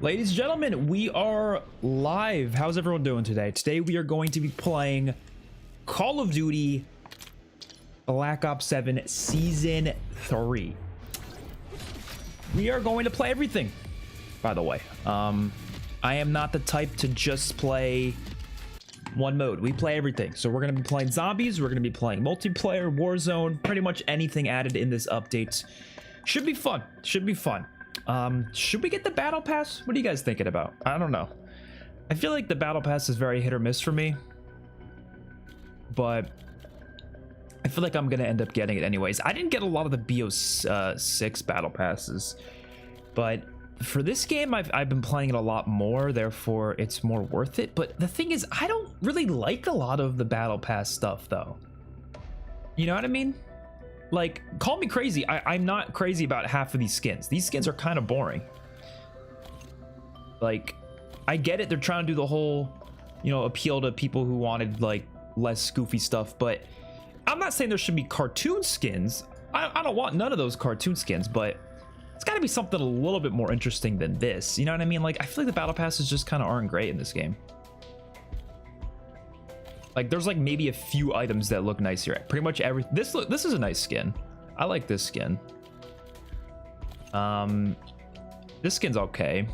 Ladies and gentlemen, we are live. How's everyone doing today? Today we are going to be playing Call of Duty Black Ops 7 Season 3. We are going to play everything, by the way. I am not the type to just play one mode. We play everything. So we're going to be playing zombies. We're going to be playing multiplayer, Warzone, pretty much anything added in this update. Should be fun. Should be fun. Should we get the battle pass? What are you guys thinking about? I don't know. I feel like the battle pass is very hit or miss for me, but I feel like I'm gonna end up getting it anyways. I didn't get a lot of the BO6 battle passes, but for this game I've been playing it a lot more, therefore it's more worth it. But the thing is, I don't really like a lot of the battle pass stuff though. You know what I mean? Like, call me crazy, I'm not crazy about half of these skins. These skins are kind of boring. Like, I get it, they're trying to do the whole, you know, appeal to people who wanted like less goofy stuff, but I'm not saying there should be cartoon skins. I don't want none of those cartoon skins, but it's got to be something a little bit more interesting than this. You know what I mean? Like, I feel like the battle passes just kind of aren't great in this game. Like, there's like maybe a few items that look nice here. Pretty much every this is a nice skin. I like this skin. This skin's okay.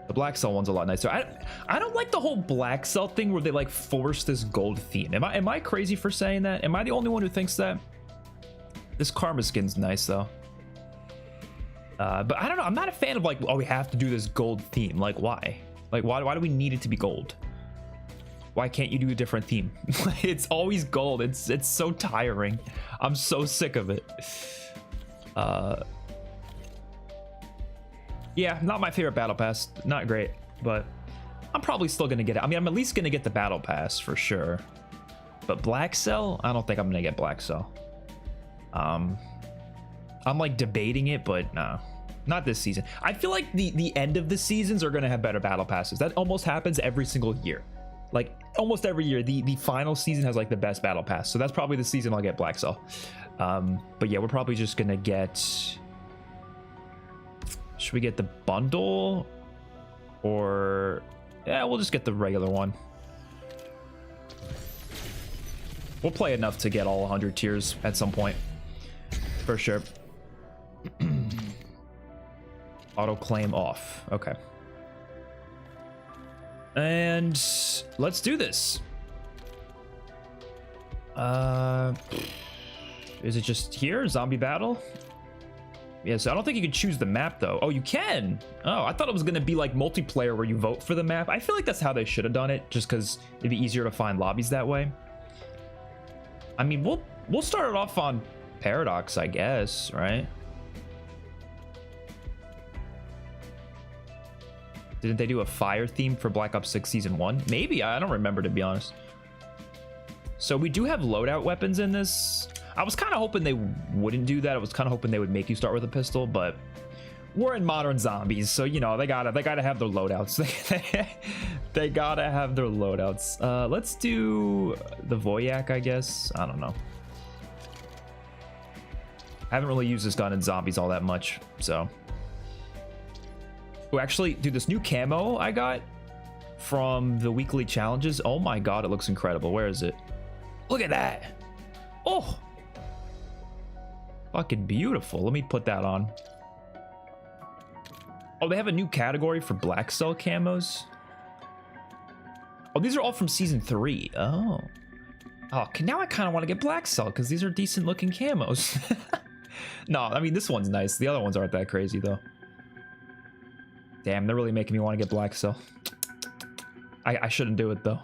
The black cell one's a lot nicer. I don't like the whole black cell thing where they like force this gold theme. Am I crazy for saying that? Am I the only one who thinks that? This karma skin's nice though. But I don't know. I'm not a fan of like, oh, we have to do this gold theme. Like, why? Like, why do we need it to be gold? Why can't you do a different theme? It's always gold. It's so tiring. I'm so sick of it. Yeah, not my favorite battle pass. Not great, but I'm probably still gonna get it. I mean, I'm at least gonna get the battle pass for sure. But black cell, I don't think I'm gonna get black cell. I'm like debating it, but nah, not this season. I feel like the end of the seasons are gonna have better battle passes. That almost happens every single year. Like almost every year, the final season has like the best battle pass. So that's probably the season I'll get black cell. But yeah, we're probably just gonna get. Should we get the bundle, or yeah, we'll just get the regular one. We'll play enough to get all 100 tiers at some point, for sure. Auto claim off. Okay. And let's do this. Is it just here? Zombie battle? Yes, I don't think you can choose the map though. Oh, you can. Oh, I thought it was gonna be like multiplayer where you vote for the map. I feel like that's how they should have done it, just because it'd be easier to find lobbies that way. I mean, we'll start it off on Paradox, I guess, right? Didn't they do a fire theme for Black Ops 6 Season 1? Maybe, I don't remember, to be honest. So we do have loadout weapons in this. I was kind of hoping they wouldn't do that. I was kind of hoping they would make you start with a pistol, but we're in modern zombies, so you know, they gotta have their loadouts. They gotta have their loadouts. Let's do the Voyak, I guess. I don't know. I haven't really used this gun in zombies all that much, so. Oh, actually, dude, this new camo I got from the weekly challenges. Oh my god, it looks incredible. Where is it? Look at that. Oh, fucking beautiful. Let me put that on. Oh, they have a new category for black cell camos. Oh, these are all from season 3. Oh, now I kind of want to get black cell because these are decent looking camos. No, I mean, this one's nice. The other ones aren't that crazy though. Damn, they're really making me want to get black cell. I shouldn't do it though.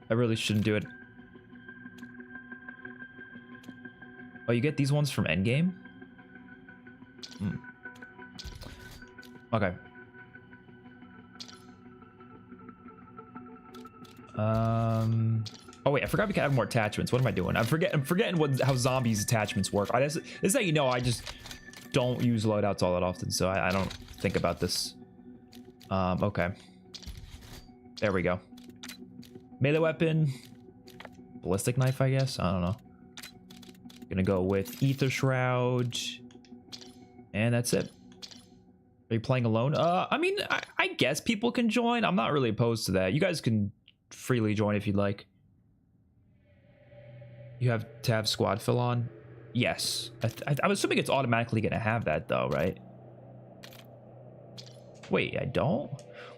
I really shouldn't do it. Oh, you get these ones from Endgame? Okay. Oh wait, I forgot we can have more attachments. What am I doing? I'm forgetting how zombies attachments work. This is how you know I just don't use loadouts all that often, so I don't think about this. Okay. There we go. Melee weapon. Ballistic knife, I guess. I don't know. Gonna go with Ether Shroud. And that's it. Are you playing alone? I mean, I guess people can join. I'm not really opposed to that. You guys can freely join if you'd like. You have to have squad fill on? Yes. I'm assuming it's automatically going to have that though, right? Wait, I don't?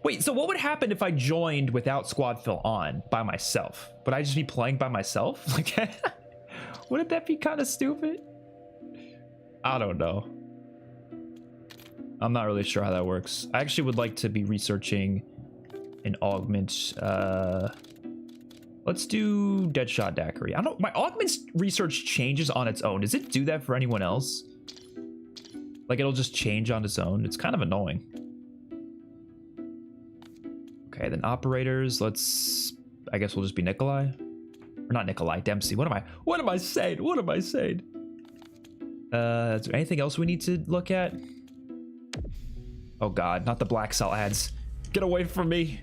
Wait, so what would happen if I joined without squad fill on by myself? Would I just be playing by myself? Like, wouldn't that be kind of stupid? I don't know. I'm not really sure how that works. I actually would like to be researching an augment. Let's do Deadshot Daiquiri. I don't. My augment research changes on its own. Does it do that for anyone else? Like it'll just change on its own. It's kind of annoying. Okay, then operators. Let's. I guess we'll just be Nikolai, or not Nikolai. Dempsey. What am I? What am I saying? What am I saying? Is there anything else we need to look at? Oh god, not the black cell ads. Get away from me.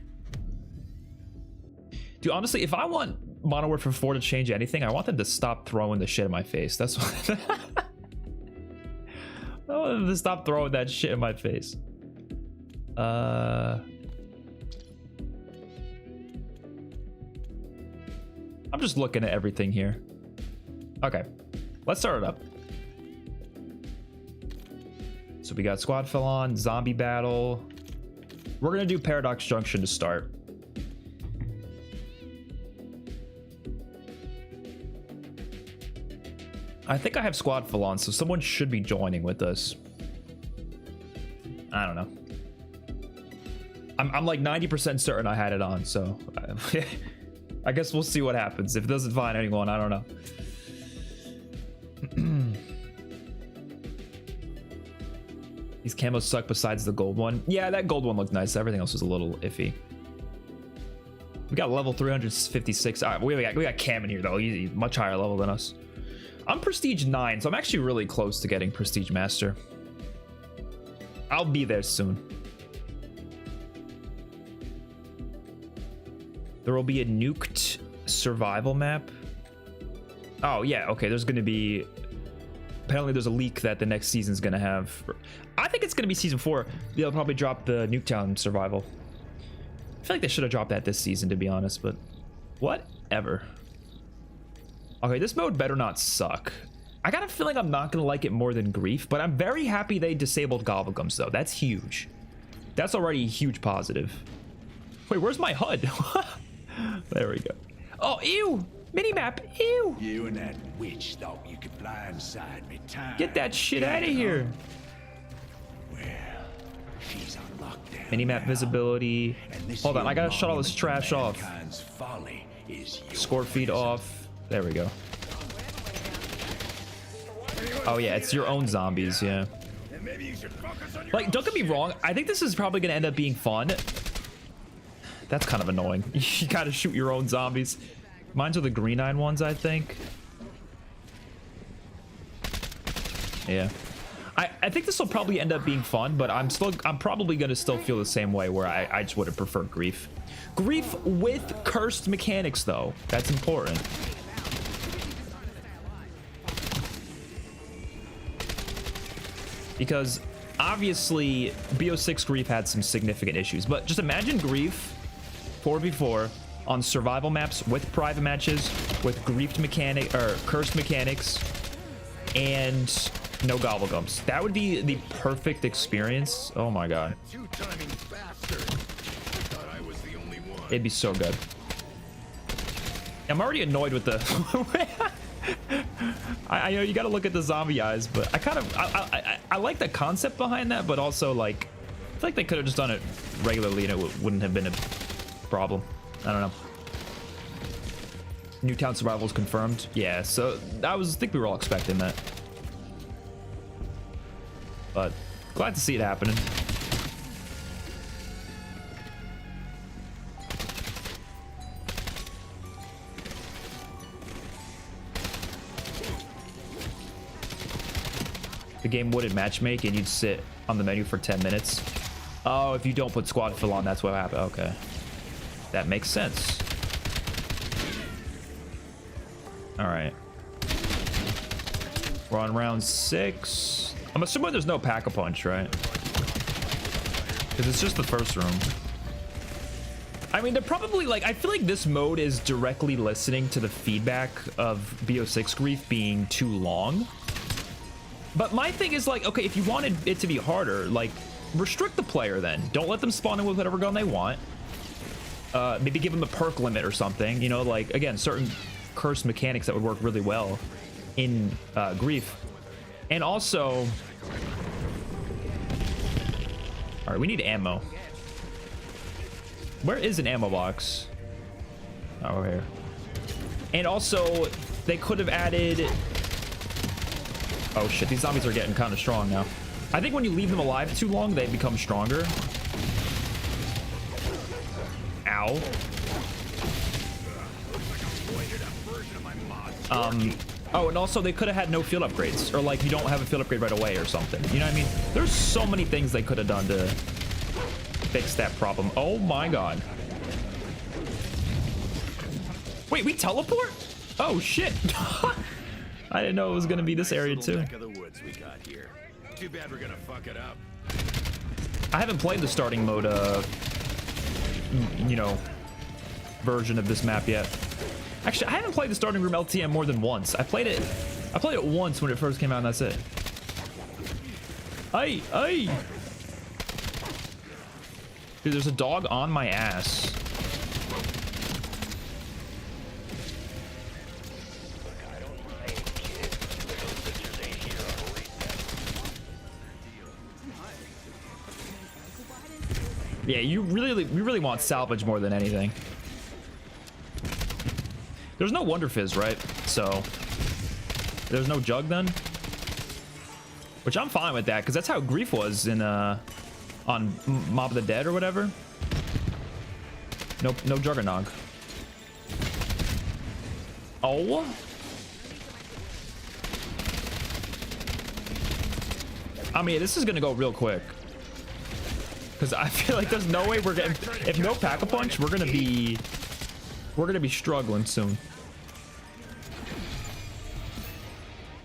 Dude, honestly, if I want Modern Warfare 4 to change anything, I want them to stop throwing the shit in my face. That's what I want them to stop throwing that shit in my face. I'm just looking at everything here. Okay, let's start it up. So we got squad fill on, zombie battle. We're gonna do Paradox Junction to start. I think I have squad fill on, so someone should be joining with us. I don't know. I'm like 90% certain I had it on, so I guess we'll see what happens. If it doesn't find anyone, I don't know. These camos suck besides the gold one. Yeah, that gold one looked nice. Everything else was a little iffy. We got level 356. All right, we got Cam in here though. He's much higher level than us. I'm prestige 9, so I'm actually really close to getting prestige master. I'll be there soon. There will be a nuked survival map. Oh yeah, okay. There's gonna be. Apparently, there's a leak that the next season's gonna have. I think it's gonna be season 4. They'll probably drop the Nuketown survival. I feel like they should have dropped that this season, to be honest, but whatever. Okay, this mode better not suck. I got a feeling I'm not gonna like it more than Grief, but I'm very happy they disabled Gobblegums though. That's huge. That's already a huge positive. Wait, where's my HUD? There we go. Oh, ew! Minimap, ew! You and that witch thought you could blindside me time. Get that shit out of here. Well, she's on lockdown. Minimap visibility. Hold on, I gotta shut all this trash off. Score feed off. There we go. Oh yeah, it's your own zombies, yeah. Like, don't get me wrong, I think this is probably gonna end up being fun. That's kind of annoying. You gotta shoot your own zombies. Mine are the green eyed ones, I think. Yeah. I think this will probably end up being fun, but I'm probably gonna still feel the same way where I just would have preferred Grief. Grief with cursed mechanics though. That's important. Because obviously BO6 Grief had some significant issues, but just imagine Grief 4v4 on survival maps with private matches with griefed mechanic or cursed mechanics and no gobblegums. That would be the perfect experience. Oh my god. It'd be so good. I'm already annoyed with the I know you gotta look at the zombie eyes, but I like the concept behind that, but also like I feel like they could have just done it regularly and it wouldn't have been a problem. I don't know. Nuketown survival is confirmed. Yeah, so I think we were all expecting that. But glad to see it happening. The game wouldn't matchmake and you'd sit on the menu for 10 minutes. Oh, if you don't put squad fill on, that's what happened. Okay. That makes sense. All right. We're on round 6. I'm assuming there's no pack-a-punch, right? Because it's just the first room. I mean, they're probably like, I feel like this mode is directly listening to the feedback of BO6 Grief being too long. But my thing is like, okay, if you wanted it to be harder, like restrict the player then. Don't let them spawn in with whatever gun they want. Maybe give them a perk limit or something, you know, like again, certain cursed mechanics that would work really well in Grief. And also, all right, we need ammo. Where is an ammo box? Oh, over here. And also, they could have added... Oh shit, these zombies are getting kind of strong now. I think when you leave them alive too long, they become stronger. Ow. Oh, and also they could have had no field upgrades, or like you don't have a field upgrade right away or something. You know what I mean? There's so many things they could have done to fix that problem. Oh my god. Wait, we teleport? Oh shit. I didn't know it was gonna be this area too. Too bad we're gonna fuck it up. I haven't played the starting mode you know, version of this map yet. Actually, I haven't played the starting room LTM more than once. I played it once when it first came out, and that's it. Hey, hey. Dude, there's a dog on my ass. Yeah, we really want salvage more than anything. There's no Wonder Fizz, right? So there's no jug then, which I'm fine with that because that's how Grief was in on Mob of the Dead or whatever. No Juggernog. Oh. I mean, this is gonna go real quick. Because I feel like there's no way we're getting... If no Pack-a-Punch, we're gonna be struggling soon.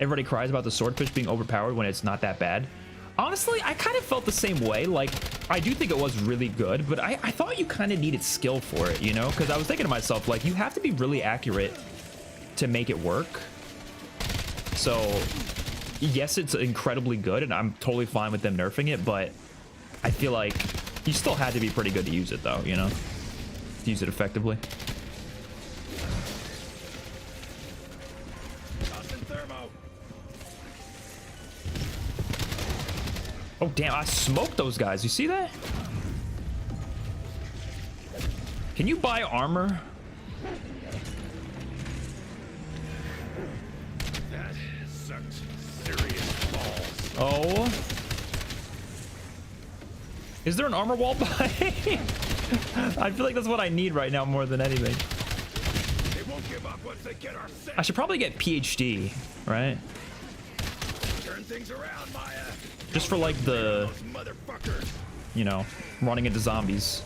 Everybody cries about the swordfish being overpowered when it's not that bad. Honestly, I kind of felt the same way. Like, I do think it was really good, but I thought you kind of needed skill for it, you know? Because I was thinking to myself, like, you have to be really accurate to make it work. So, yes, it's incredibly good, and I'm totally fine with them nerfing it, but... I feel like you still had to be pretty good to use it, though, you know? To use it effectively. Oh, damn, I smoked those guys. You see that? Can you buy armor? That sucked serious balls. Oh. Is there an armor wall buy? I feel like that's what I need right now more than anything. They won't give up once they get our set. I should probably get PhD, right? Turn things around, Maya. Just for like the, motherfuckers. you know, running into zombies.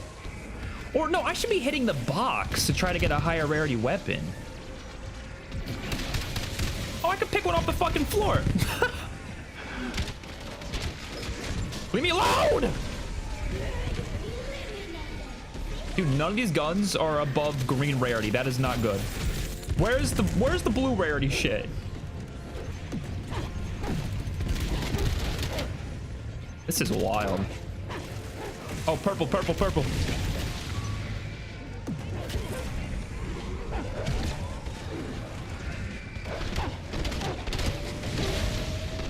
Or no, I should be hitting the box to try to get a higher rarity weapon. Oh, I could pick one off the fucking floor. Leave me alone! Dude, none of these guns are above green rarity. That is not good. Where's the blue rarity shit? This is wild. Oh, purple, purple, purple.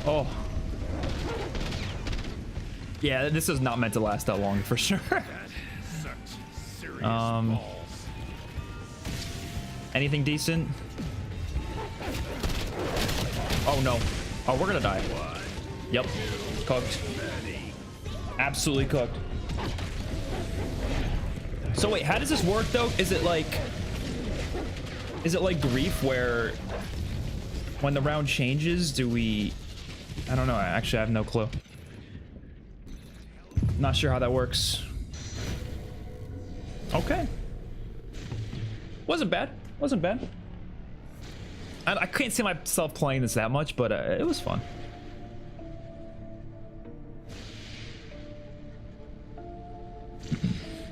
Oh. Yeah, this is not meant to last that long for sure. Anything decent? Oh no. Oh, we're gonna die. Yep. Cooked. Absolutely cooked. So wait, how does this work though? Is it like Grief where when the round changes, do we... I don't know. Actually, I have no clue. Not sure how that works. Okay. Wasn't bad. Wasn't bad. I can't see myself playing this that much, but it was fun.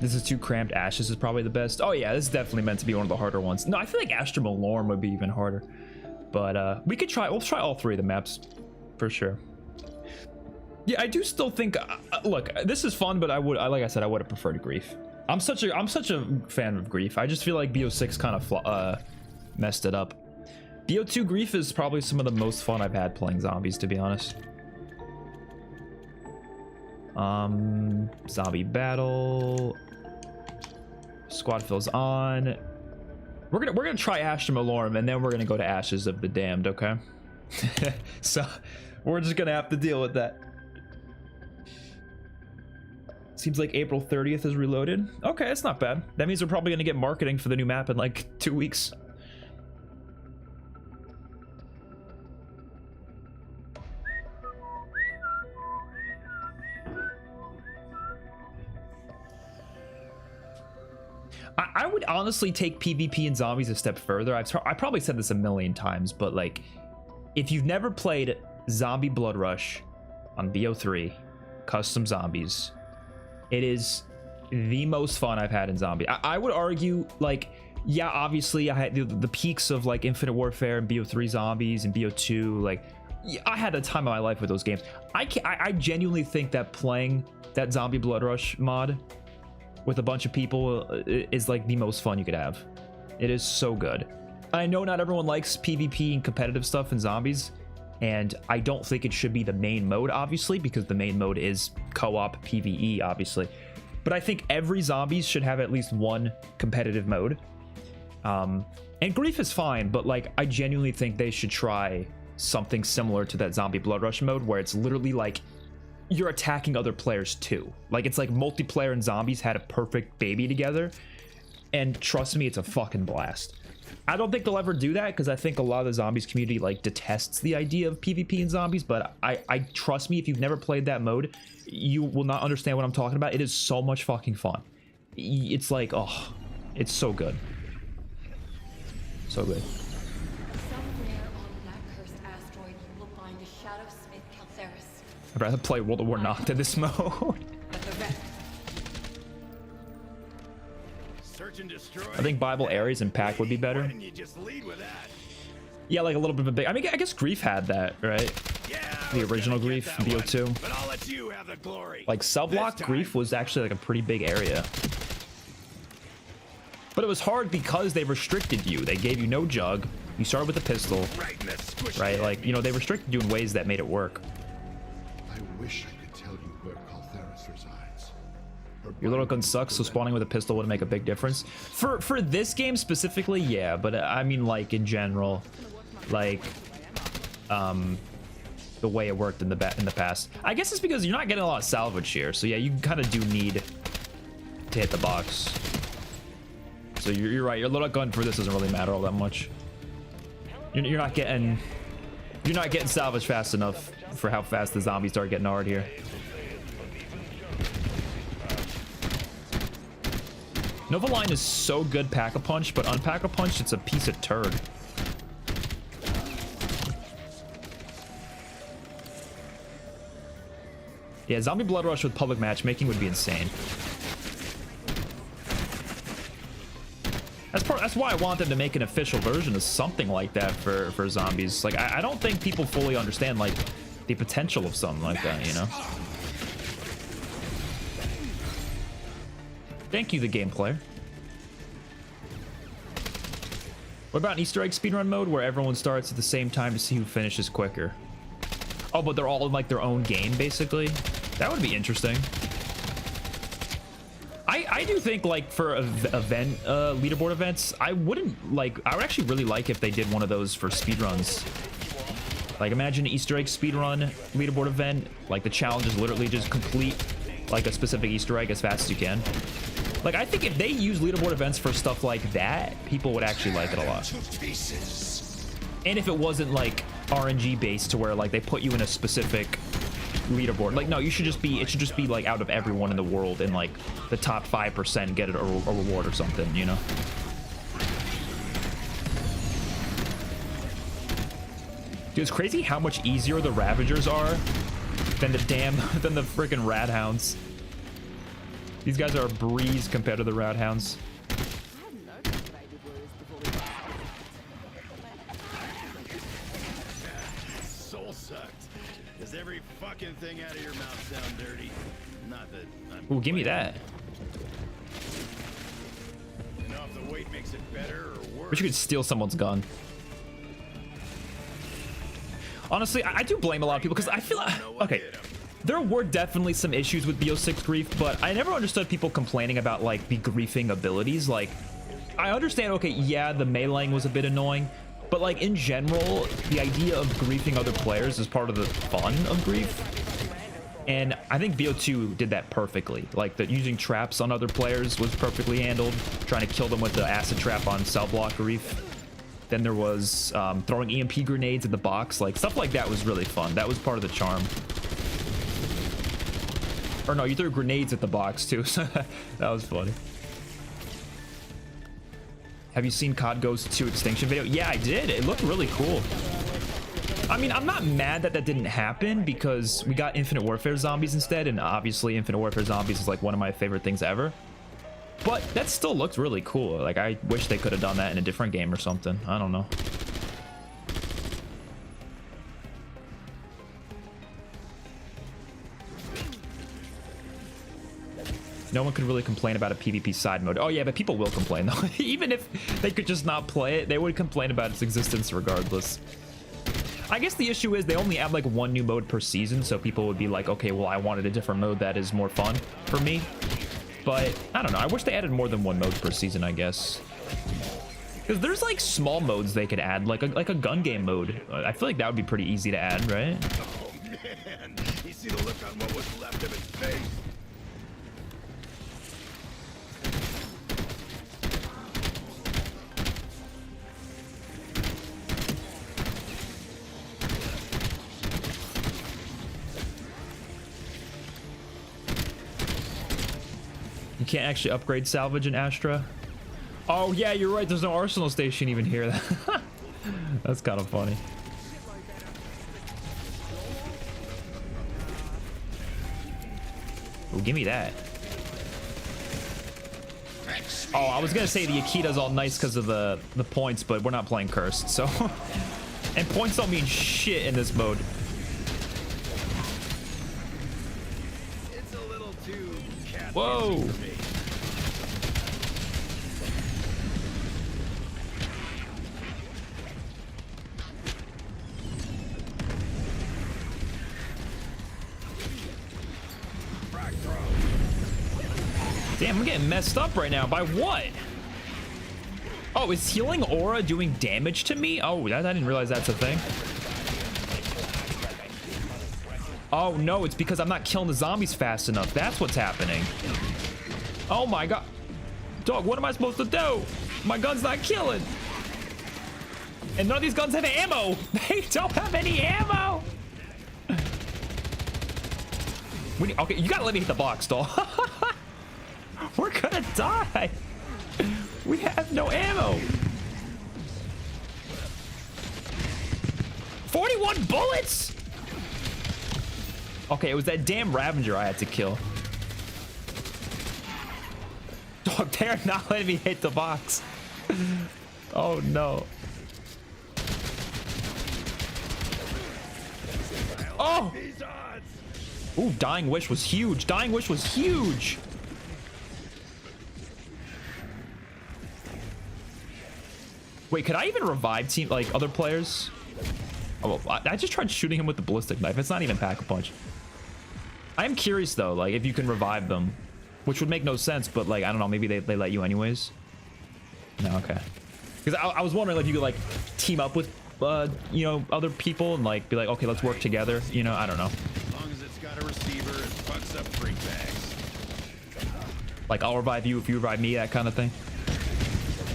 This is too cramped. Ashes is probably the best. Oh yeah, this is definitely meant to be one of the harder ones. No, I feel like Astra Malorm would be even harder. But we could try. We'll try all 3 of the maps for sure. Yeah, I do still think. Look, this is fun, but like I said, I would have preferred Grief. I'm such a fan of Grief. I just feel like BO6 kind of messed it up. BO2 Grief is probably some of the most fun I've had playing zombies, to be honest. Zombie battle. Squad fills on. We're gonna try Astra Malorm, and then we're gonna go to Ashes of the Damned, okay? So we're just gonna have to deal with that. Seems like April 30th is reloaded. Okay, that's not bad. That means we're probably gonna get marketing for the new map in like 2 weeks. I would honestly take PvP and zombies a step further. I probably said this a million times, but like, if you've never played Zombie Blood Rush on BO3 custom zombies, it is the most fun I've had in zombie. I would argue, like, yeah, obviously I had the peaks of like Infinite Warfare and BO3 zombies and BO2. Like, yeah, I had a time of my life with those games. I genuinely think that playing that Zombie Blood Rush mod with a bunch of people is like the most fun you could have. It is so good. I know not everyone likes PvP and competitive stuff in zombies, and I don't think it should be the main mode, obviously, because the main mode is co-op PvE, obviously. But I think every zombies should have at least one competitive mode. And Grief is fine, but like, I genuinely think they should try something similar to that Zombie Blood Rush mode, where it's literally like you're attacking other players too. Like, it's like multiplayer and zombies had a perfect baby together, and trust me, it's a fucking blast. I don't think they'll ever do that, because I think a lot of the zombies community like detests the idea of PvP and zombies, but I trust me, if you've never played that mode, you will not understand what I'm talking about. It is so much fucking fun. It's like, oh, it's so good. So good. I'd rather play World of War Knocked in this mode. I think Bible, Ares, and Pack would be better. Yeah, like a little bit of a big. I mean, I guess Grief had that, right? The original Grief, BO2. Like, Subblock Grief was actually like a pretty big area. But it was hard because they restricted you. They gave you no jug. You started with a pistol, right? Like, you know, they restricted you in ways that made it work. I wish I could tell you where Caltheris resides. Your little gun sucks, so spawning with a pistol would make a big difference. For this game specifically, yeah, but I mean, like, in general, like, the way it worked in the past. I guess it's because you're not getting a lot of salvage here, so yeah, you kind of do need to hit the box. So you're right. Your little gun for this doesn't really matter all that much. You're not getting salvage fast enough for how fast the zombies start getting hard here. Nova Line is so good Pack-a-Punch, but on Pack-a-Punch, it's a piece of turd. Yeah, Zombie Blood Rush with public matchmaking would be insane. That's why I want them to make an official version of something like that for zombies. Like, I don't think people fully understand, like, the potential of something like that, you know? Thank you, the game player. What about an Easter egg speedrun mode where everyone starts at the same time to see who finishes quicker? Oh, but they're all in, like, their own game, basically? That would be interesting. I do think, like, for event leaderboard events, I would actually really like if they did one of those for speedruns. Like, imagine an Easter egg speedrun leaderboard event. Like, the challenge is literally just complete, like, a specific Easter egg as fast as you can. Like, I think if they use leaderboard events for stuff like that, people would actually like it a lot. And if it wasn't, like, RNG based to where, like, they put you in a specific leaderboard. Like, no, it should just be like out of everyone in the world, and like the top 5% get a reward or something, you know? Dude, it's crazy how much easier the Ravagers are than the freaking Radhounds. These guys are a breeze compared to the Roundhounds. Soul sucked. Does every fucking thing out of your mouth sound dirty? Not that I'm Ooh, give me that. You know if the weight makes it better or worse. Wish you could steal someone's gun. Honestly, I do blame a lot of people because I feel like, okay, there were definitely some issues with BO6 grief, but I never understood people complaining about like the griefing abilities. Like, I understand, okay, yeah, the meleeing was a bit annoying, but like in general, the idea of griefing other players is part of the fun of grief. And I think BO2 did that perfectly. Like using traps on other players was perfectly handled. Trying to kill them with the acid trap on cell block grief. Then there was throwing EMP grenades at the box. Like stuff like that was really fun. That was part of the charm. Or no, you threw grenades at the box too. So that was funny. Have you seen COD Ghost 2 Extinction video? Yeah, I did. It looked really cool. I mean, I'm not mad that that didn't happen because we got Infinite Warfare zombies instead, and obviously Infinite Warfare zombies is like one of my favorite things ever. But that still looked really cool. Like, I wish they could have done that in a different game or something. I don't know. No one could really complain about a PvP side mode. Oh yeah, but people will complain though. Even if they could just not play it, they would complain about its existence regardless. I guess the issue is they only add like one new mode per season, so people would be like, okay, well, I wanted a different mode that is more fun for me. But I don't know. I wish they added more than one mode per season, I guess. Because there's like small modes they could add, like a gun game mode. I feel like that would be pretty easy to add, right? Oh man, you see the look on what was left of his face? You can't actually upgrade salvage in Astra. Oh yeah, you're right. There's no arsenal station even here. That's kind of funny. Oh, give me that. Oh, I was gonna say the Akita's all nice because of the points, but we're not playing cursed, so. And points don't mean shit in this mode. It's a little too cat Whoa. for me. Damn, I'm getting messed up right now. By what? Oh, is healing aura doing damage to me? Oh, I didn't realize that's a thing. Oh no, it's because I'm not killing the zombies fast enough. That's what's happening. Oh my god. Dog, what am I supposed to do? My gun's not killing. And none of these guns have ammo. They don't have any ammo. Okay, you gotta let me hit the box, doll. We're gonna die. We have no ammo. 41 bullets? Okay, it was that damn Ravager I had to kill. Dog, they're not letting me hit the box. Oh no. Oh! Ooh, Dying Wish was huge. Dying Wish was huge. Wait, could I even revive team like other players? Oh, well, I just tried shooting him with the ballistic knife. It's not even Pack-a-Punch. I am curious though, like if you can revive them, which would make no sense, but like I don't know, maybe they let you anyways. No, okay. Because I was wondering if you could like team up with you know, other people and like be like, okay, let's work together. You know, I don't know. As long as it's got a receiver and fucks up freak bags. Like I'll revive you if you revive me, that kind of thing.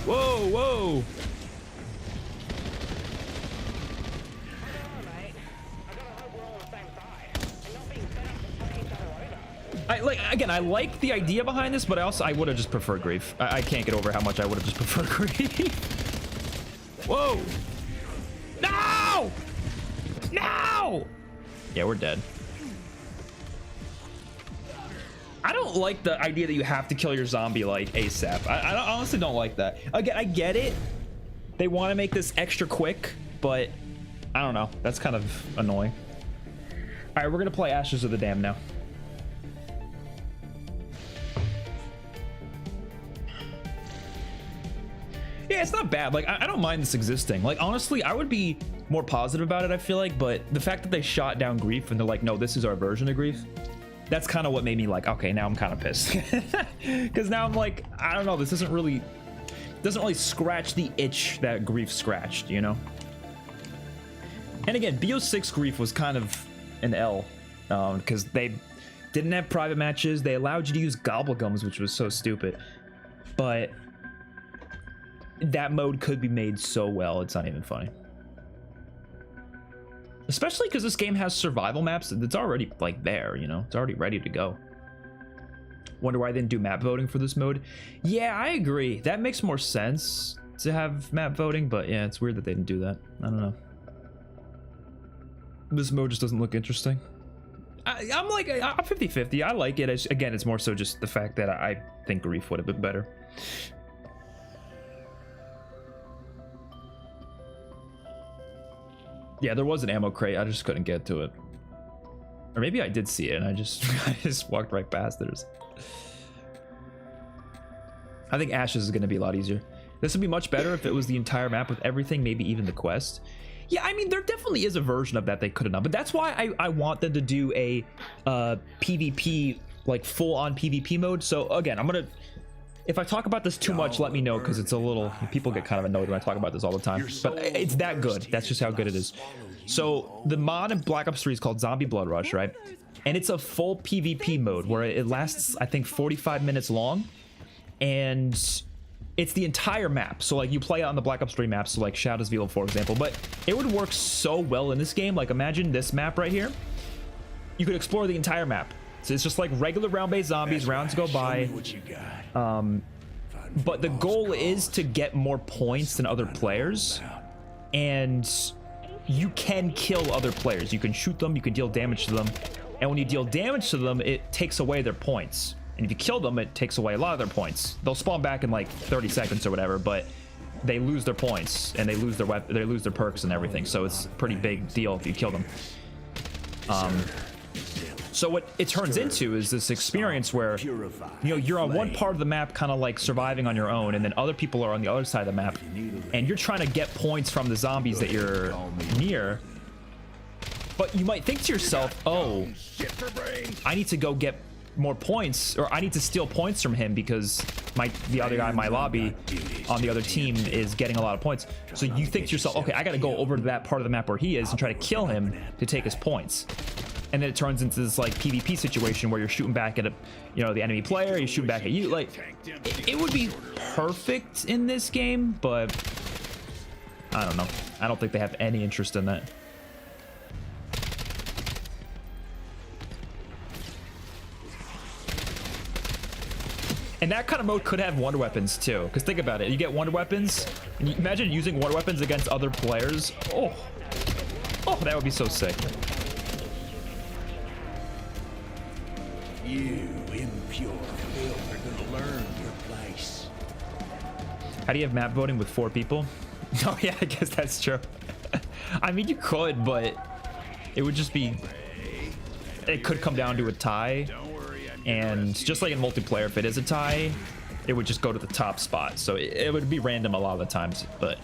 Whoa, whoa. I like the idea behind this, but I would have just preferred grief. I can't get over how much I would have just preferred grief. Whoa! No! No! Yeah, we're dead. I don't like the idea that you have to kill your zombie like ASAP. I honestly don't like that. Again, I get it. They want to make this extra quick, but I don't know. That's kind of annoying. All right, we're gonna play Ashes of the Dam now. Yeah, it's not bad. Like, I don't mind this existing. Like, honestly, I would be more positive about it, I feel like, but the fact that they shot down Grief and they're like, no, this is our version of Grief, that's kind of what made me like, okay, now I'm kind of pissed. Because now I'm like, I don't know, this doesn't really scratch the itch that Grief scratched, you know? And again, BO6 Grief was kind of an L, because they didn't have private matches. They allowed you to use gobblegums, which was so stupid. But that mode could be made so well, it's not even funny. Especially because this game has survival maps that's already like there, you know, it's already ready to go. Wonder why they didn't do map voting for this mode. Yeah, I agree. That makes more sense to have map voting, but yeah, it's weird that they didn't do that. I don't know. This mode just doesn't look interesting. I'm like, I'm 50-50. I like it. Again, it's more so just the fact that I think Grief would have been better. Yeah, there was an ammo crate. I just couldn't get to it. Or maybe I did see it and I just walked right past it. I think Ashes is going to be a lot easier. This would be much better if it was the entire map with everything, maybe even the quest. Yeah, I mean, there definitely is a version of that they could have done, but that's why I want them to do a PvP, like full-on PvP mode. So again, if I talk about this too much, let me know, because it's a little, people get kind of annoyed when I talk about this all the time, but it's that good. That's just how good it is. So the mod in Black Ops 3 is called Zombie Blood Rush, right? And it's a full PvP mode where it lasts, I think, 45 minutes long, and it's the entire map. So like you play on the Black Ops 3 maps, so like Shadow's Velo, for example, but it would work so well in this game. Like imagine this map right here. You could explore the entire map. So it's just like regular round-based zombies, rounds go by. But the goal is to get more points than other players, and you can kill other players. You can shoot them, you can deal damage to them, and when you deal damage to them, it takes away their points. And if you kill them, it takes away a lot of their points. They'll spawn back in like 30 seconds or whatever, but they lose their points and they lose their they lose their perks and everything. So it's a pretty big deal if you kill them. So what it turns into is this experience where, you know, you're on one part of the map kind of like surviving on your own, and then other people are on the other side of the map, and you're trying to get points from the zombies that you're near. But you might think to yourself, oh, I need to go get more points, or I need to steal points from him because the other guy in my lobby on the other team is getting a lot of points. So you think to yourself, okay, I got to go over to that part of the map where he is and try to kill him to take his points. And then it turns into this like PvP situation where you're shooting back at the enemy player, you're shooting back at you. Like it would be perfect in this game, but I don't know. I don't think they have any interest in that. And that kind of mode could have wonder weapons too, because think about it, you get wonder weapons, and you imagine using wonder weapons against other players. Oh, that would be so sick. You impure filth are gonna learn your place. How do you have map voting with 4 people? Oh yeah, I guess that's true. I mean, you could, but it would just be, it could come down to a tie. And just like in multiplayer, if it is a tie, it would just go to the top spot. So it would be random a lot of the times. But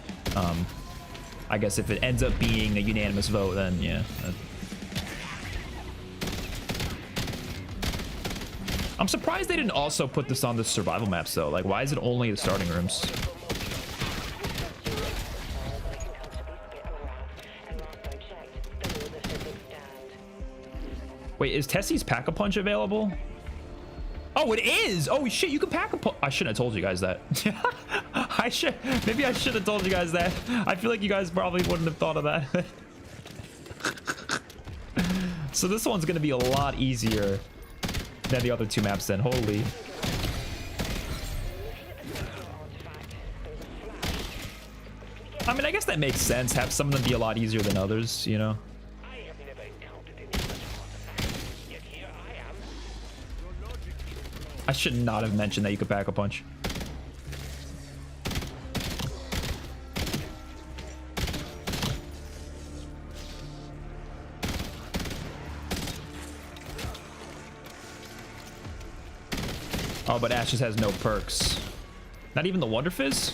I guess if it ends up being a unanimous vote, then yeah. I'm surprised they didn't also put this on the survival maps though. Like, why is it only the starting rooms? Wait, is Tessie's Pack-a-Punch available? Oh, it is! Oh shit, you can pack a punch. I shouldn't have told you guys that. Maybe I should have told you guys that. I feel like you guys probably wouldn't have thought of that. So this one's gonna be a lot easier than the other 2 maps then. Holy. I mean, I guess that makes sense. Have some of them be a lot easier than others, you know? I should not have mentioned that you could pack a punch. Oh, but Ash just has no perks. Not even the Wonder Fizz?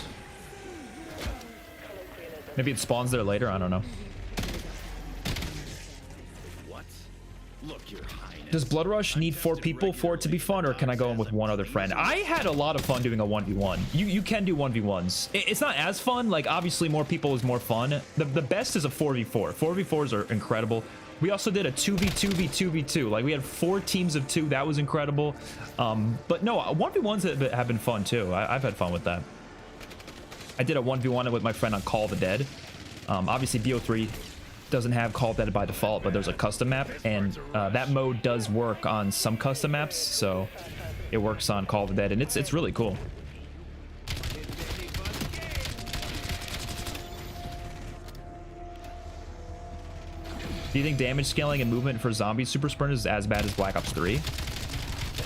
Maybe it spawns there later, I don't know. What? Look, Your Highness. Does Blood Rush need 4 people for it to be fun, or can I go in with one other friend? I had a lot of fun doing a 1v1. You can do 1v1s. It's not as fun. Like, obviously, more people is more fun. The best is a 4v4. 4v4s are incredible. We also did a 2v2v2v2. Like, we had 4 teams of 2. That was incredible. But no, 1v1s have been fun, too. I've had fun with that. I did a 1v1 with my friend on Call of the Dead. Obviously, BO3 doesn't have Call of Dead by default, but there's a custom map, and that mode does work on some custom maps, so it works on Call of the Dead, and it's really cool. Do you think damage scaling and movement for zombie super sprinters is as bad as Black Ops 3?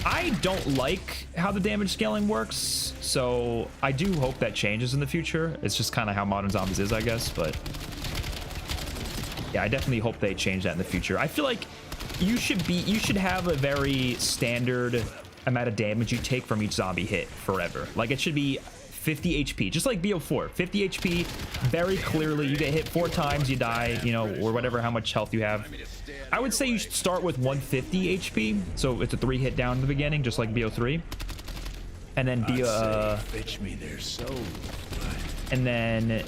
I don't like how the damage scaling works, so I do hope that changes in the future. It's just kind of how Modern Zombies is, I guess, but yeah, I definitely hope they change that in the future. I feel like you should have a very standard amount of damage you take from each zombie hit forever. Like, it should be 50 HP, just like BO4. 50 HP, very clearly. You get hit 4 times, you die, you know, or whatever, how much health you have. I would say you should start with 150 HP, so it's a 3 hit down in the beginning, just like BO3. And then and then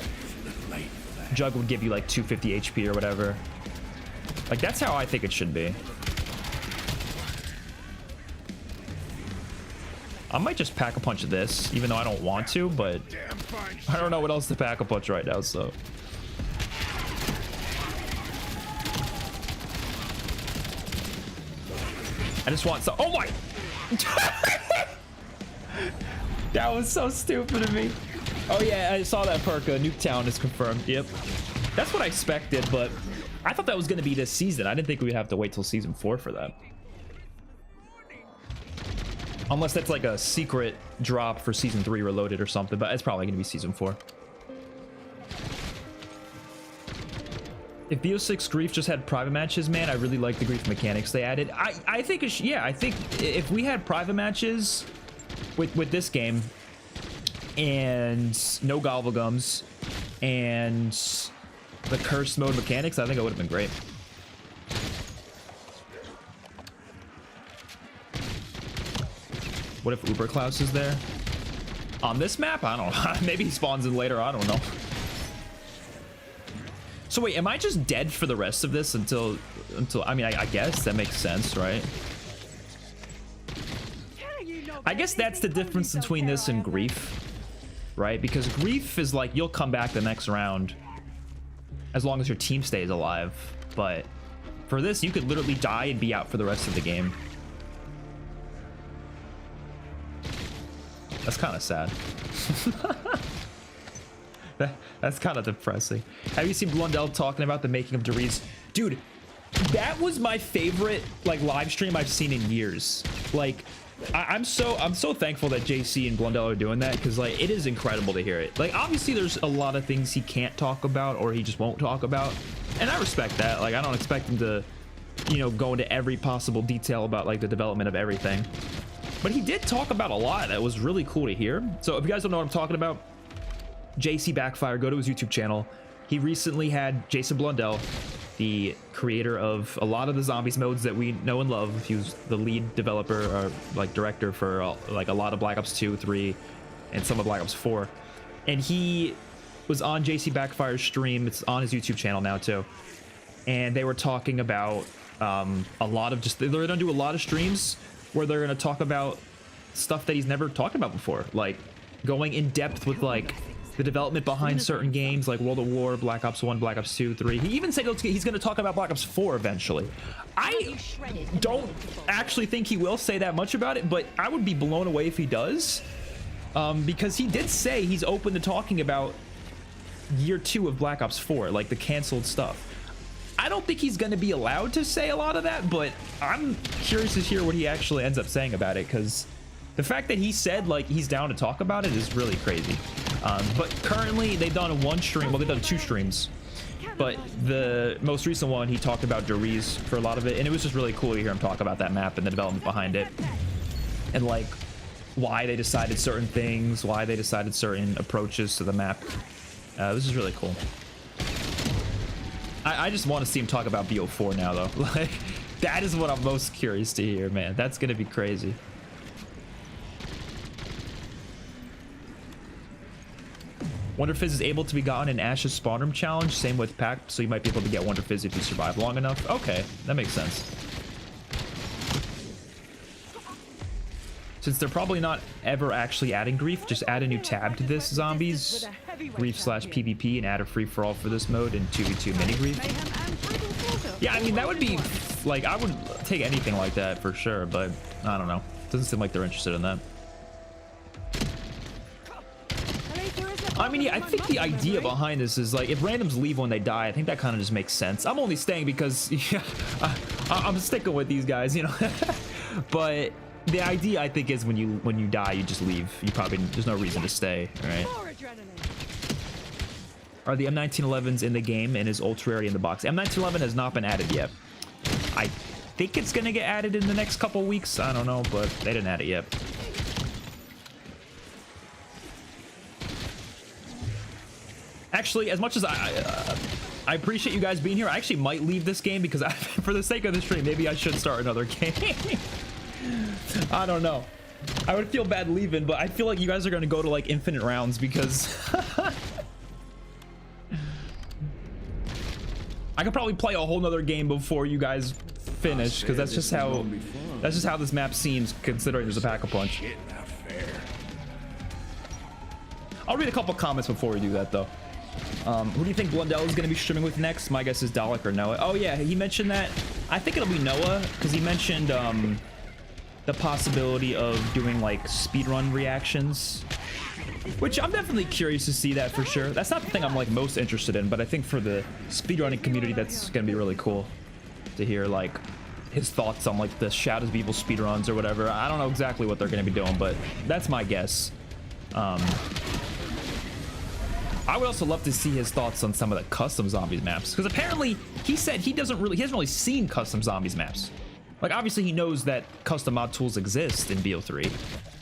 Jug would give you like 250 HP or whatever. Like, that's how I think it should be. I might just pack a punch of this, even though I don't want to, but I don't know what else to pack a punch right now, so. I just want some. Oh my! That was so stupid of me. Oh yeah, I saw that perk. Nuketown is confirmed. Yep. That's what I expected, but I thought that was going to be this season. I didn't think we'd have to wait till season 4 for that. Unless that's like a secret drop for season 3 reloaded or something, but it's probably going to be season 4. If BO6 Grief just had private matches, man, I really like the Grief mechanics they added. I think it should, yeah, I think if we had private matches with this game and no gobblegums and the cursed mode mechanics, I think it would have been great. What if Uber Klaus is there? On this map? I don't know. Maybe he spawns in later. I don't know. So wait, am I just dead for the rest of this until I mean, I guess that makes sense, right? I guess that's the difference between this and Grief, right? Because Grief is like, you'll come back the next round as long as your team stays alive. But for this, you could literally die and be out for the rest of the game. That's kind of sad. That's kind of depressing. Have you seen Blundell talking about the making of Doriz? Dude, that was my favorite like live stream I've seen in years. Like, I'm so thankful that JC and Blundell are doing that, because like, it is incredible to hear it. Like, obviously there's a lot of things he can't talk about or he just won't talk about, and I respect that. Like, I don't expect him to, you know, go into every possible detail about like the development of everything, but he did talk about a lot that was really cool to hear. So if you guys don't know what I'm talking about, JC Backfire, go to his YouTube channel. He recently had Jason Blundell, the creator of a lot of the zombies modes that we know and love. He was the lead developer or like director for like a lot of Black Ops 2, 3, and some of Black Ops 4. And he was on JC Backfire's stream. It's on his YouTube channel now too. And they were talking about a lot of they're gonna do a lot of streams where they're gonna talk about stuff that he's never talked about before, like going in depth with like the development behind certain games like World of War, Black Ops 1, Black Ops 2, 3. He even said he's going to talk about Black Ops 4 eventually. I don't actually think he will say that much about it, but I would be blown away if he does, because he did say he's open to talking about year 2 of Black Ops 4, like the canceled stuff. I don't think he's going to be allowed to say a lot of that, but I'm curious to hear what he actually ends up saying about it, because The fact that he said like he's down to talk about it is really crazy. But currently they've done one stream. Well, they've done 2 streams. But the most recent one, he talked about Doriz for a lot of it, and it was just really cool to hear him talk about that map and the development behind it, and like why they decided certain things, why they decided certain approaches to the map. This is really cool. I just want to see him talk about BO4 now, though. Like, that is what I'm most curious to hear, man. That's gonna be crazy. Wonder Fizz is able to be gotten in Ash's spawn room challenge. Same with Pack, so you might be able to get Wonder Fizz if you survive long enough. Okay, that makes sense. Since they're probably not ever actually adding Grief, just add a new tab to this Zombies Grief/PvP and add a free-for-all for this mode and 2v2 mini Grief. Yeah, I mean, that would be like, I would take anything like that for sure, but I don't know. Doesn't seem like they're interested in that. I mean, yeah, I think the idea behind this is like, if randoms leave when they die, I think that kind of just makes sense. I'm only staying because, yeah, I'm sticking with these guys, you know. But the idea, I think, is when you die, you just leave. You probably, there's no reason to stay, all right? Are the M1911s in the game and is ultra rarity in the box? M1911 has not been added yet. I think it's gonna get added in the next couple weeks. I don't know, but they didn't add it yet. Actually, as much as I appreciate you guys being here, I actually might leave this game because for the sake of the stream, maybe I should start another game. I don't know. I would feel bad leaving, but I feel like you guys are going to go to like infinite rounds because I could probably play a whole nother game before you guys finish, because that's just how this map seems, considering there's a pack-a-punch. I'll read a couple comments before we do that, though. Who do you think Blundell is going to be streaming with next? My guess is Dalek or Noah. Oh yeah, he mentioned that. I think it'll be Noah, because he mentioned the possibility of doing like speedrun reactions, which I'm definitely curious to see that for sure. That's not the thing I'm like most interested in, but I think for the speedrunning community, that's going to be really cool to hear like his thoughts on like the Shadows of Evil speedruns or whatever. I don't know exactly what they're going to be doing, but that's my guess. I would also love to see his thoughts on some of the custom zombies maps, because apparently he said he hasn't really seen custom zombies maps. Like, obviously he knows that custom mod tools exist in BO3,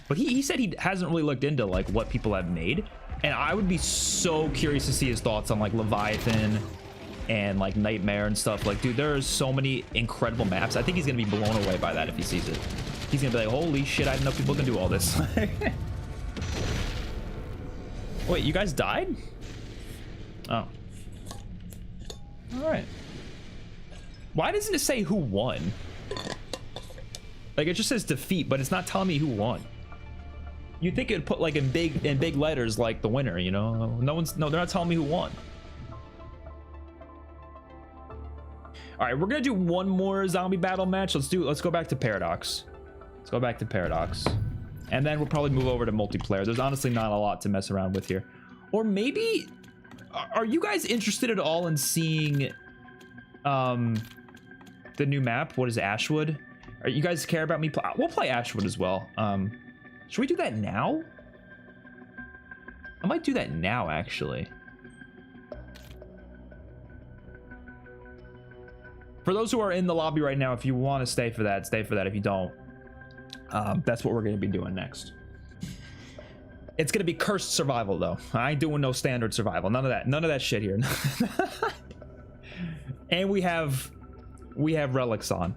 but he said he hasn't really looked into like what people have made, and I would be so curious to see his thoughts on like Leviathan and like Nightmare and stuff. Like, dude, there are so many incredible maps. I think he's gonna be blown away by that if he sees it. He's gonna be like, holy shit, I didn't know people can do all this. Wait, you guys died? Oh. All right. Why doesn't it say who won? Like, it just says defeat, but it's not telling me who won. You'd think it'd put like in big letters like the winner, you know? No, they're not telling me who won. All right, we're gonna do one more zombie battle match. Let's go back to Paradox. Let's go back to Paradox. And then we'll probably move over to multiplayer. There's honestly not a lot to mess around with here. Or maybe, are you guys interested at all in seeing the new map? What is it, Ashwood? Are you guys care about me? We'll play Ashwood as well. Should we do that now? I might do that now, actually. For those who are in the lobby right now, if you want to stay for that, stay for that. If you don't, that's what we're going to be doing next. It's going to be cursed survival, though. I ain't doing no standard survival. None of that. None of that shit here. And we have relics on.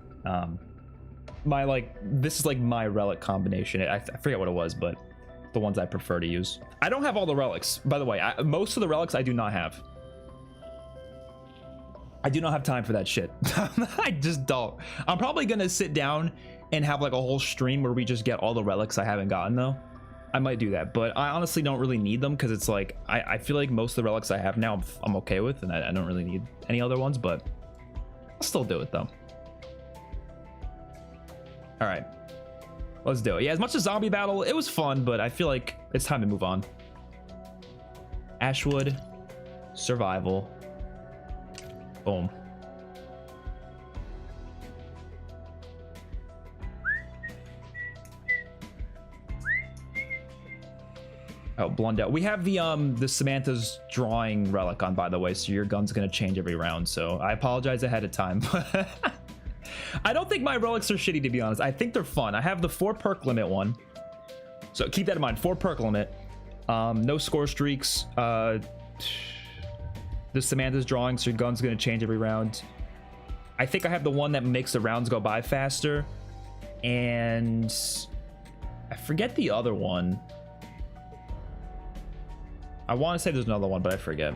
This is like my relic combination. I forget what it was, but the ones I prefer to use. I don't have all the relics, by the way. Most of the relics I do not have. I do not have time for that shit. I just don't. I'm probably gonna sit down and have like a whole stream where we just get all the relics I haven't gotten, though. I might do that, but I honestly don't really need them, because it's like I feel like most of the relics I have now I'm okay with, and I don't really need any other ones, but I'll still do it though. All right, let's do it. Yeah, as much as zombie battle, it was fun, but I feel like it's time to move on. Ashwood, survival, boom. Oh, Blundell. We have the Samantha's drawing relic on, by the way, so your gun's gonna change every round. So I apologize ahead of time. I don't think my relics are shitty, to be honest. I think they're fun. I have the 4 perk limit one, so keep that in mind. 4 perk limit. No score streaks. The Samantha's drawing, so your gun's gonna change every round. I think I have the one that makes the rounds go by faster, and I forget the other one. I want to say there's another one, but I forget.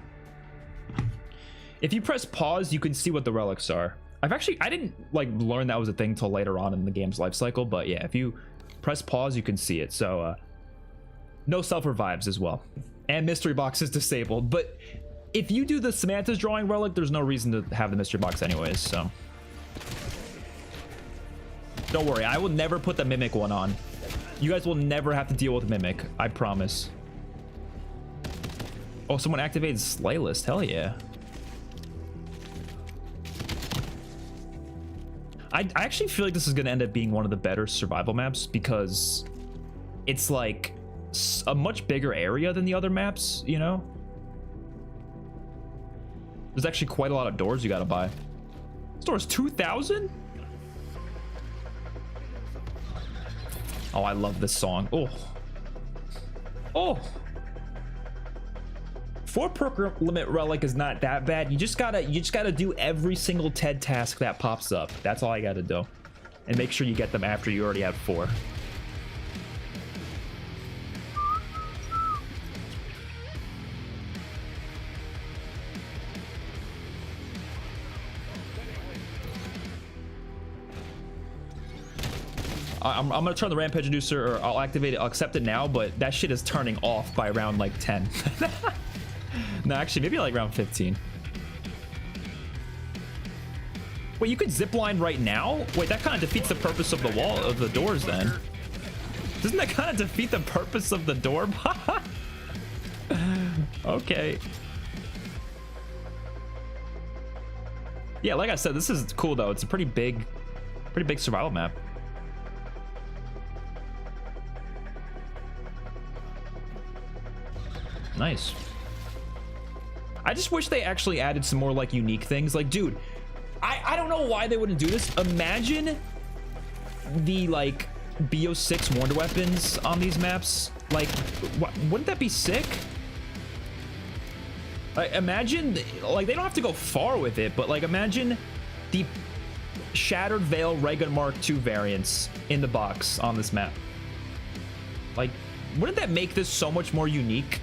If you press pause, you can see what the relics are. I didn't like learn that was a thing till later on in the game's life cycle, but yeah, if you press pause, you can see it. So no self revives as well, and mystery box is disabled. But if you do the Samantha's drawing relic, there's no reason to have the mystery box anyways, so don't worry, I will never put the mimic one on. You guys will never have to deal with mimic, I promise. Oh, someone activated Slay List. Hell yeah. I actually feel like this is going to end up being one of the better survival maps because it's like a much bigger area than the other maps, you know? There's actually quite a lot of doors you got to buy. This door is 2,000? Oh, I love this song. Oh. Oh. 4 perk limit relic is not that bad. You just gotta do every single TED task that pops up. That's all I gotta do, and make sure you get them after you already have 4. I'm gonna turn the rampage inducer, or I'll activate it. I'll accept it now, but that shit is turning off by around like 10. No, actually, maybe like around 15. Wait, you could zipline right now? Wait, that kind of defeats the purpose of the wall of the doors then. Doesn't that kind of defeat the purpose of the door? Okay. Yeah, like I said, this is cool though. It's a pretty big survival map. Nice. I just wish they actually added some more like unique things. Like, dude, I don't know why they wouldn't do this. Imagine the like BO6 wonder weapons on these maps. Like, wouldn't that be sick? Like, imagine, like, they don't have to go far with it, but like, imagine the Shattered Veil Ray Gun Mark II variants in the box on this map. Like, wouldn't that make this so much more unique?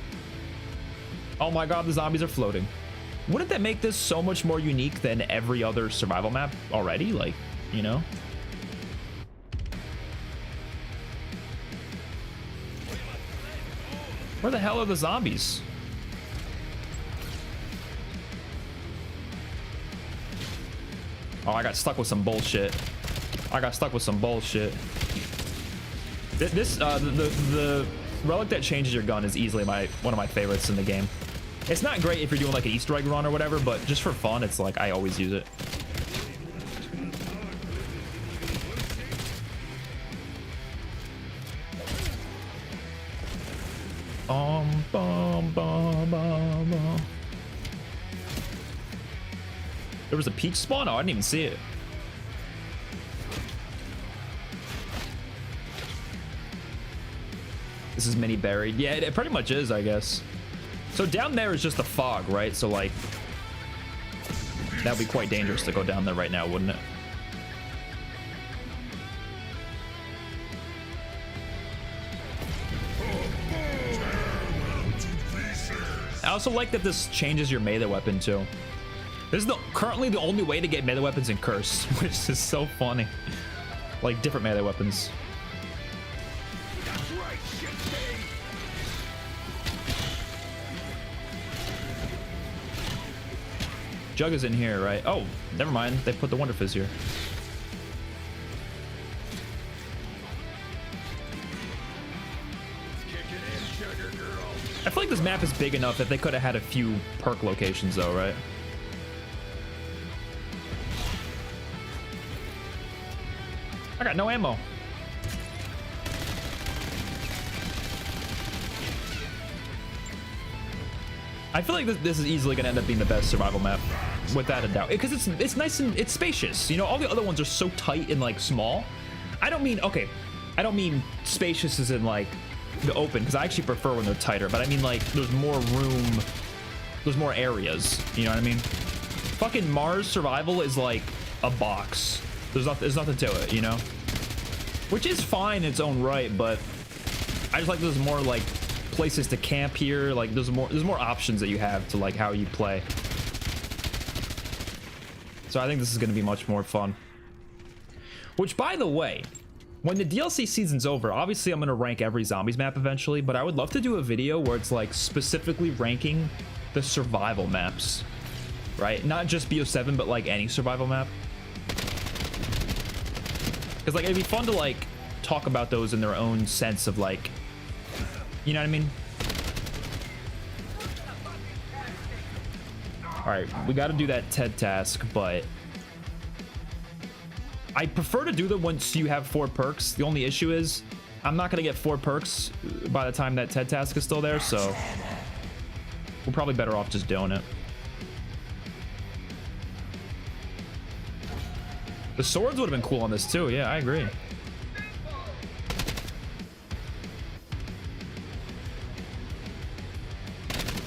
Oh my god, the zombies are floating. Wouldn't that make this so much more unique than every other survival map already? Like, you know? Where the hell are the zombies? Oh, I got stuck with some bullshit. The relic that changes your gun is easily one of my favorites in the game. It's not great if you're doing like an Easter egg run or whatever, but just for fun, it's like I always use it. There was a peach spawn? Oh, I didn't even see it. This is mini buried. Yeah, it pretty much is, I guess. So down there is just the fog, right? So like, that would be quite dangerous to go down there right now, wouldn't it? I also like that this changes your melee weapon too. This is currently the only way to get melee weapons in Curse, which is so funny. Like different melee weapons. Jug is in here, right? Oh, never mind. They put the Wonder Fizz here. I feel like this map is big enough that they could have had a few perk locations though, right? I got no ammo. I feel like this is easily gonna end up being the best survival map, without a doubt, because it's nice and it's spacious. You know, all the other ones are so tight and like small. I don't mean spacious as in like the open, because I actually prefer when they're tighter, but I mean like there's more room, there's more areas. You know what I mean? Fucking Mars survival is like a box. There's nothing to it, you know, which is fine in its own right, but I just like there's more like places to camp here. Like there's more options that you have to like how you play. So I think this is going to be much more fun. Which, by the way, when the DLC season's over, obviously I'm going to rank every zombies map eventually, but I would love to do a video where it's like specifically ranking the survival maps, right? Not just BO7, but like any survival map. Because like it'd be fun to like talk about those in their own sense of like, you know what I mean? All right, we got to do that TED task, but I prefer to do them once you have 4 perks. The only issue is I'm not going to get 4 perks by the time that TED task is still there, so we're probably better off just doing it. The swords would have been cool on this too. Yeah, I agree.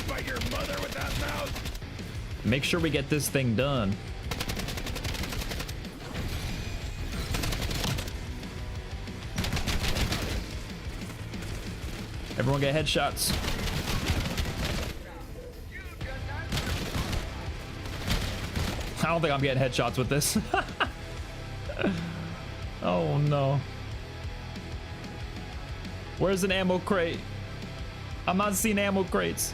Bite your mother with that mouth. Make sure we get this thing done. Everyone get headshots. I don't think I'm getting headshots with this. Oh no. Where's an ammo crate? I'm not seeing ammo crates.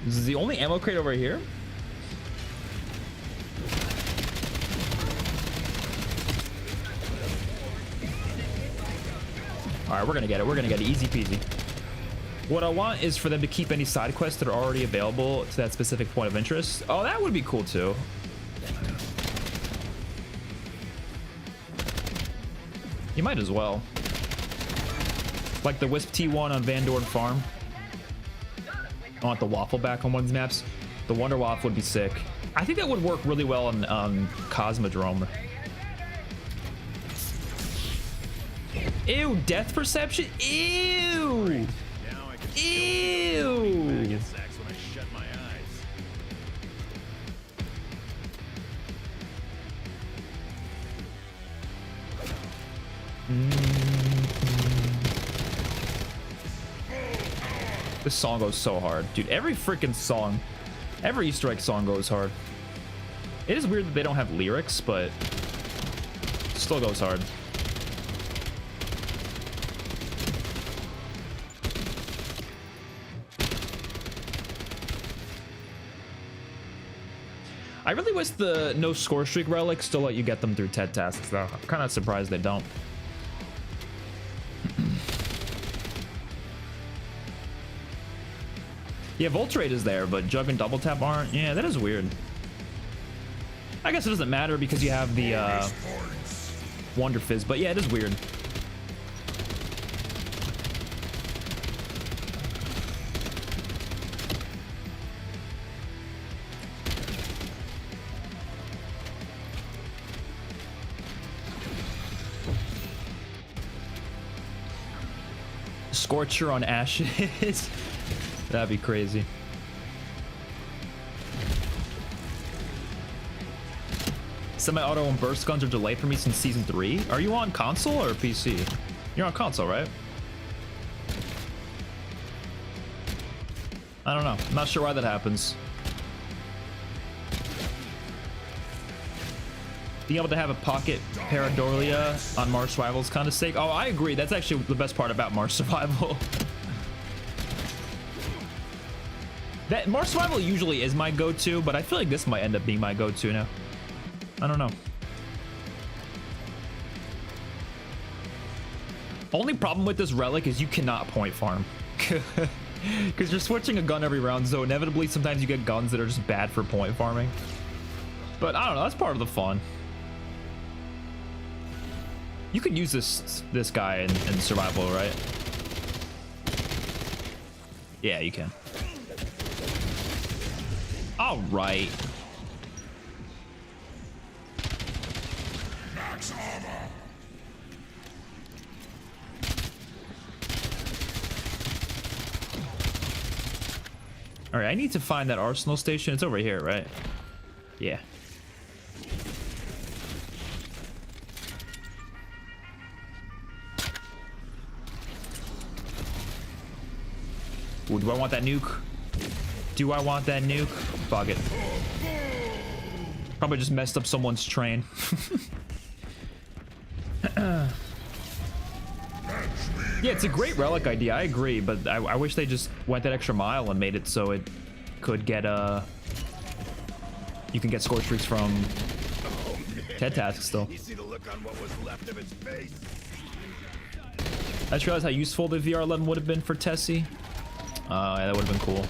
This is the only ammo crate over here? All right, we're gonna get it. We're gonna get it easy peasy. What I want is for them to keep any side quests that are already available to that specific point of interest. Oh, that would be cool too. You might as well. Like the Wisp T1 on Van Dorn Farm. I want the waffle back on one of these maps. The Wonder Waffle would be sick. I think that would work really well on Cosmodrome. Ew, death perception? Ew! Ew! Sacks when I shut my eyes. This song goes so hard, dude. Every freaking song, every Easter egg song goes hard. It is weird that they don't have lyrics, but it still goes hard. I really wish the no score streak relics still let you get them through TED tasks, though. I'm kind of surprised they don't. Yeah, Voltrate is there, but Jug and Double Tap aren't. Yeah, that is weird. I guess it doesn't matter because you have the Wonder Fizz, but yeah, it is weird. Scorcher on Ashes. That'd be crazy. Semi-auto and burst guns are delayed for me since season 3. Are you on console or PC? You're on console, right? I don't know. I'm not sure why that happens. Being able to have a pocket Pareidolia on Mars Survival is kind of sick. Oh, I agree. That's actually the best part about Mars Survival. That Mars Survival usually is my go-to, but I feel like this might end up being my go-to now. I don't know. Only problem with this relic is you cannot point farm. Because you're switching a gun every round, so inevitably sometimes you get guns that are just bad for point farming. But I don't know, that's part of the fun. You could use this guy in survival, right? Yeah, you can. All right. Max armor. All right, I need to find that arsenal station. It's over here, right? Yeah. Ooh, do I want that nuke? Do I want that nuke? Fuck it. Probably just messed up someone's train. Yeah, it's a great relic idea. I agree, but I wish they just went that extra mile and made it so it could get you can get score streaks from Ted tasks still. You see the look on what was left of its face? I just realized how useful the VR11 would have been for Tessie. Yeah, that would have been cool.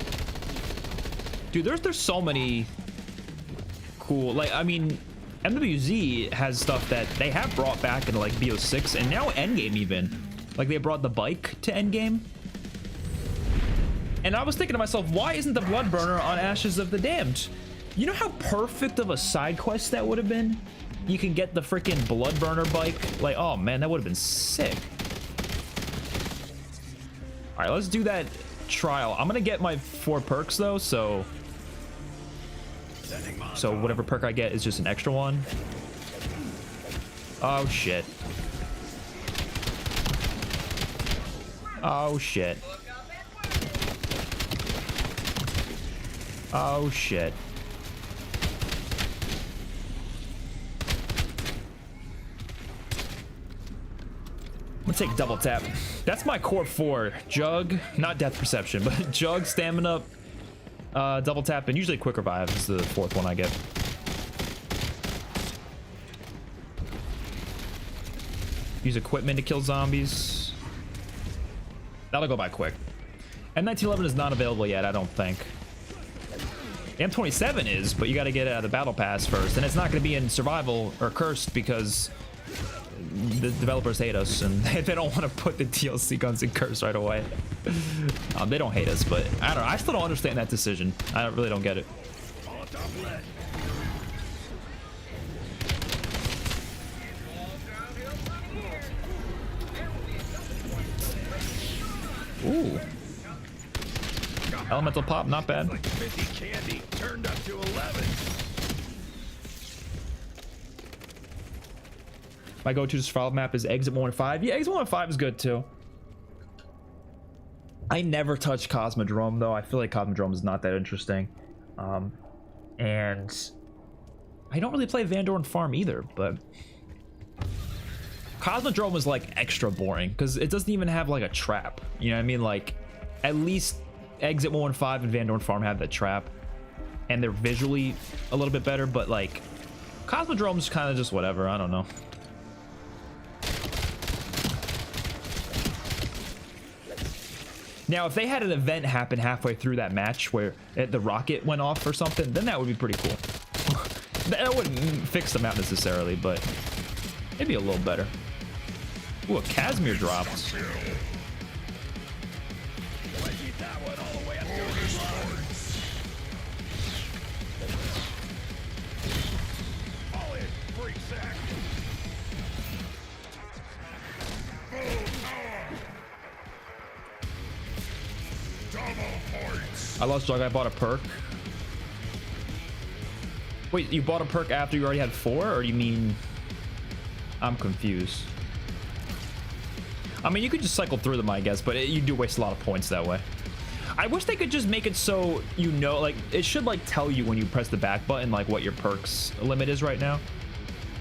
Dude, there's so many cool, like, I mean, MWZ has stuff that they have brought back into like BO6 and now Endgame even. Like they brought the bike to Endgame. And I was thinking to myself, why isn't the blood burner on Ashes of the Damned? You know how perfect of a side quest that would have been? You can get the freaking blood burner bike. Like, oh man, that would have been sick. All right, let's do that trial. I'm gonna get my 4 perks though, so whatever perk I get is just an extra one. Oh shit. Oh shit. Oh shit. Let's take double tap. That's my core 4. Jug, not depth perception, but jug, stamina, double tap, and usually quick revive is the 4th one I get. Use equipment to kill zombies. That'll go by quick. M1911 is not available yet, I don't think. M27 is, but you got to get out of the battle pass first, and it's not going to be in survival or cursed because the developers hate us and they don't want to put the DLC guns in curse right away. They don't hate us, but I don't know. I still don't understand that decision. I really don't get it. Ooh. Elemental pop, not bad. Like 50 candy turned up to 11. My go-to survival map is Exit 115. Yeah, Exit 115 is good too. I never touched Cosmodrome though. I feel like Cosmodrome is not that interesting. And I don't really play Van Dorn Farm either, but Cosmodrome was like extra boring because it doesn't even have like a trap. You know what I mean? Like at least Exit 115 and Van Dorn Farm have that trap and they're visually a little bit better, but like Cosmodrome's kind of just whatever. I don't know. Now, if they had an event happen halfway through that match where the rocket went off or something, then that would be pretty cool. That wouldn't fix the map necessarily, but it'd be a little better. Ooh, a Casimir dropped. I lost Jug. I bought a perk. Wait, you bought a perk after you already had 4, or you mean? I'm confused. I mean, you could just cycle through them, I guess, but you do waste a lot of points that way. I wish they could just make it so you know, like, it should like tell you when you press the back button, like what your perks limit is right now,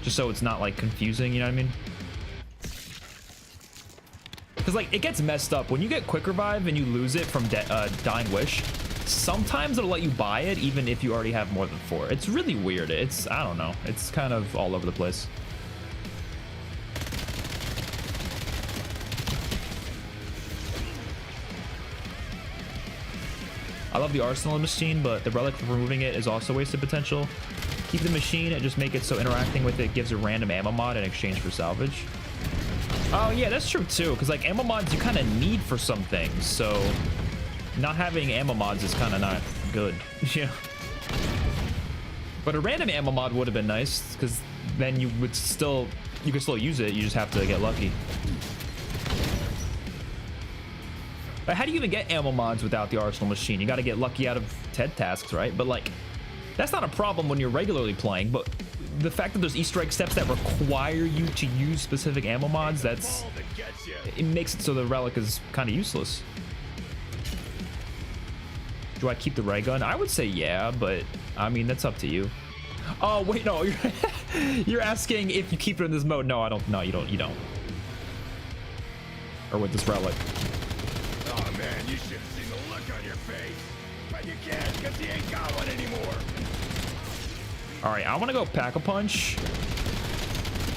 just so it's not like confusing. You know what I mean? Because like it gets messed up when you get quick revive and you lose it from dying wish. Sometimes it'll let you buy it even if you already have more than 4. It's really weird. It's, I don't know, it's kind of all over the place. I love the arsenal machine, but the relic for removing it is also wasted potential. keep the machine and just make it so interacting with it gives a random ammo mod in exchange for salvage. Oh yeah, that's true too, because like ammo mods you kind of need for some things, so not having ammo mods is kind of not good. Yeah. But a random ammo mod would have been nice, because then you could still use it, you just have to get lucky. But how do you even get ammo mods without the arsenal machine? You got to get lucky out of TED tasks, right? But like, that's not a problem when you're regularly playing, but the fact that there's Easter egg steps that require you to use specific ammo mods, it makes it so the relic is kind of useless. Do I keep the ray gun? I would say yeah, but I mean, that's up to you. Oh, wait, no, you're asking if you keep it in this mode. No, I don't. No, you don't. Or with this relic. Oh man, you should have seen the look on your face. But you can't, because he ain't got one anymore. All right, I want to go Pack-a-Punch.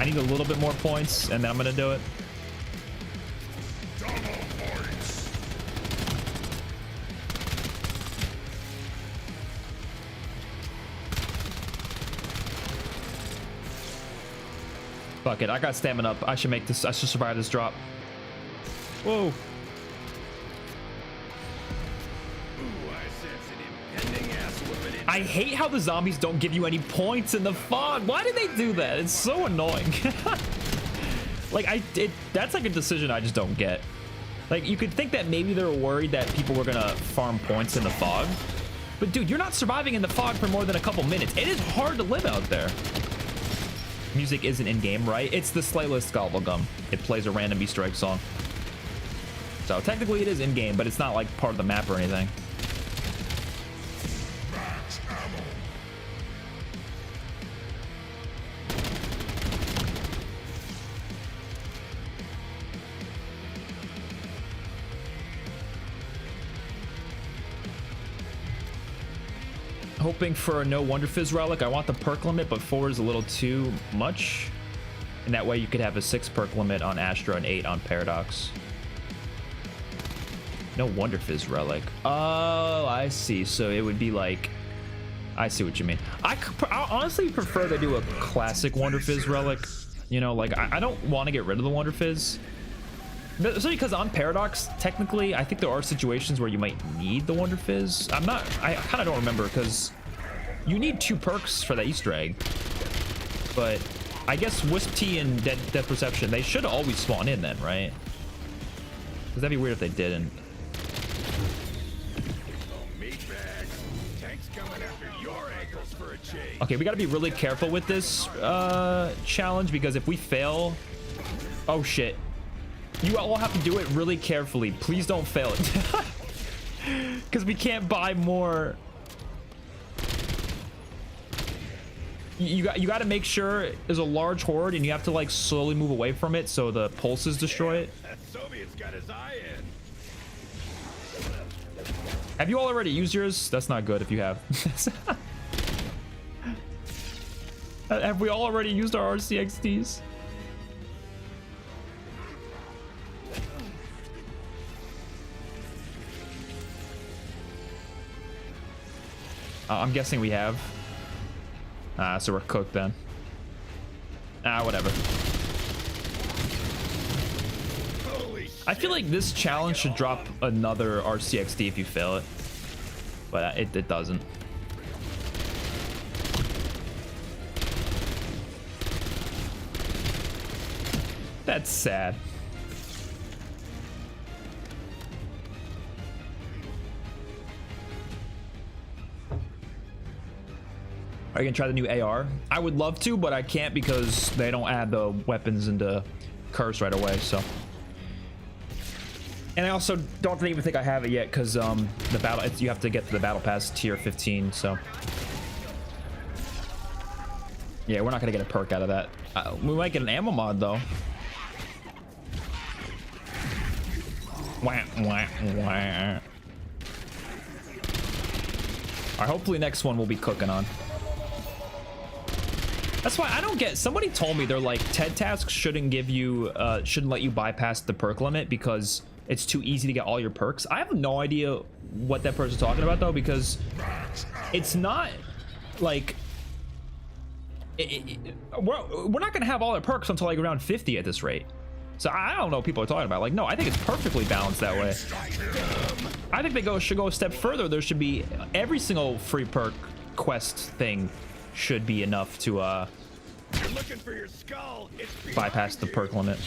I need a little bit more points, and then I'm going to do it. Double points. Fuck it, I got stamina up. I should make this. I should survive this drop. Whoa. I hate how the zombies don't give you any points in the fog. Why did they do that? It's so annoying. Like, that's like a decision I just don't get. Like, you could think that maybe they're worried that people were gonna farm points in the fog. But dude, you're not surviving in the fog for more than a couple minutes. It is hard to live out there. Music isn't in-game, right? It's the Slaylist Gobblegum. It plays a random Easter egg song. So technically it is in-game, but it's not like part of the map or anything. Hoping for a no Wonder Fizz relic. I want the perk limit, but 4 is a little too much. And that way you could have a 6 perk limit on Astra and 8 on Paradox. No Wonder Fizz relic. Oh, I see. So it would be like, I see what you mean. I honestly prefer they do a classic Wonder Fizz relic. You know, like I don't want to get rid of the Wonder Fizz. Especially because on Paradox, technically, I think there are situations where you might need the Wonder Fizz. I kind of don't remember because you need 2 perks for that Easter egg. But I guess Wisp T and Dead Perception, they should always spawn in then, right? Because that'd be weird if they didn't. Okay, we got to be really careful with this challenge because if we fail... Oh, shit. You all have to do it really carefully. Please don't fail it. Because we can't buy more. You got to make sure there's a large horde and you have to like slowly move away from it so the pulses destroy it. That Soviet's got his eye in. Have you all already used yours? That's not good if you have. Have we all already used our RCXDs? I'm guessing we have. So we're cooked then. Whatever. I feel like this challenge should drop another RCXD if you fail it. But it doesn't. That's sad. Are you gonna try the new AR? I would love to, but I can't because they don't add the weapons into Curse right away, so. And I also don't even think I have it yet because the battle, you have to get to the battle pass tier 15, so. Yeah, we're not gonna get a perk out of that. We might get an ammo mod though. Wah, wah, wah. Alright, hopefully next one we'll be cooking on. That's why I don't get, somebody told me they're like TED tasks shouldn't give you shouldn't let you bypass the perk limit because it's too easy to get all your perks. I have no idea what that person's talking about though, because it's not like we're not gonna have all our perks until like around 50 at this rate. So I don't know what people are talking about. Like, no, I think it's perfectly balanced that way. I think they should go a step further. There should be every single free perk quest thing should be enough to You're looking for your skull. It's bypass the perk limit.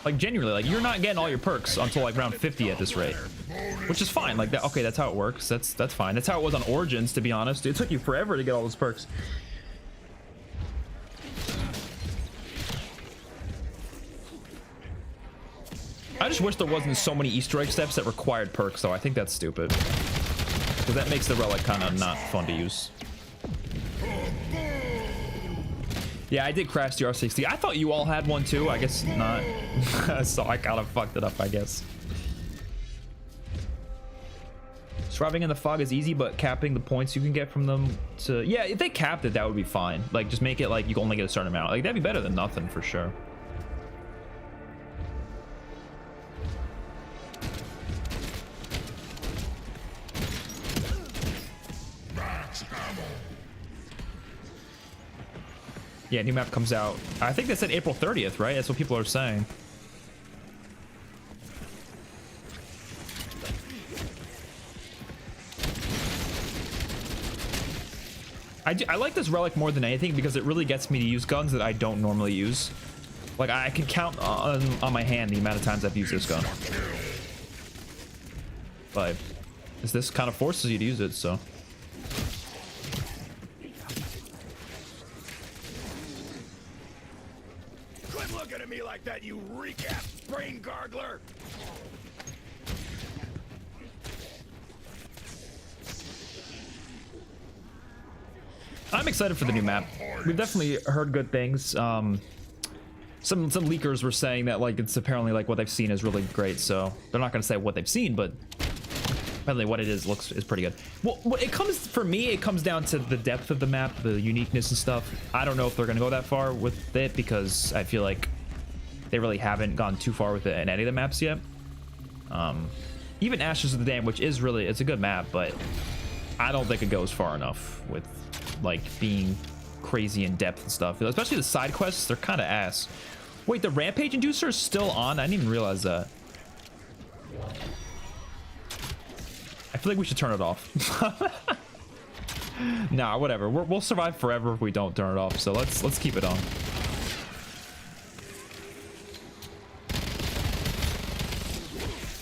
Like, genuinely, like, you're not getting all your perks until like round 50 at this rate, which is fine. Like that. Okay, that's how it works. That's fine. That's how it was on Origins, to be honest. It took you forever to get all those perks. I just wish there wasn't so many Easter egg steps that required perks, though. I think that's stupid, because that makes the relic kind of not fun to use. Yeah, I did crash the R60. I thought you all had one too. I guess not. So I kind of fucked it up, I guess. Surviving in the fog is easy, but capping the points you can get from them to... Yeah, if they capped it, that would be fine. Like, just make it like you can only get a certain amount. Like, that'd be better than nothing for sure. Yeah, new map comes out. I think they said April 30th, right? That's what people are saying. I like this relic more than anything because it really gets me to use guns that I don't normally use. Like, I can count on my hand the amount of times I've used this gun. But this kind of forces you to use it, so... Looking at me like that, you recap brain gargler. I'm excited for the new map. We've definitely heard good things. Some leakers were saying that like it's apparently like what they've seen is really great. So they're not going to say what they've seen, but apparently what it is is pretty good. Well, it comes down to the depth of the map, the uniqueness and stuff. I don't know if they're going to go that far with it because I feel like they really haven't gone too far with it in any of the maps yet. Even Ashes of the Dam, which is really, it's a good map, but I don't think it goes far enough with like being crazy in depth and stuff. Especially the side quests, they're kind of ass. Wait, the Rampage Inducer is still on? I didn't even realize that. I feel like we should turn it off. Nah, whatever. We'll survive forever if we don't turn it off. So let's keep it on.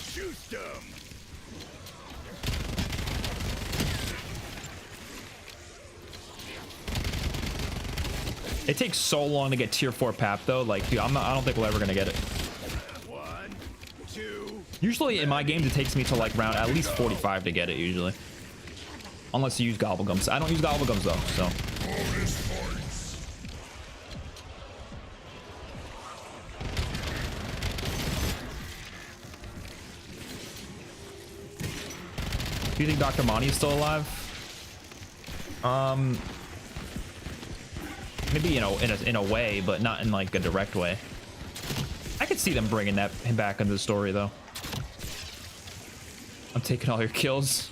Shoot them. It takes so long to get tier 4 pap though. Like, dude, I don't think we're ever gonna get it. 1, 2. Usually in my games it takes me to like round at least 45 to get it usually. Unless you use gobblegums. I don't use gobblegums though, so. Do you think Dr. Monty is still alive? Maybe, you know, in a way, but not in like a direct way. I could see them bringing him back into the story though. I'm taking all your kills.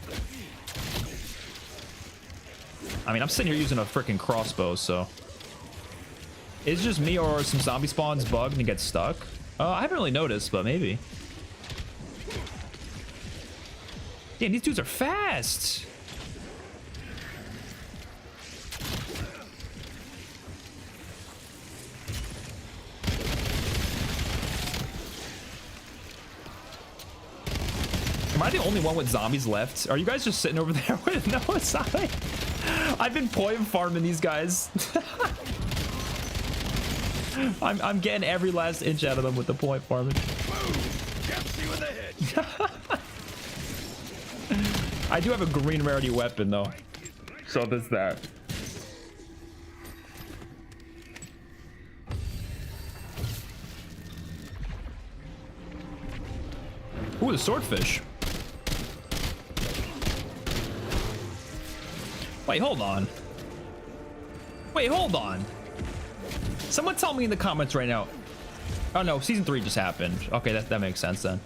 I mean, I'm sitting here using a freaking crossbow, so. Is it just me or some zombie spawns bugged and get stuck? I haven't really noticed, but maybe. Damn, these dudes are fast. Am I the only one with zombies left? Are you guys just sitting over there with no side? I've been point farming these guys. I'm getting every last inch out of them with the point farming. With a hit. I do have a green rarity weapon though, so there's that. Ooh, the swordfish. Wait, hold on. Wait, hold on. Someone tell me in the comments right now. Oh no, season 3 just happened. Okay, that makes sense then.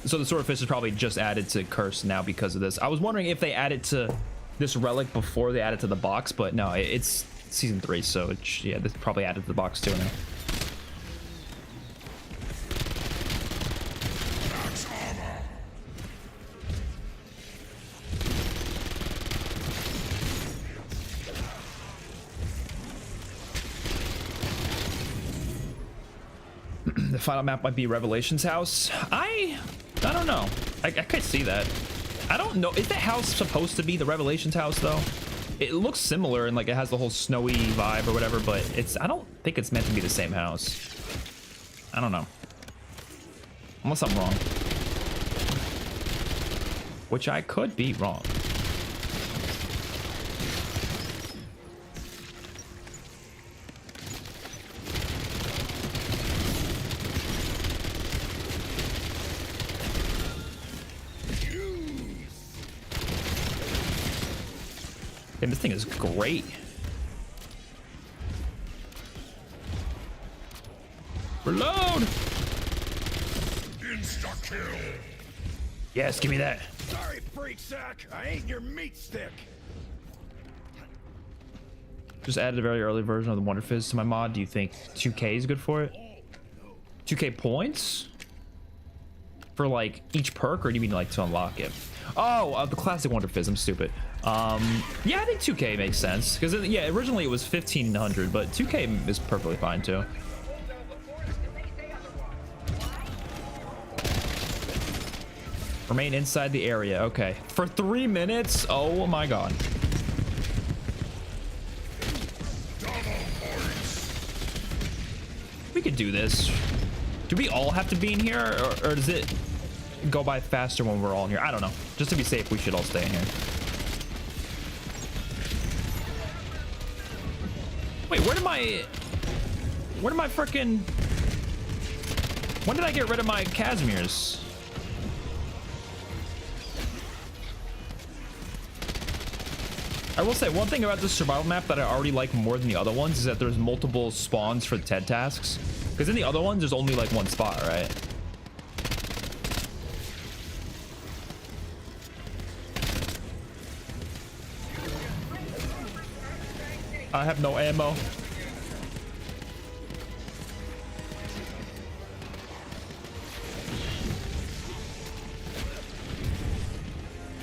So the swordfish is probably just added to Curse now because of this. I was wondering if they added to this relic before they added to the box, but no, it's season 3, so yeah, this probably added to the box too now. The final map might be Revelation's house. I don't know. I could see that. I don't know. Is that house supposed to be the Revelation's house though? It looks similar and like it has the whole snowy vibe or whatever, but I don't think it's meant to be the same house. I don't know. Unless I'm wrong. Which I could be wrong. Damn, this thing is great. Reload! Insta-kill! Yes, give me that. Sorry, freak sack. I ain't your meat stick. Just added a very early version of the Wonder Fizz to my mod. Do you think 2K is good for it? 2K points? For like each perk, or do you mean like to unlock it? Oh, the classic Wonder Fizz. I'm stupid. Yeah, I think 2K makes sense because yeah, originally it was 1500, but 2K is perfectly fine too. Remain inside the area. Okay, for 3 minutes. Oh my god. We could do this. Do we all have to be in here, or does it go by faster when we're all in here? I don't know. Just to be safe, we should all stay in here. Wait, where did my frickin'... When did I get rid of my Casimirs? I will say one thing about this survival map that I already like more than the other ones is that there's multiple spawns for the TED tasks. Because in the other ones, there's only like one spot, right? I have no ammo.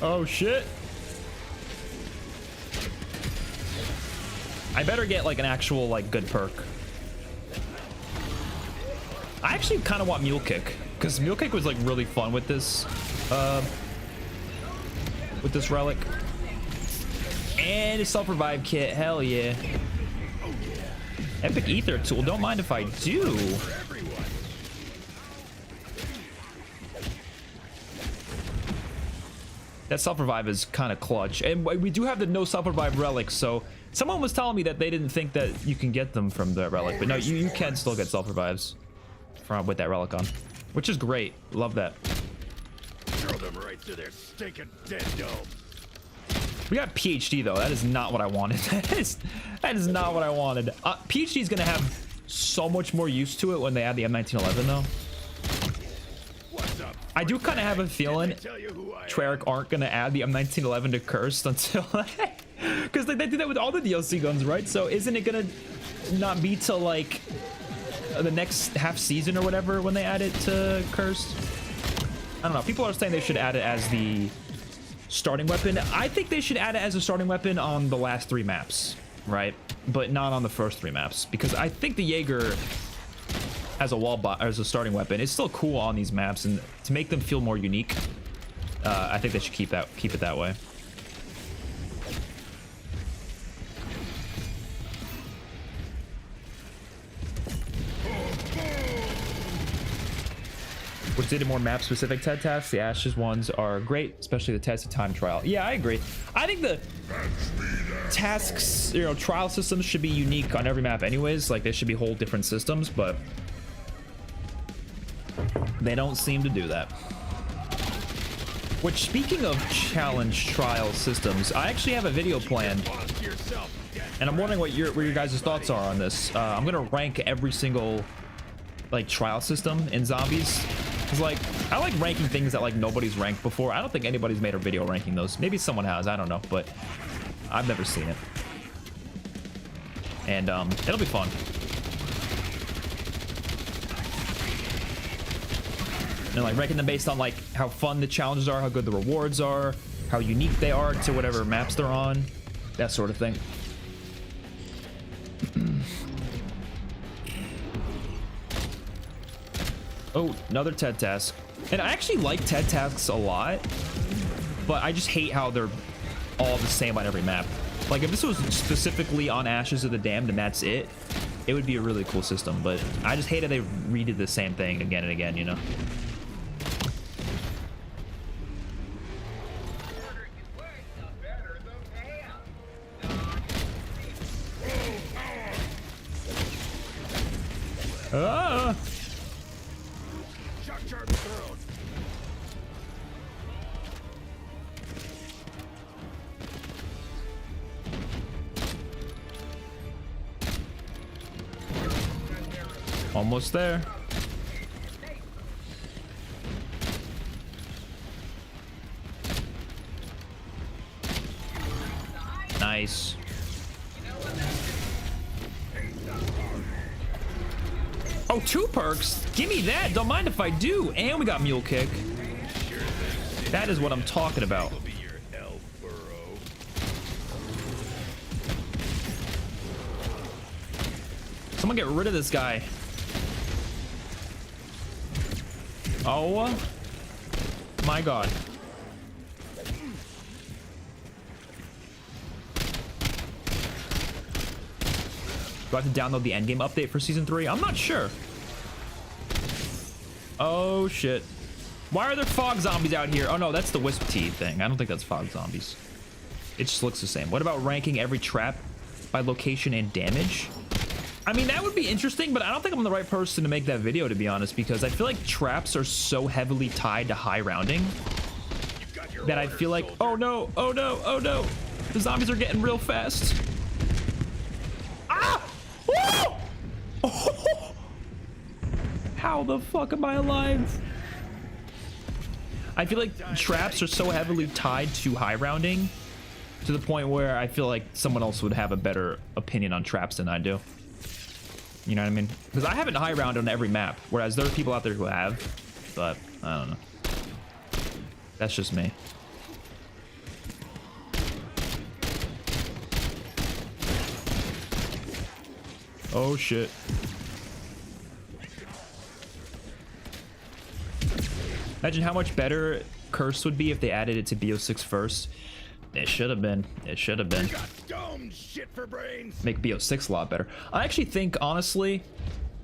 Oh shit. I better get like an actual like good perk. I actually kind of want Mule Kick because Mule Kick was like really fun with this relic. And a self-revive kit, hell yeah. Epic ether tool, don't mind if I do. That self-revive is kind of clutch. And we do have the no self-revive relic, so someone was telling me that they didn't think that you can get them from the relic, but no, you can still get self-revives from with that relic on, which is great. Love that. Throw them right through their stinking dead dome. We got PhD though. That is not what I wanted. That is not what I wanted. PhD is gonna have so much more use to it when they add the M1911 though. What's up? I do kind of have a feeling Treyarch aren't gonna add the M1911 to Cursed until because they do that with all the DLC guns, right? So isn't it gonna not be till like the next half season or whatever when they add it to Cursed? I don't know. People are saying they should add it as the starting weapon. I think they should add it as a starting weapon on the last 3 maps, right? But not on the first 3 maps, because I think the Jaeger as a starting weapon is still cool on these maps, and to make them feel more unique, I think they should keep it that way. Which did a more map specific TED tasks. The Ashes ones are great, especially the test of time trial. Yeah, I agree. I think the tasks, trial systems should be unique on every map anyways. Like they should be whole different systems, but they don't seem to do that. Which, speaking of challenge trial systems, I actually have a video planned, and I'm wondering what your guys' thoughts are on this. I'm gonna rank every single like trial system in zombies. Cause like I like ranking things that like nobody's ranked before. I don't think anybody's made a video ranking those. Maybe someone has, I don't know, but I've never seen it. And it'll be fun. And like ranking them based on like how fun the challenges are, how good the rewards are, how unique they are to whatever maps they're on, that sort of thing. Oh, another TED task. And I actually like TED tasks a lot, but I just hate how they're all the same on every map. Like if this was specifically on Ashes of the Damned and that's it, it would be a really cool system, but I just hate that they redid the same thing again and again, you know? Ah! Shock charge thrown. Almost there. Nice. Oh, 2 perks. Give me that. Don't mind if I do. And we got Mule Kick. That is what I'm talking about. Will be your elf burrow. Someone get rid of this guy. Oh my god. Do I have to download the endgame update for season 3? I'm not sure. Oh shit. Why are there fog zombies out here? Oh no, that's the Wisp Tea thing. I don't think that's fog zombies. It just looks the same. What about ranking every trap by location and damage? I mean, that would be interesting, but I don't think I'm the right person to make that video, to be honest, because I feel like traps are so heavily tied to high rounding that I feel like, oh no, oh no, oh no. The zombies are getting real fast. Ah! Oh! Oh! How the fuck am I alive? I feel like traps are so heavily tied to high rounding to the point where I feel like someone else would have a better opinion on traps than I do. You know what I mean? Because I haven't high round on every map, whereas there are people out there who have, but I don't know. That's just me. Oh shit. Imagine how much better Curse would be if they added it to BO6 first. It should have been. It should have been. Got dome shit for brains. Make BO6 a lot better. I actually think, honestly,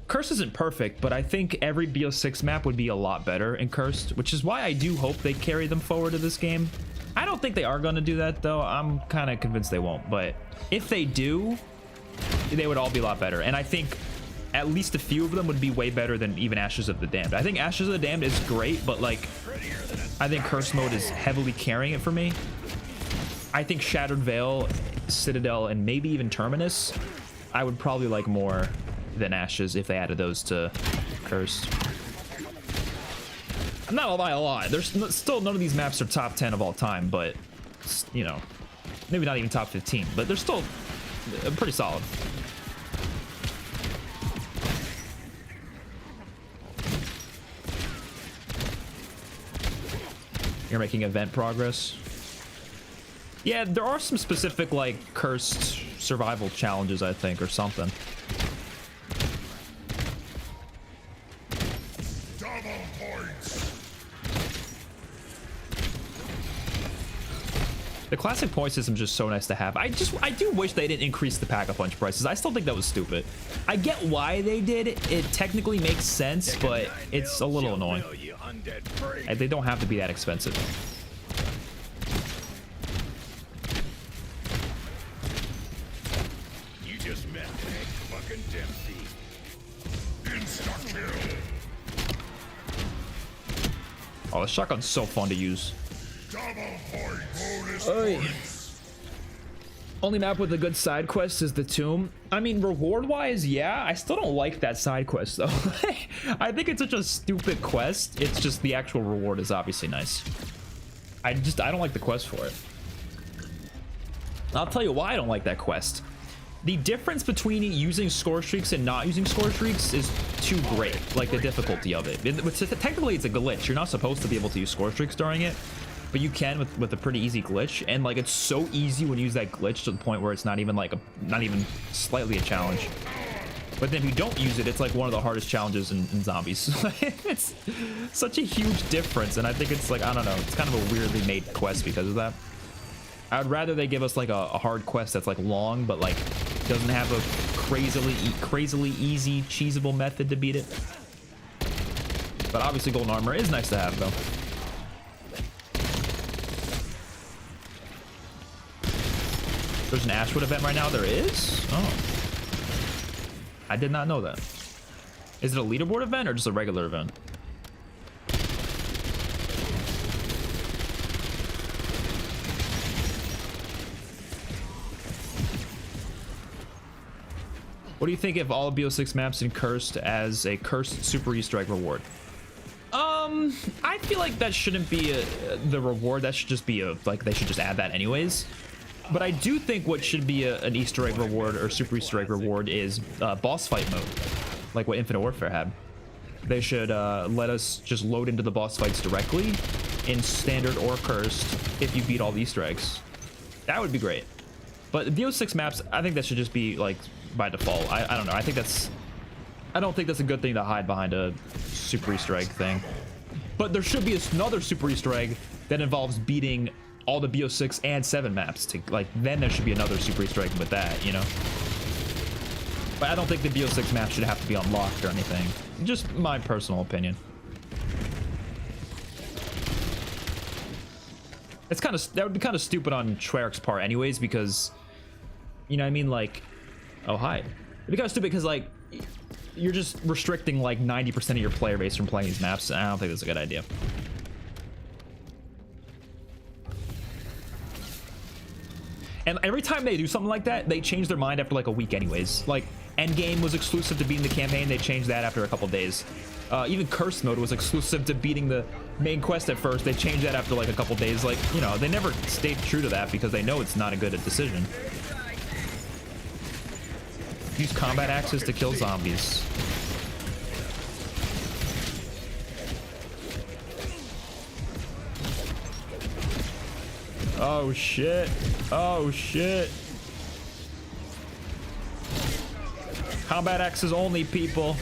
Curse isn't perfect, but I think every BO6 map would be a lot better in Cursed, which is why I do hope they carry them forward to this game. I don't think they are going to do that, though. I'm kind of convinced they won't, but if they do, they would all be a lot better. And I think at least a few of them would be way better than even Ashes of the Damned. I think Ashes of the Damned is great, but like, I think Curse mode is heavily carrying it for me. I think Shattered Veil, Citadel, and maybe even Terminus, I would probably like more than Ashes if they added those to Cursed. Not by a lot. There's still none of these maps are top 10 of all time, but you know, maybe not even top 15, but they're still pretty solid. You're making event progress. Yeah, there are some specific like cursed survival challenges, I think, or something. Double points. The classic point system is just so nice to have. I do wish they didn't increase the pack-a-punch prices. I still think that was stupid. I get why they did it. It technically makes sense, but it's a little annoying. They don't have to be that expensive. You just met Hank fucking Dempsey. Insta-kill. Oh, the shotgun's so fun to use. Double points. Bonus Oy. points. Only map with a good side quest is the tomb. I mean, reward wise, yeah, I still don't like that side quest though. I think it's such a stupid quest. It's just the actual reward is obviously nice. I don't like the quest for it. I'll tell you why I don't like that quest. The difference between using score streaks and not using score streaks is too great. Like the difficulty of it. Technically it's a glitch. You're not supposed to be able to use score streaks during it, but you can with a pretty easy glitch. And like it's so easy when you use that glitch to the point where it's not even like not even slightly a challenge. But then if you don't use it, it's like one of the hardest challenges in zombies. It's such a huge difference, and I think it's like, I don't know, it's kind of a weirdly made quest because of that. I would rather they give us like a hard quest that's like long, but like doesn't have a crazily easy cheesable method to beat it. But obviously golden armor is nice to have though. There's an Ashwood event right now. There is? Oh. I did not know that. Is it a leaderboard event or just a regular event? What do you think if all BO6 maps and cursed as a cursed super Easter egg reward? I feel like that shouldn't be the reward. That should just be like they should just add that anyways. But I do think what should be an Easter egg reward or super Easter egg reward is boss fight mode, like what Infinite Warfare had. They should let us just load into the boss fights directly in standard or cursed if you beat all the Easter eggs. That would be great. But the BO6 maps, I think that should just be like by default. I don't know. I don't think that's a good thing to hide behind a super Easter egg thing. But there should be another super Easter egg that involves beating all the BO6 and 7 maps to like, then there should be another super Easter egg with that, you know. But I don't think the BO6 map should have to be unlocked or anything. Just my personal opinion. It's kind of, that would be kind of stupid on Schwerek's part anyways, because, you know what I mean, like, oh hi, it'd be kind of stupid because like you're just restricting like 90% of your player base from playing these maps, and I don't think that's a good idea. And every time they do something like that, they change their mind after like a week anyways. Like Endgame was exclusive to beating the campaign, they changed that after a couple days. Even Curse mode was exclusive to beating the main quest at first, they changed that after like a couple days. Like, you know, they never stayed true to that because they know it's not a good decision. Use combat axes to kill zombies. Oh shit. Oh shit. Combat axes only, people.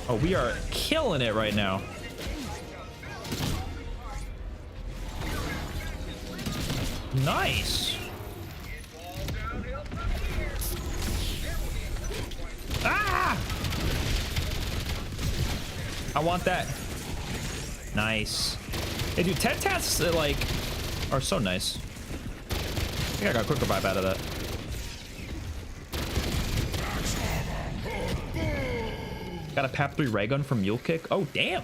Oh, we are killing it right now. Nice. Ah! I want that. Nice. Hey, dude, Tet Tats like are so nice. I think I got a quick revive out of that. Got a PAP 3 ray gun from Mule Kick. Oh, damn.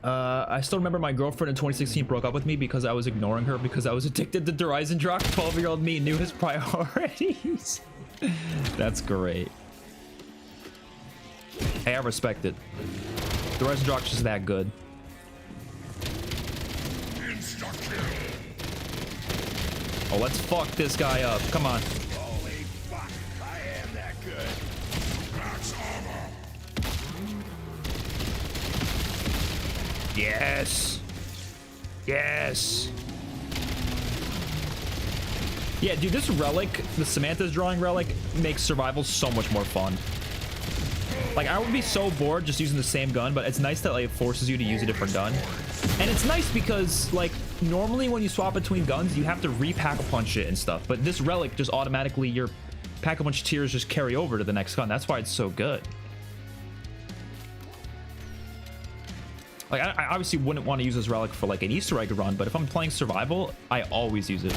I still remember my girlfriend in 2016 broke up with me because I was ignoring her because I was addicted to Horizon Drock. 12-year-old me knew his priorities. That's great. Hey, I respect it. The Horizon Drock's just that good. Oh, let's fuck this guy up. Come on. Holy fuck, I am that good. Max armor. Yes. Yes. Yeah, dude, this relic, the Samantha's drawing relic, makes survival so much more fun. Like, I would be so bored just using the same gun, but it's nice that like it forces you to use a different gun. And it's nice because like normally when you swap between guns, you have to repack-a-punch it and stuff. But this relic just automatically, your pack-a-punch tiers just carry over to the next gun. That's why it's so good. Like, I obviously wouldn't want to use this relic for like an Easter egg run, but if I'm playing survival, I always use it.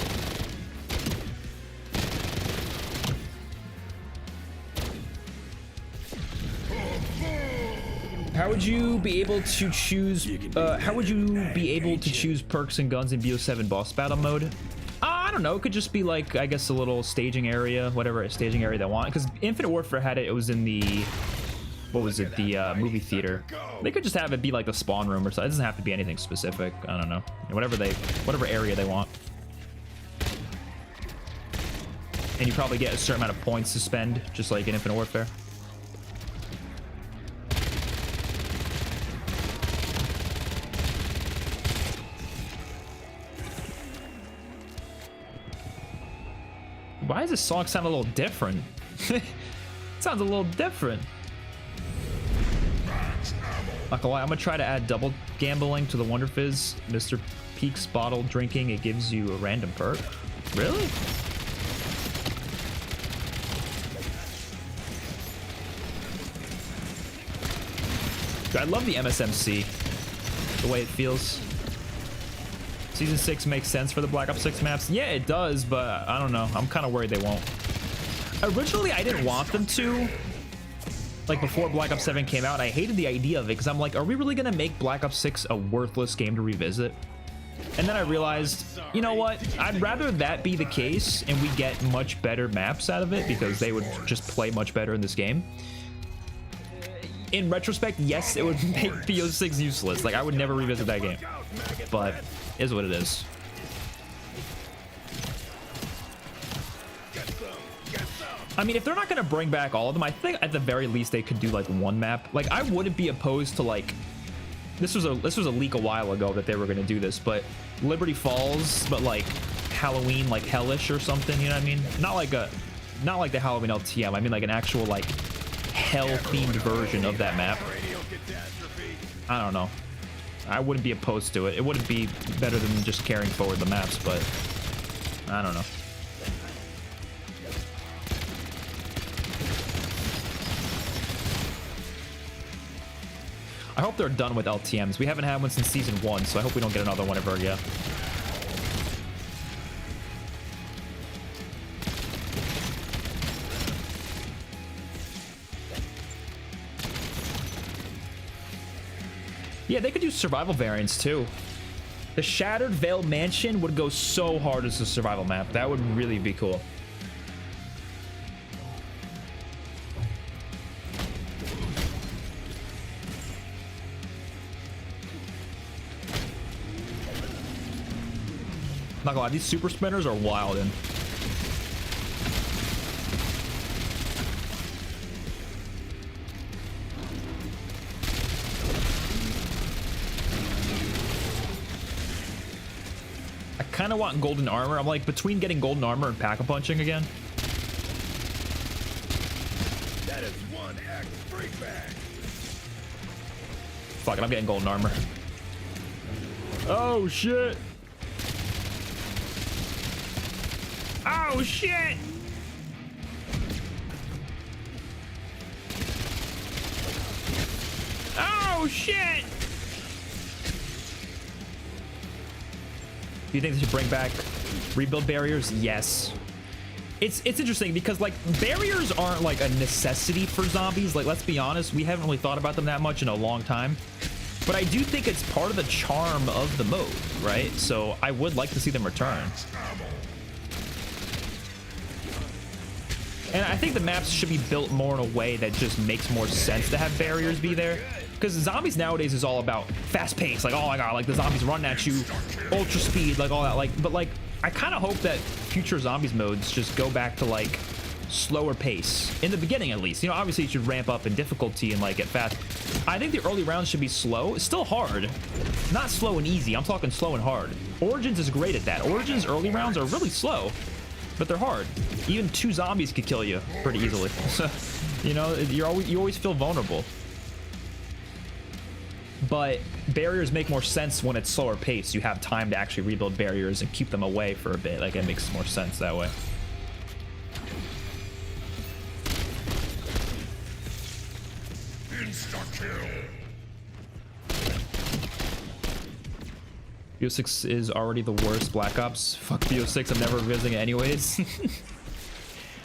How would you be able to choose perks and guns in BO7 boss battle mode? I don't know. It could just be like, I guess, a little staging area, whatever staging area they want. Because Infinite Warfare had it. It was in the, what was it? The movie theater. They could just have it be like the spawn room or something. It doesn't have to be anything specific. I don't know. Whatever area they want. And you probably get a certain amount of points to spend, just like in Infinite Warfare. Why does this song sound a little different? It sounds a little different. Not gonna lie, I'm gonna try to add double gambling to the Wonder Fizz. Mr. Peak's bottle drinking, it gives you a random perk. Really? I love the MSMC, the way it feels. Season 6 makes sense for the Black Ops 6 maps. Yeah, it does, but I don't know. I'm kind of worried they won't. Originally, I didn't want them to. Like, before Black Ops 7 came out, I hated the idea of it because I'm like, are we really going to make Black Ops 6 a worthless game to revisit? And then I realized, you know what? I'd rather that be the case and we get much better maps out of it because they would just play much better in this game. In retrospect, yes, it would make BO6 useless. Like, I would never revisit that game. But it is what it is. I mean, if they're not going to bring back all of them, I think at the very least they could do like one map. Like, I wouldn't be opposed to like, this was a leak a while ago that they were going to do this, but Liberty Falls, but like Halloween, like Hellish or something, you know what I mean? Not like the Halloween LTM. I mean like an actual like hell-themed version of that map. I don't know. I wouldn't be opposed to it. It wouldn't be better than just carrying forward the maps, but I don't know. I hope they're done with LTMs. We haven't had one since season 1, so I hope we don't get another one ever again. Yeah, they could do survival variants too. The Shattered Veil Mansion would go so hard as a survival map. That would really be cool. Not gonna lie, these super spinners are wild. And I kind of want golden armor. I'm like between getting golden armor and pack-a-punching again. That is one X break back. Fuck it, I'm getting golden armor. Oh shit. Oh shit. Oh shit. Do you think they should bring back rebuild barriers? Yes. It's interesting because like barriers aren't like a necessity for zombies. Like, let's be honest, we haven't really thought about them that much in a long time. But I do think it's part of the charm of the mode, right? So I would like to see them return. And I think the maps should be built more in a way that just makes more sense to have barriers be there. Because zombies nowadays is all about fast pace. Like, oh my god, like the zombies run at you, ultra speed, like all that. Like, but like, I kind of hope that future zombies modes just go back to like slower pace in the beginning, at least. You know, obviously you should ramp up in difficulty and like get fast. I think the early rounds should be slow. It's still hard, not slow and easy. I'm talking slow and hard. Origins is great at that. Origins early rounds are really slow, but they're hard. Even 2 zombies could kill you pretty easily. So, you know, you always feel vulnerable. But barriers make more sense when it's slower pace. You have time to actually rebuild barriers and keep them away for a bit. Like, it makes more sense that way. Insta-kill. BO6 is already the worst Black Ops. Fuck BO6, I'm never visiting it anyways.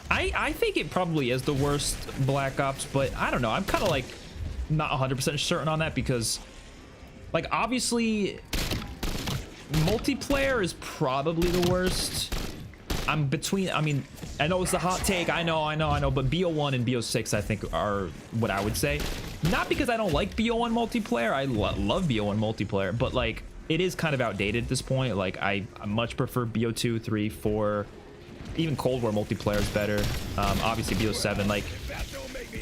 I think it probably is the worst Black Ops, but I don't know. I'm kind of like, not 100% certain on that because, like, obviously, multiplayer is probably the worst. I'm between, I mean, I know it's a hot take. I know, but BO1 and BO6, I think, are what I would say. Not because I don't like BO1 multiplayer. I love BO1 multiplayer, but, like, it is kind of outdated at this point. Like, I much prefer BO2, 3, 4. Even Cold War multiplayer is better. Obviously, BO7, like,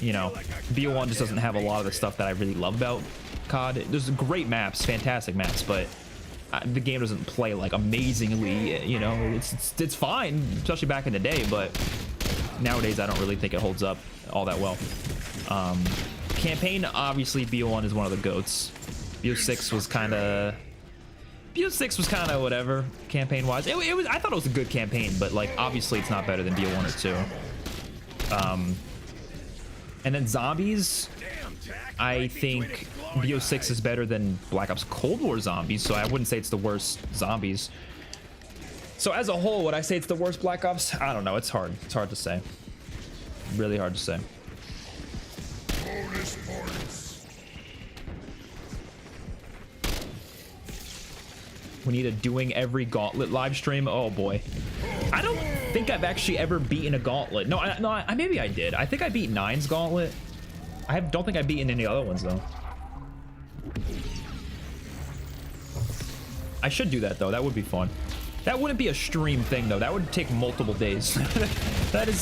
you know, BO1 just doesn't have a lot of the stuff that I really love about COD. There's great maps, fantastic maps, but the game doesn't play like amazingly. You know, it's fine, especially back in the day, but nowadays I don't really think it holds up all that well. Campaign, obviously, BO1 is one of the goats. BO6 was kind of whatever campaign wise. It was, I thought it was a good campaign, but like obviously it's not better than BO1 or 2. And then zombies, I think BO6 is better than Black Ops Cold War zombies, so I wouldn't say it's the worst zombies. So as a whole, would I say it's the worst Black Ops? I don't know. It's hard to say. Really hard to say. Bonus points. We need a doing every gauntlet live stream. Oh boy, I don't think I've actually ever beaten a gauntlet. No, maybe I did. I think I beat 9's gauntlet. Don't think I've beaten any other ones though. I should do that though. That would be fun. That wouldn't be a stream thing though. That would take multiple days. That'd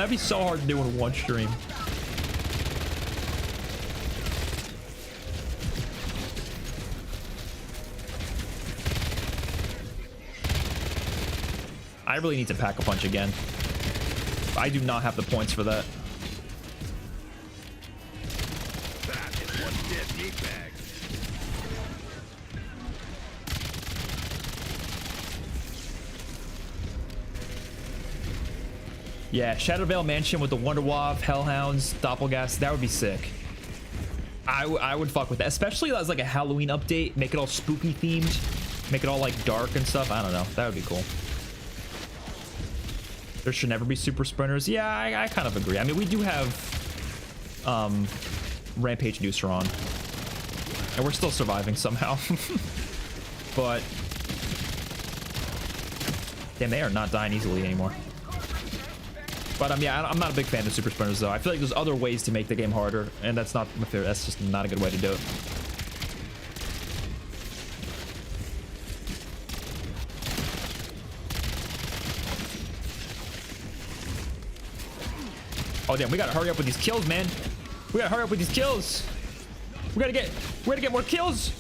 be so hard to do in one stream. I really need to pack a punch again. I do not have the points for that. That is one dead meat bag. Yeah, Shadowvale Mansion with the Wonder Waff, Hellhounds, Doppelgas, that would be sick. I would fuck with that, especially as like a Halloween update, make it all spooky themed, make it all like dark and stuff. I don't know, that would be cool. There should never be super sprinters. Yeah, I kind of agree. I mean, we do have Rampage Nooser on, and we're still surviving somehow. But damn, they are not dying easily anymore. But yeah, I'm not a big fan of super sprinters though. I feel like there's other ways to make the game harder, and that's not my favorite. That's just not a good way to do it. Oh damn, we gotta hurry up with these kills, man. We gotta hurry up with these kills. We gotta get more kills,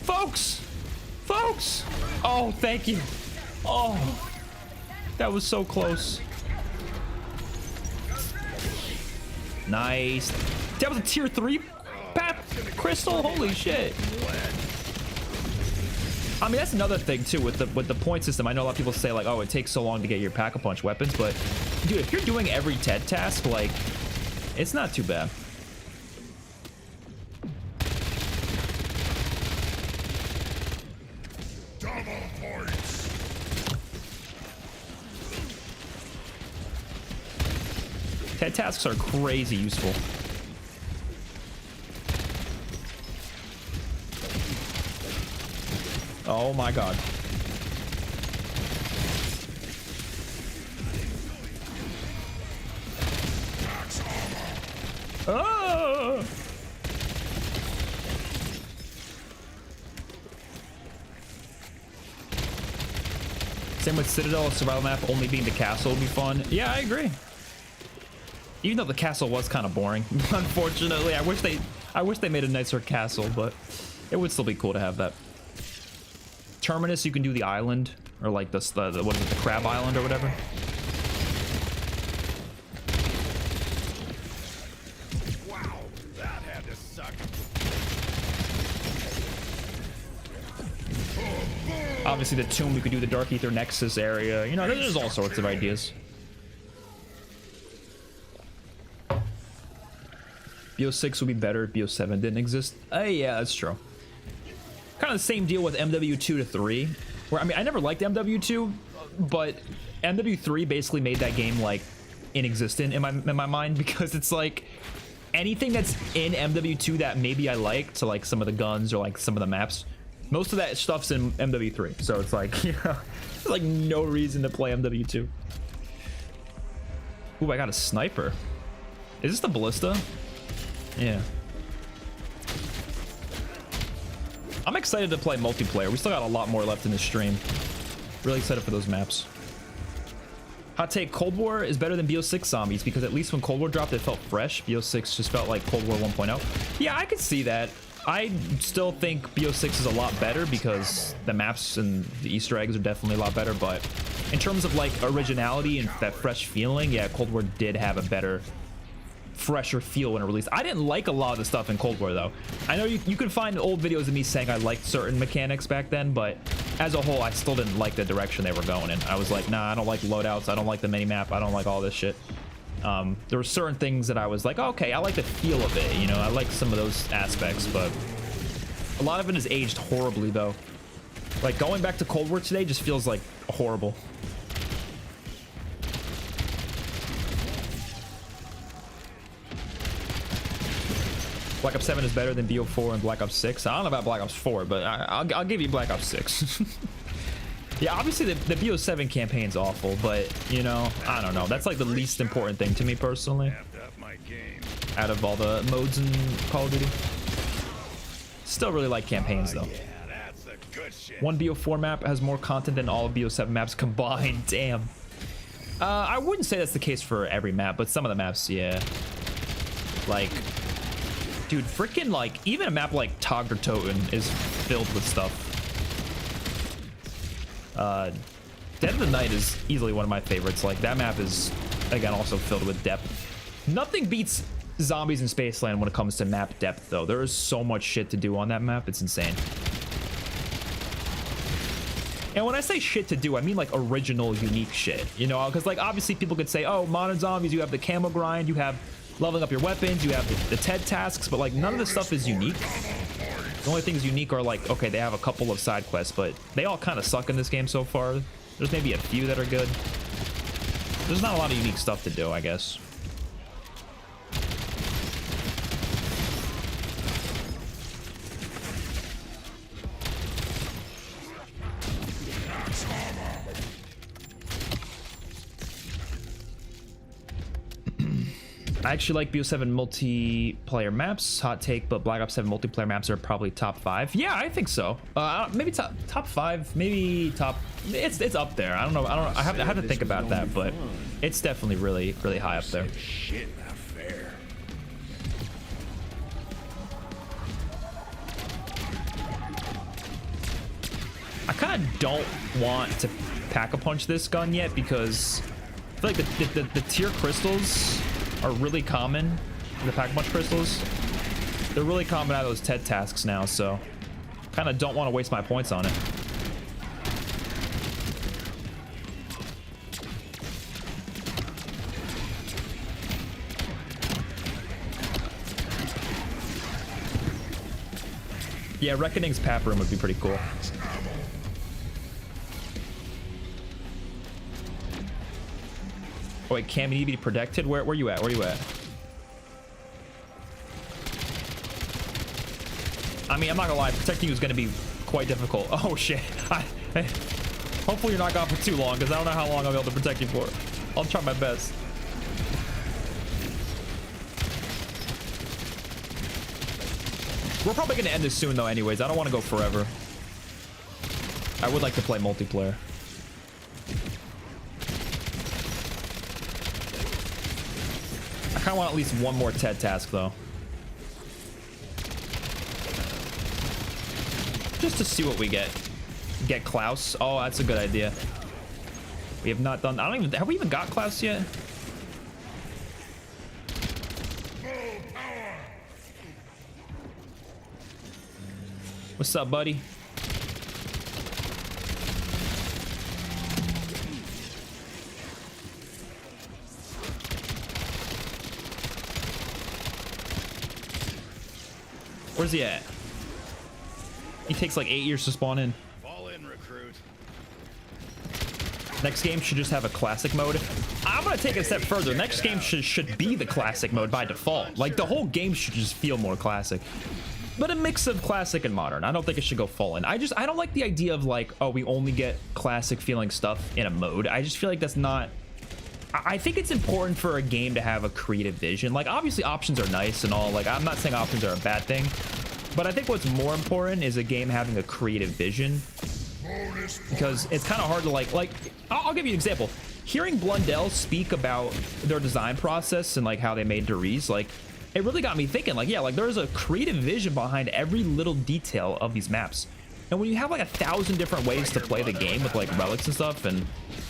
folks. Oh, thank you. Oh, that was so close. Nice. That was a tier 3 crystal. Holy shit. I mean, that's another thing too with the point system. I know a lot of people say like, oh, it takes so long to get your pack-a-punch weapons, but dude, if you're doing every TED task, like, it's not too bad. Double points. TED tasks are crazy useful. Oh my god. Oh! Same with Citadel, survival map only being the castle would be fun. Yeah, I agree. Even though the castle was kind of boring, unfortunately. I wish they made a nicer castle, but it would still be cool to have that. Terminus, you can do the island, or like the what is it, the crab island or whatever. Wow, that had to suck. Obviously the tomb, you could do the Dark Ether Nexus area. You know, there's all sorts of ideas. BO6 would be better if BO7 didn't exist. Yeah, that's true. Kind of the same deal with MW2 to 3, where I mean, I never liked MW2, but MW3 basically made that game like inexistent in my mind, because it's like anything that's in MW2 that maybe I like, to like some of the guns or like some of the maps, most of that stuff's in MW3. So it's like, you know, there's like no reason to play MW2. Ooh, I got a sniper. Is this the ballista? Yeah. I'm excited to play multiplayer. We still got a lot more left in this stream. Really excited for those maps. Hot take, Cold War is better than BO6 zombies because at least when Cold War dropped, it felt fresh. BO6 just felt like Cold War 1.0. Yeah, I could see that. I still think BO6 is a lot better because the maps and the Easter eggs are definitely a lot better. But in terms of like originality and that fresh feeling, yeah, Cold War did have a better, fresher feel when it released. I didn't like a lot of the stuff in Cold War though. I know you could find old videos of me saying I liked certain mechanics back then, but as a whole, I still didn't like the direction they were going in. I was like, nah, I don't like loadouts. I don't like the minimap. I don't like all this shit. There were certain things that I was like, okay, I like the feel of it. You know, I like some of those aspects, but a lot of it has aged horribly though. Like going back to Cold War today just feels like horrible. Black Ops 7 is better than BO4 and Black Ops 6. I don't know about Black Ops 4, but I'll give you Black Ops 6. Yeah, obviously the BO7 campaign's awful, but, you know, I don't know. That's like the least important thing to me personally. Out of all the modes in Call of Duty. Still really like campaigns though. One BO4 map has more content than all of BO7 maps combined. Damn. I wouldn't say that's the case for every map, but some of the maps, yeah. Like... Dude, freaking like even a map like Togdertoten is filled with stuff. Dead of the Night is easily one of my favorites. Like that map is again also filled with depth. Nothing beats Zombies in Spaceland when it comes to map depth though. There is so much shit to do on that map. It's insane. And when I say shit to do, I mean like original, unique shit. You know, because like obviously people could say, oh, modern zombies, you have the camo grind, you have leveling up your weapons, you have the TED tasks, but like none of this stuff is unique. The only things unique are like, okay, they have a couple of side quests, but they all kind of suck in this game so far. There's maybe a few that are good. There's not a lot of unique stuff to do, I guess. I actually like BO7 multiplayer maps. Hot take, but Black Ops 7 multiplayer maps are probably top 5. Yeah, I think so. Maybe top 5. Maybe top. It's up there. I don't know. I have to think about that, but it's definitely really high up there. Shit, not fair. I kind of don't want to pack-a-punch this gun yet because I feel like the tier crystals are really common. The pack-a-punch crystals, they're really common out of those TED tasks now, so kind of don't want to waste my points on it. Yeah, Reckoning's Pap Room would be pretty cool. Oh wait, Cam, you need to be protected? Where you at? Where you at? I mean, I'm not gonna lie, protecting you is gonna be quite difficult. Oh shit. Hopefully you're not gone for too long, because I don't know how long I'll be able to protect you for. I'll try my best. We're probably gonna end this soon though anyways. I don't want to go forever. I would like to play multiplayer. I kind of want at least one more TED task though. Just to see what we get. Get Klaus. Oh, that's a good idea. We have not done. Have we even got Klaus yet? What's up, buddy? Where's he at? He takes like 8 years to spawn in. Fall in, recruit. Next game should just have a classic mode. I'm gonna take it a step further. Next game should be the classic mode by default. Like, the whole game should just feel more classic. But a mix of classic and modern. I don't think it should go full in. I don't like the idea of like, oh, we only get classic feeling stuff in a mode. I just feel like that's not... I think it's important for a game to have a creative vision. Like, obviously options are nice and all. Like, I'm not saying options are a bad thing, but I think what's more important is a game having a creative vision, because it's kind of hard to like I'll give you an example. Hearing Blundell speak about their design process and like how they made Deriz, like, it really got me thinking, like, yeah, like there's a creative vision behind every little detail of these maps. And when you have like 1,000 different ways to play the game with like relics and stuff and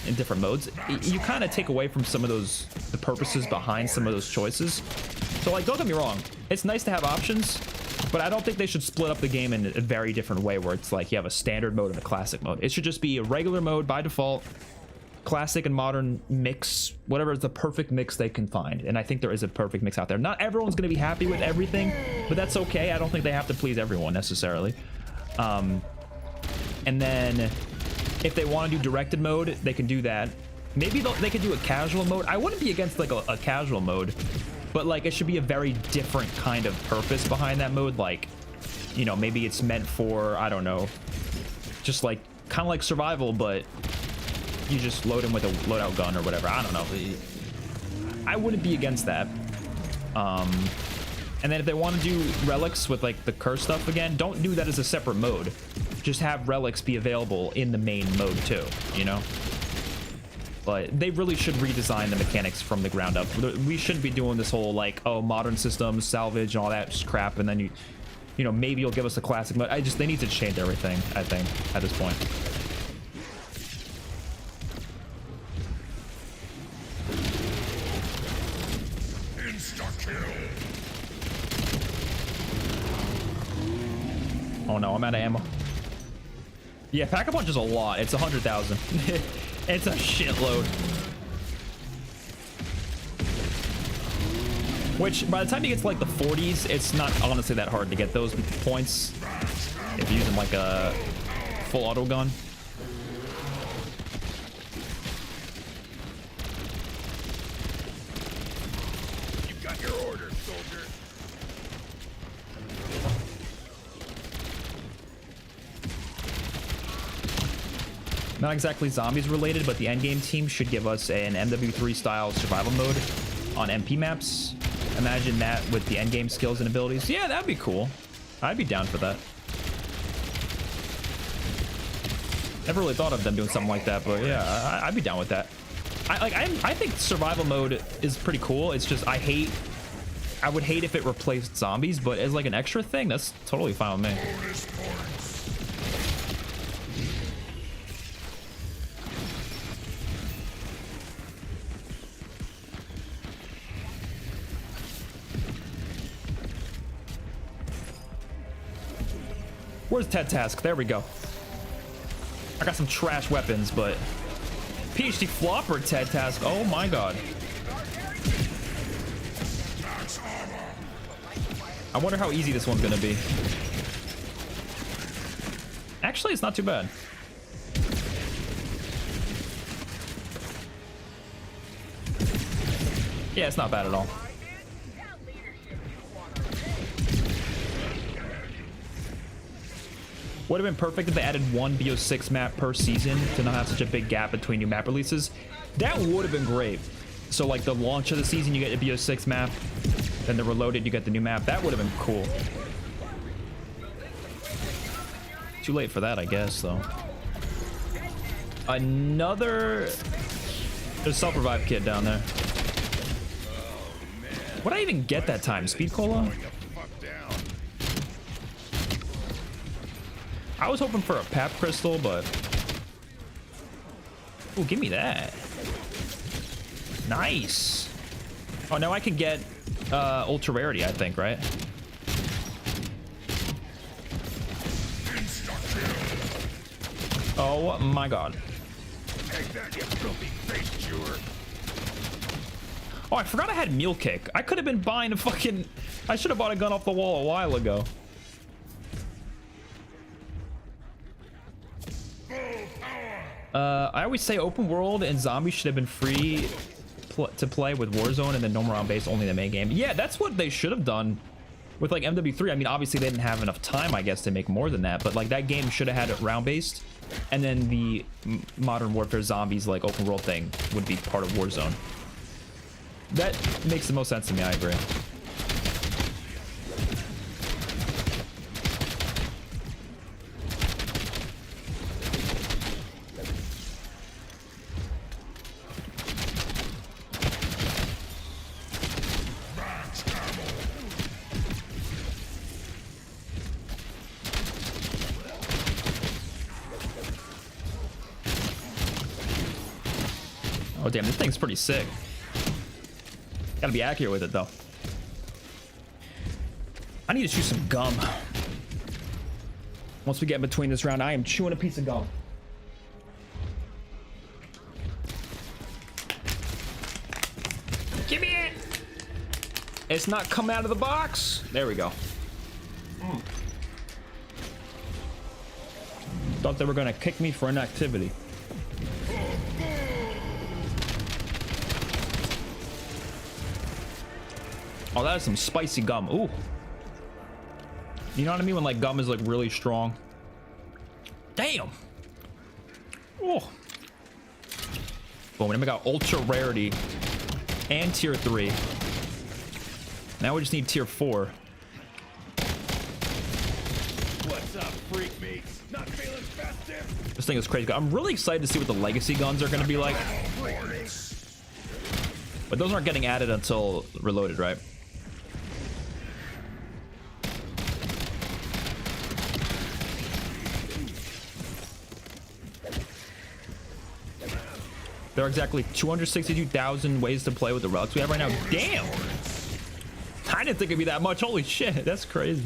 in different modes, you kind of take away from some of those, the purposes behind some of those choices. So like, don't get me wrong, it's nice to have options, but I don't think they should split up the game in a very different way where it's like you have a standard mode and a classic mode. It should just be a regular mode by default, classic and modern mix, whatever is the perfect mix they can find. And I think there is a perfect mix out there. Not everyone's going to be happy with everything, but that's okay. I don't think they have to please everyone necessarily. And then if they want to do directed mode, they can do that. Maybe they could do a casual mode. I wouldn't be against like a casual mode, but like it should be a very different kind of purpose behind that mode. Like, you know, maybe it's meant for, I don't know, just like kind of like survival, but you just load in with a loadout gun or whatever. I don't know. I wouldn't be against that. And then if they want to do relics with like the curse stuff again, don't do that as a separate mode. Just have relics be available in the main mode too, you know? But they really should redesign the mechanics from the ground up. We shouldn't be doing this whole like, oh, modern systems, salvage, and all that just crap, and then you know, maybe you'll give us a classic mode. They need to change everything, I think, at this point. Oh no, I'm out of ammo. Yeah, Pack-a-Punch is a lot. It's 100,000. It's a shitload. Which, by the time you get to like the 40s, it's not honestly that hard to get those points if you're using like a full auto gun. You've got your orders, soldier. Not exactly zombies related, but the endgame team should give us an MW3 style survival mode on MP maps. Imagine that with the endgame skills and abilities. Yeah, that'd be cool. I'd be down for that. Never really thought of them doing something like that, but yeah, I'd be down with that. I think survival mode is pretty cool. It's just I would hate if it replaced zombies, but as like an extra thing, that's totally fine with me. Where's Ted Task? There we go. I got some trash weapons, but PhD Flopper Ted Task. Oh my god. I wonder how easy this one's gonna be. Actually, it's not too bad. Yeah, it's not bad at all. Would have been perfect if they added one BO6 map per season to not have such a big gap between new map releases. That would have been great. So like the launch of the season, you get a BO6 map, then the reloaded, you get the new map. That would have been cool. Too late for that, I guess, though. There's a self-revive kit down there. What'd I even get that time? Speed cola? I was hoping for a pap crystal, but... Oh, give me that. Nice. Oh, now I can get ultra rarity, I think, right? Oh my god. Oh, I forgot I had meal kick. I could have been buying a fucking... I should have bought a gun off the wall a while ago. I always say open world and zombies should have been free to play with Warzone, and then no more round based, only the main game. Yeah, that's what they should have done with like MW3. I mean, obviously they didn't have enough time, I guess, to make more than that, but like that game should have had it round based, and then the Modern Warfare zombies like open world thing would be part of Warzone. That makes the most sense to me. I agree. Oh damn, this thing's pretty sick. Gotta be accurate with it though. I need to chew some gum. Once we get in between this round, I am chewing a piece of gum. Give me it! It's not coming out of the box. There we go. Thought they were gonna kick me for inactivity. Oh, that is some spicy gum. Ooh. You know what I mean? When like gum is like really strong. Damn. Oh. Boom. And then we got ultra rarity and tier 3. Now we just need tier 4. What's up, freak meats? Not feeling festive? This thing is crazy. I'm really excited to see what the legacy guns are going to be like. But those aren't getting added until Reloaded, right? There are exactly 262,000 ways to play with the relics we have right now. Damn! I didn't think it'd be that much. Holy shit, that's crazy.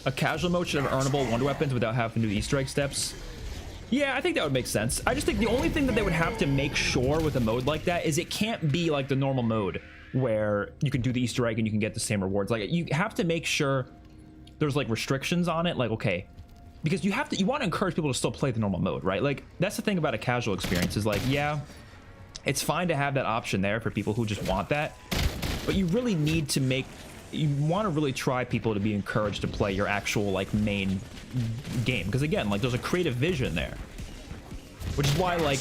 A casual mode should have earnable wonder weapons without having to do Easter egg steps. Yeah, I think that would make sense. I just think the only thing that they would have to make sure with a mode like that is it can't be like the normal mode where you can do the Easter egg and you can get the same rewards. Like, you have to make sure there's like restrictions on it. Like, okay, because you want to encourage people to still play the normal mode, right? Like, that's the thing about a casual experience is like, yeah, it's fine to have that option there for people who just want that, but you really need to you want to really try people to be encouraged to play your actual like main game, because again, like, there's a creative vision there, which is why, like,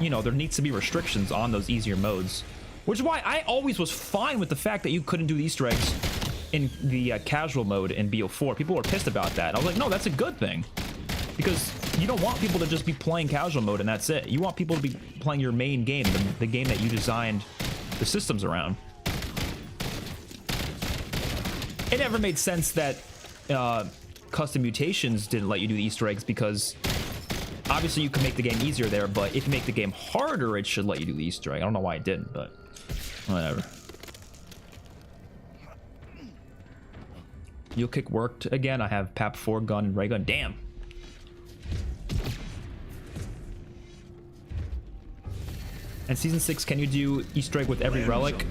you know, there needs to be restrictions on those easier modes, which is why I always was fine with the fact that you couldn't do the Easter eggs in the casual mode in BO4. People were pissed about that. I was like, no, that's a good thing, because you don't want people to just be playing casual mode and that's it. You want people to be playing your main game, the game that you designed the systems around. It never made sense that custom mutations didn't let you do the Easter eggs, because obviously you can make the game easier there, but if you make the game harder, it should let you do the Easter egg. I don't know why it didn't, but whatever. You'll kick worked again. I have PAP 4 gun and ray gun. Damn. And season 6, can you do Easter egg with every relic?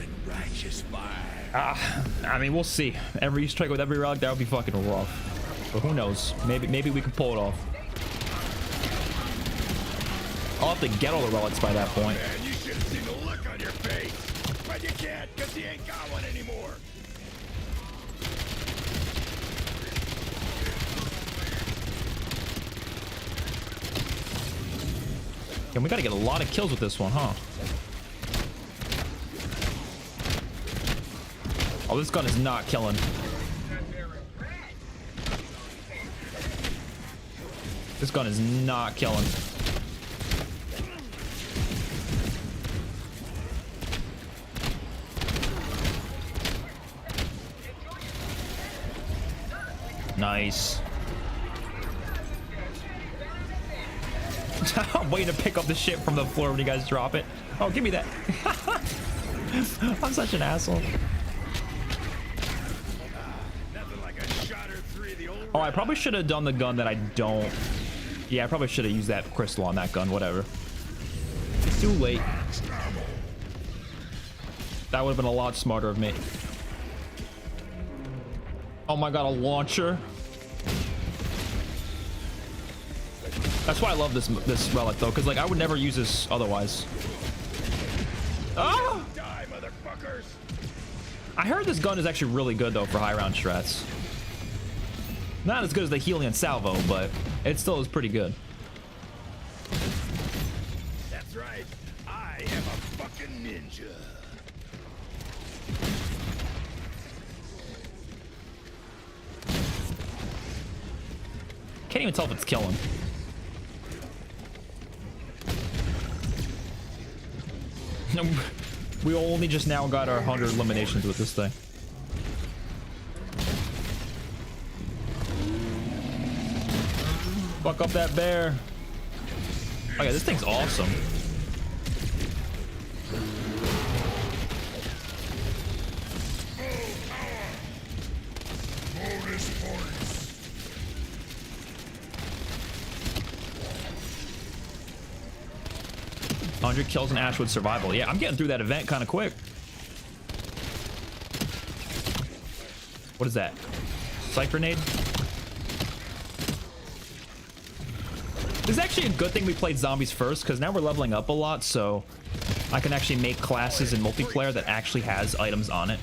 I mean, we'll see. Every Easter egg with every relic, that would be fucking rough. But who knows? Maybe we can pull it off. I'll have to get all the relics by that point. Man, you should have seen the look on your face. But you can't, because you ain't got one anymore. And we gotta get a lot of kills with this one, huh? Oh, this gun is not killing. This gun is not killing. Nice. I'm waiting to pick up the shit from the floor when you guys drop it. Oh, give me that. I'm such an asshole. Oh, I probably should have done the gun that I don't. Yeah, I probably should have used that crystal on that gun. Whatever. It's too late. That would have been a lot smarter of me. Oh my god, a launcher. That's why I love this relic though, because like I would never use this otherwise. Ah! Die, motherfuckers! I heard this gun is actually really good though for high round strats. Not as good as the Helion Salvo, but it still is pretty good. That's right. I am a fucking ninja. Can't even tell if it's killing. We only just now got our 100 eliminations with this thing. Fuck up that bear. Oh yeah, this thing's awesome. Bonus points. 100 kills in Ashwood survival. Yeah, I'm getting through that event kind of quick. What is that? Sight grenade? This is actually a good thing we played zombies first, because now we're leveling up a lot, so I can actually make classes in multiplayer that actually has items on it.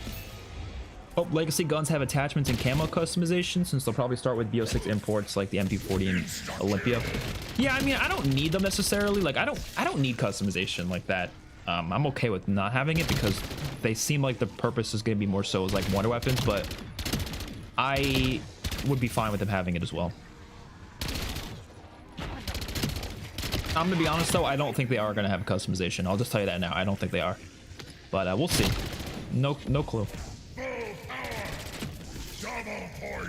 Hope legacy guns have attachments and camo customization, since they'll probably start with BO6 imports like the MP40 and Olympia. Yeah, I mean, I don't need them necessarily. Like, I don't need customization like that. I'm okay with not having it because they seem like the purpose is going to be more so as like wonder weapons, but I would be fine with them having it as well. I'm gonna be honest though, I don't think they are gonna have customization. I'll just tell you that now. I don't think they are, but we'll see. No clue.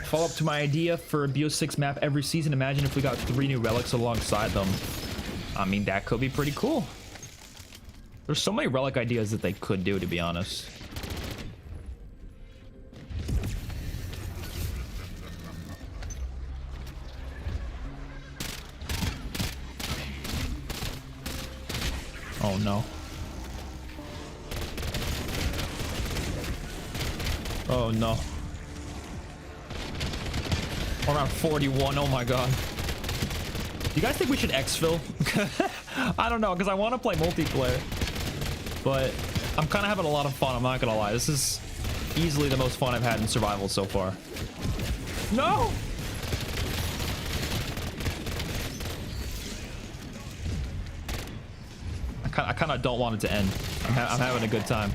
Follow up to my idea for a BO6 map every season. Imagine if we got 3 new relics alongside them. I mean, that could be pretty cool. There's so many relic ideas that they could do, to be honest. Oh no. Oh no. We're around 41. Oh my god. Do you guys think we should exfil? I don't know, because I want to play multiplayer. But I'm kind of having a lot of fun, I'm not gonna lie. This is easily the most fun I've had in survival so far. No! I kind of don't want it to end. I'm having a good time.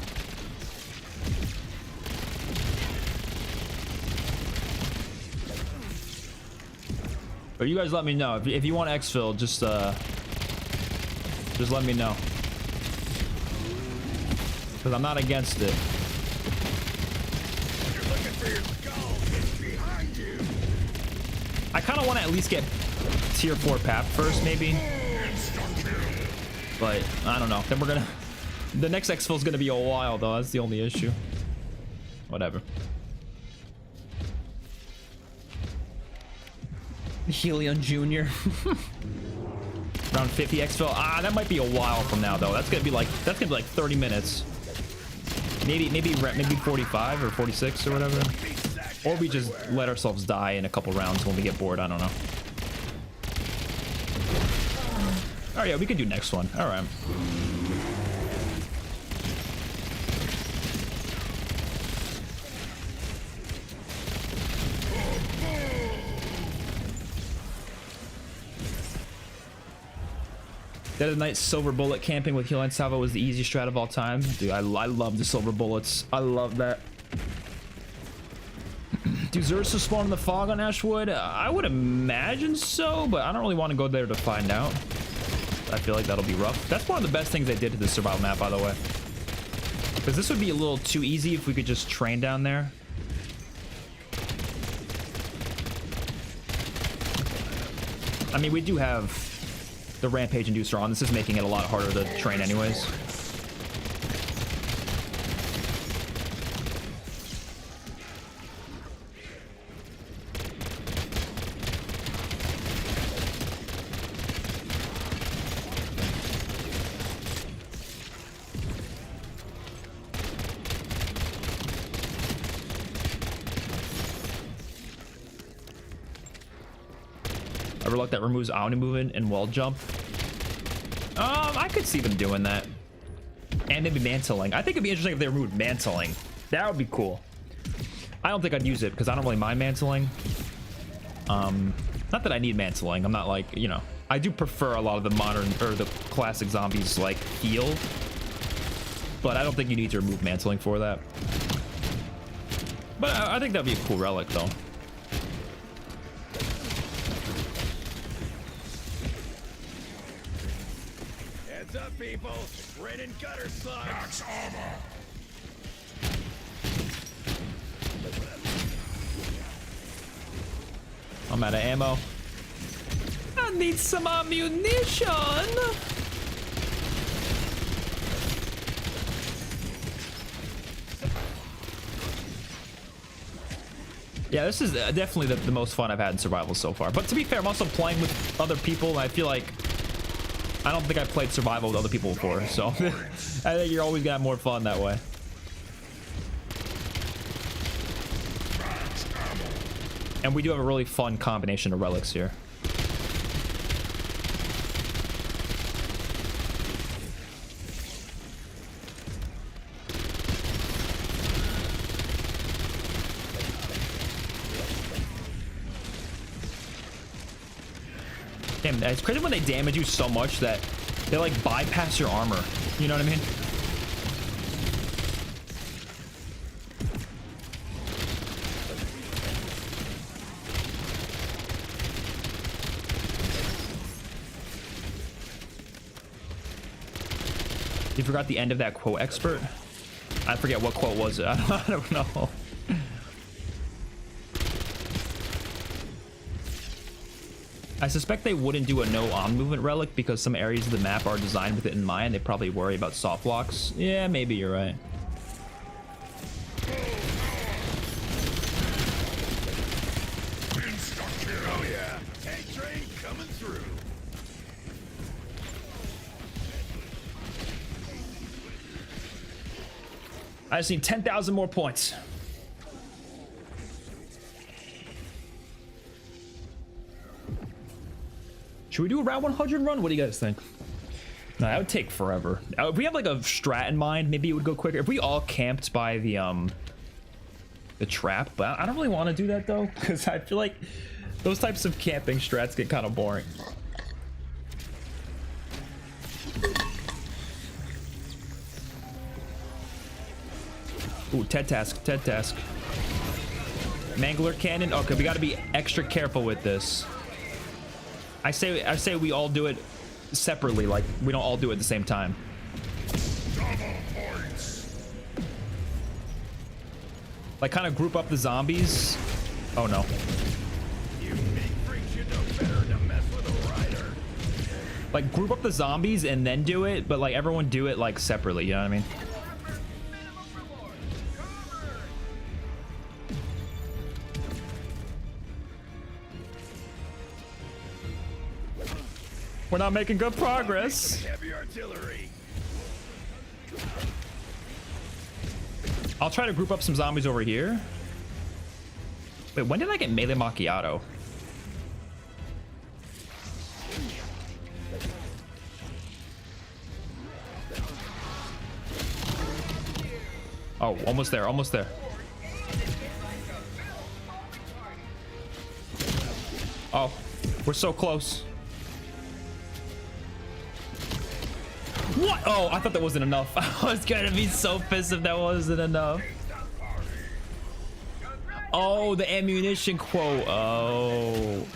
But you guys let me know. If you want exfil, just let me know. Because I'm not against it. You're looking for your skull. It's behind you. I kind of want to at least get tier 4 pap first, maybe. But I don't know. Then we're gonna. The next exfil is gonna be a while, though. That's the only issue. Whatever. Helion Jr. Around 50 exfil. Ah, that might be a while from now, though. That's gonna be like 30 minutes. Maybe 45 or 46 or whatever. Or we just let ourselves die in a couple rounds when we get bored. I don't know. Oh yeah, we could do next one. All right. The other night, silver bullet camping with Helion Salvo was the easiest strat of all time. Dude, I love the silver bullets. I love that. Do Zersa spawn in the fog on Ashwood? I would imagine so, but I don't really want to go there to find out. I feel like that'll be rough. That's one of the best things they did to this survival map, by the way. Because this would be a little too easy if we could just train down there. I mean, we do have the Rampage Inducer on. This is making it a lot harder to train anyways. A relic that removes omni movement and wall jump. I could see them doing that. And maybe mantling. I think it'd be interesting if they removed mantling. That would be cool. I don't think I'd use it because I don't really mind mantling. Not that I need mantling. I'm not like, you know, I do prefer a lot of the modern or the classic zombies like feel, but I don't think you need to remove mantling for that. But I think that'd be a cool relic though. Heads up, people. Raining gutter slugs. Max armor. I'm out of ammo. I need some ammunition. Yeah, this is definitely the most fun I've had in survival so far. But to be fair, I'm also playing with other people, and I feel like I don't think I played survival with other people before, so I think you're always gonna have more fun that way. And we do have a really fun combination of relics here. Damn, it's crazy when they damage you so much that they like bypass your armor. You know what I mean? You forgot the end of that quote, expert? I forget what quote was it. I don't know. I suspect they wouldn't do a no on movement relic because some areas of the map are designed with it in mind. They probably worry about soft locks. Yeah, maybe you're right. Oh yeah, tank train coming through. I just need 10,000 more points. Should we do a round 100 run? What do you guys think? No, that would take forever. If we have like a strat in mind, maybe it would go quicker. If we all camped by the trap, but I don't really want to do that though, because I feel like those types of camping strats get kind of boring. Ooh, TED task, TED task. Mangler cannon. Okay, we got to be extra careful with this. I say we all do it separately, like we don't all do it at the same time. Like kind of group up the zombies. Oh no. You big freaks, you know better to mess with a rider. Like group up the zombies and then do it, but like everyone do it like separately, you know what I mean? We're not making good progress. Heavy artillery. I'll try to group up some zombies over here. Wait, when did I get melee macchiato? Oh, almost there, almost there. Oh, we're so close. What? Oh, I thought that wasn't enough. I was gonna be so pissed if that wasn't enough. Oh, the ammunition quote. Oh.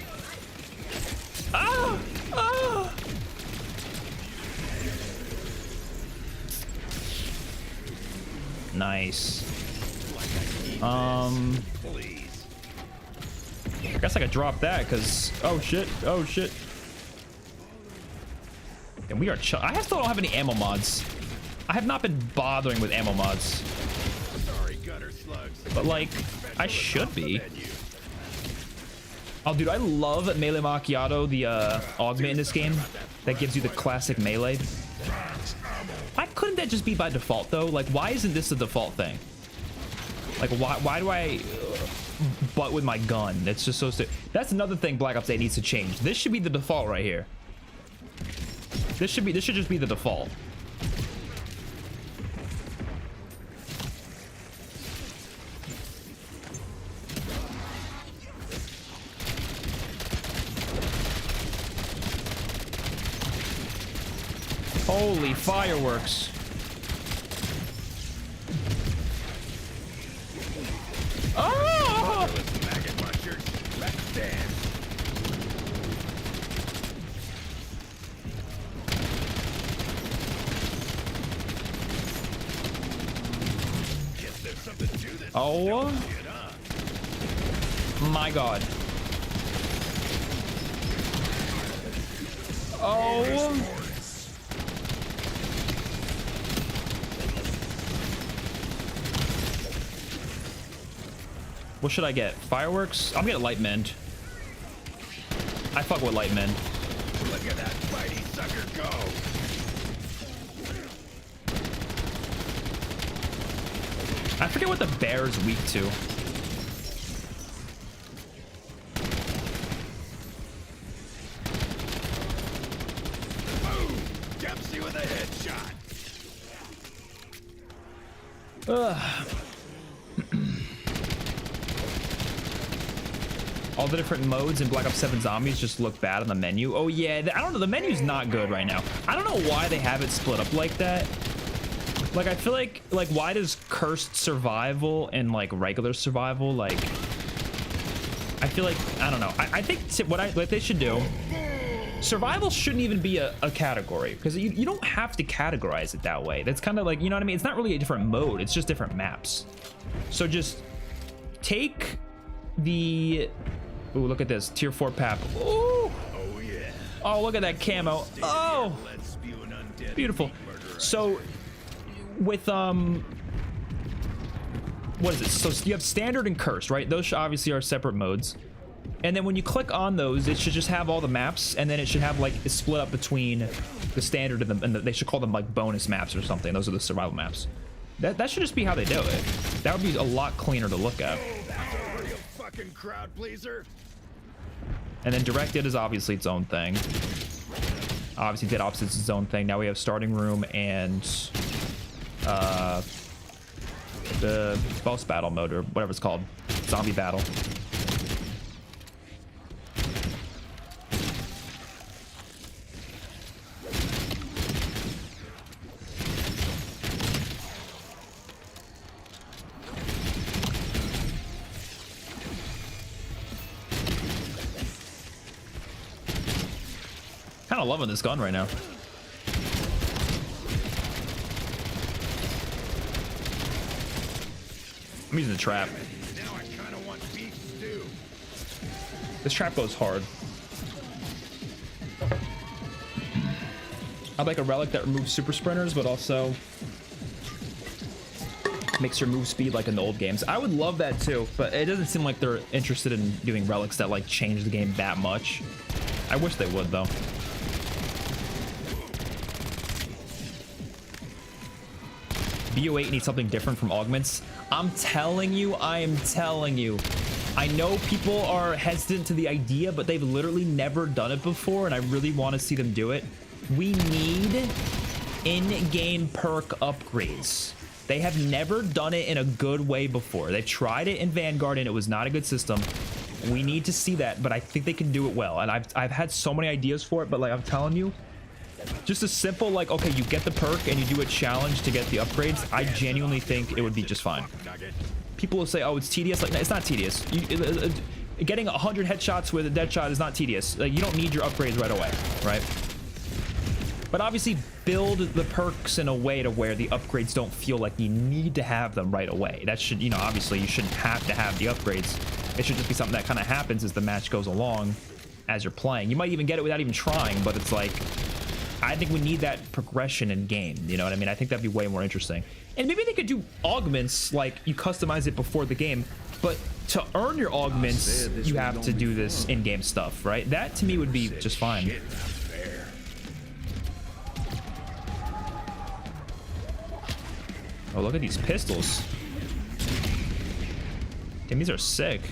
Ah! Ah! Nice. I guess I could drop that because. Oh shit! Oh shit! And we are I still don't have any ammo mods. I have not been bothering with ammo mods. Sorry, gutter slugs. But like, I should be. Oh dude, I love melee macchiato, the augment in this game that gives you the classic melee. Why couldn't that just be by default though? Like, why isn't this the default thing? Like, why do I but with my gun. It's just so that's another thing Black Ops 8 needs to change. This should be the default right here. This should just be the default. Holy fireworks. Oh! Maggot munchers, let's dance. Guess there's something to this. Oh Shit, huh? my god. Oh. What should I get? Fireworks? I'm gonna get light mend. I fuck with light mend. Look at that mighty sucker go. I forget what the bear is weak to. Boom! Dempsey with a headshot. Ugh. All the different modes in Black Ops 7 Zombies just look bad on the menu. Oh yeah, I don't know, the menu's not good right now. I don't know why they have it split up like that. Like, I feel like why does cursed survival and like regular survival, like, I feel like, I don't know. I think what they should do, survival shouldn't even be a category, because you don't have to categorize it that way. That's kind of like, you know what I mean? It's not really a different mode, it's just different maps. So just take the, ooh, look at this, tier 4 pap. Ooh. Oh yeah. Oh, look at that camo. Oh, beautiful. So with what is it? So you have standard and cursed, right? Those obviously are separate modes. And then when you click on those, it should just have all the maps, and then it should have like it's split up between the standard and they should call them like bonus maps or something. Those are the survival maps. That should just be how they do it. That would be a lot cleaner to look at. Fucking crowd pleaser. And then directed is obviously its own thing. Obviously Dead Ops is its own thing. Now we have starting room and the boss battle mode, or whatever it's called, zombie battle. Kind of loving this gun right now. I'm using the trap. Now I kind of want beef stew. This trap goes hard. I'd like a relic that removes super sprinters, but also makes your move speed like in the old games. I would love that too, but it doesn't seem like they're interested in doing relics that like change the game that much. I wish they would though. BO8 needs something different from augments. I'm telling you, I am telling you. I know people are hesitant to the idea, but they've literally never done it before, and I really want to see them do it. We need in-game perk upgrades. They have never done it in a good way before. They tried it in Vanguard, and it was not a good system. We need to see that, but I think they can do it well. And I've had so many ideas for it, but like I'm telling you, just a simple, like, okay, you get the perk and you do a challenge to get the upgrades. I genuinely think it would be just fine. People will say, oh, it's tedious. Like, no, it's not tedious. Getting 100 headshots with a dead shot is not tedious. Like, you don't need your upgrades right away, right? But obviously, build the perks in a way to where the upgrades don't feel like you need to have them right away. That should, you know, obviously, you shouldn't have to have the upgrades. It should just be something that kind of happens as the match goes along as you're playing. You might even get it without even trying, but it's like, I think we need that progression in game. You know what I mean? I think that'd be way more interesting. And maybe they could do augments, like you customize it before the game, but to earn your augments, you have to do this in-game stuff, right? That to me would be just fine. Oh, look at these pistols. Damn, these are sick.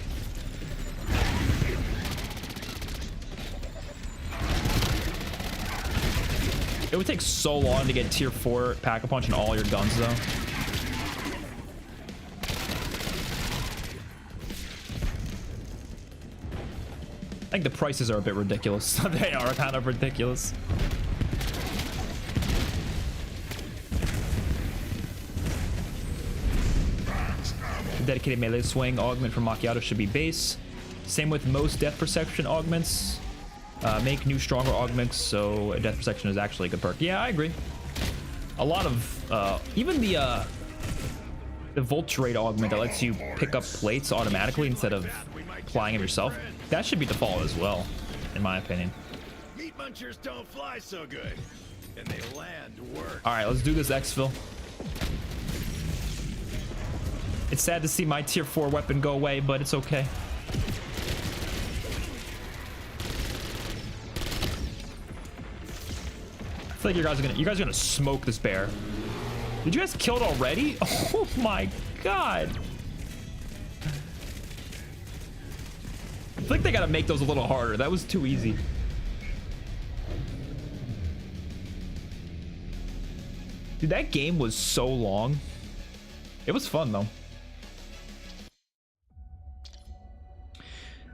It would take so long to get tier 4 pack-a-punch in all your guns, though. I think the prices are a bit ridiculous. They are kind of ridiculous. Dedicated melee swing augment from Macchiato should be base. Same with most death perception augments. Make new stronger augments, so death perception is actually a good perk. Yeah, I agree. A lot of even the Vulturate augment that lets you pick up plates automatically instead of applying them yourself, that should be default as well, in my opinion. Meat munchers don't fly so good, and they land worse. All right, let's do this exfil. It's sad to see my tier 4 weapon go away, but it's okay. I feel like you guys are gonna smoke this bear. Did you guys kill it already? Oh my god. I feel like they gotta make those a little harder. That was too easy. Dude, that game was so long. It was fun though.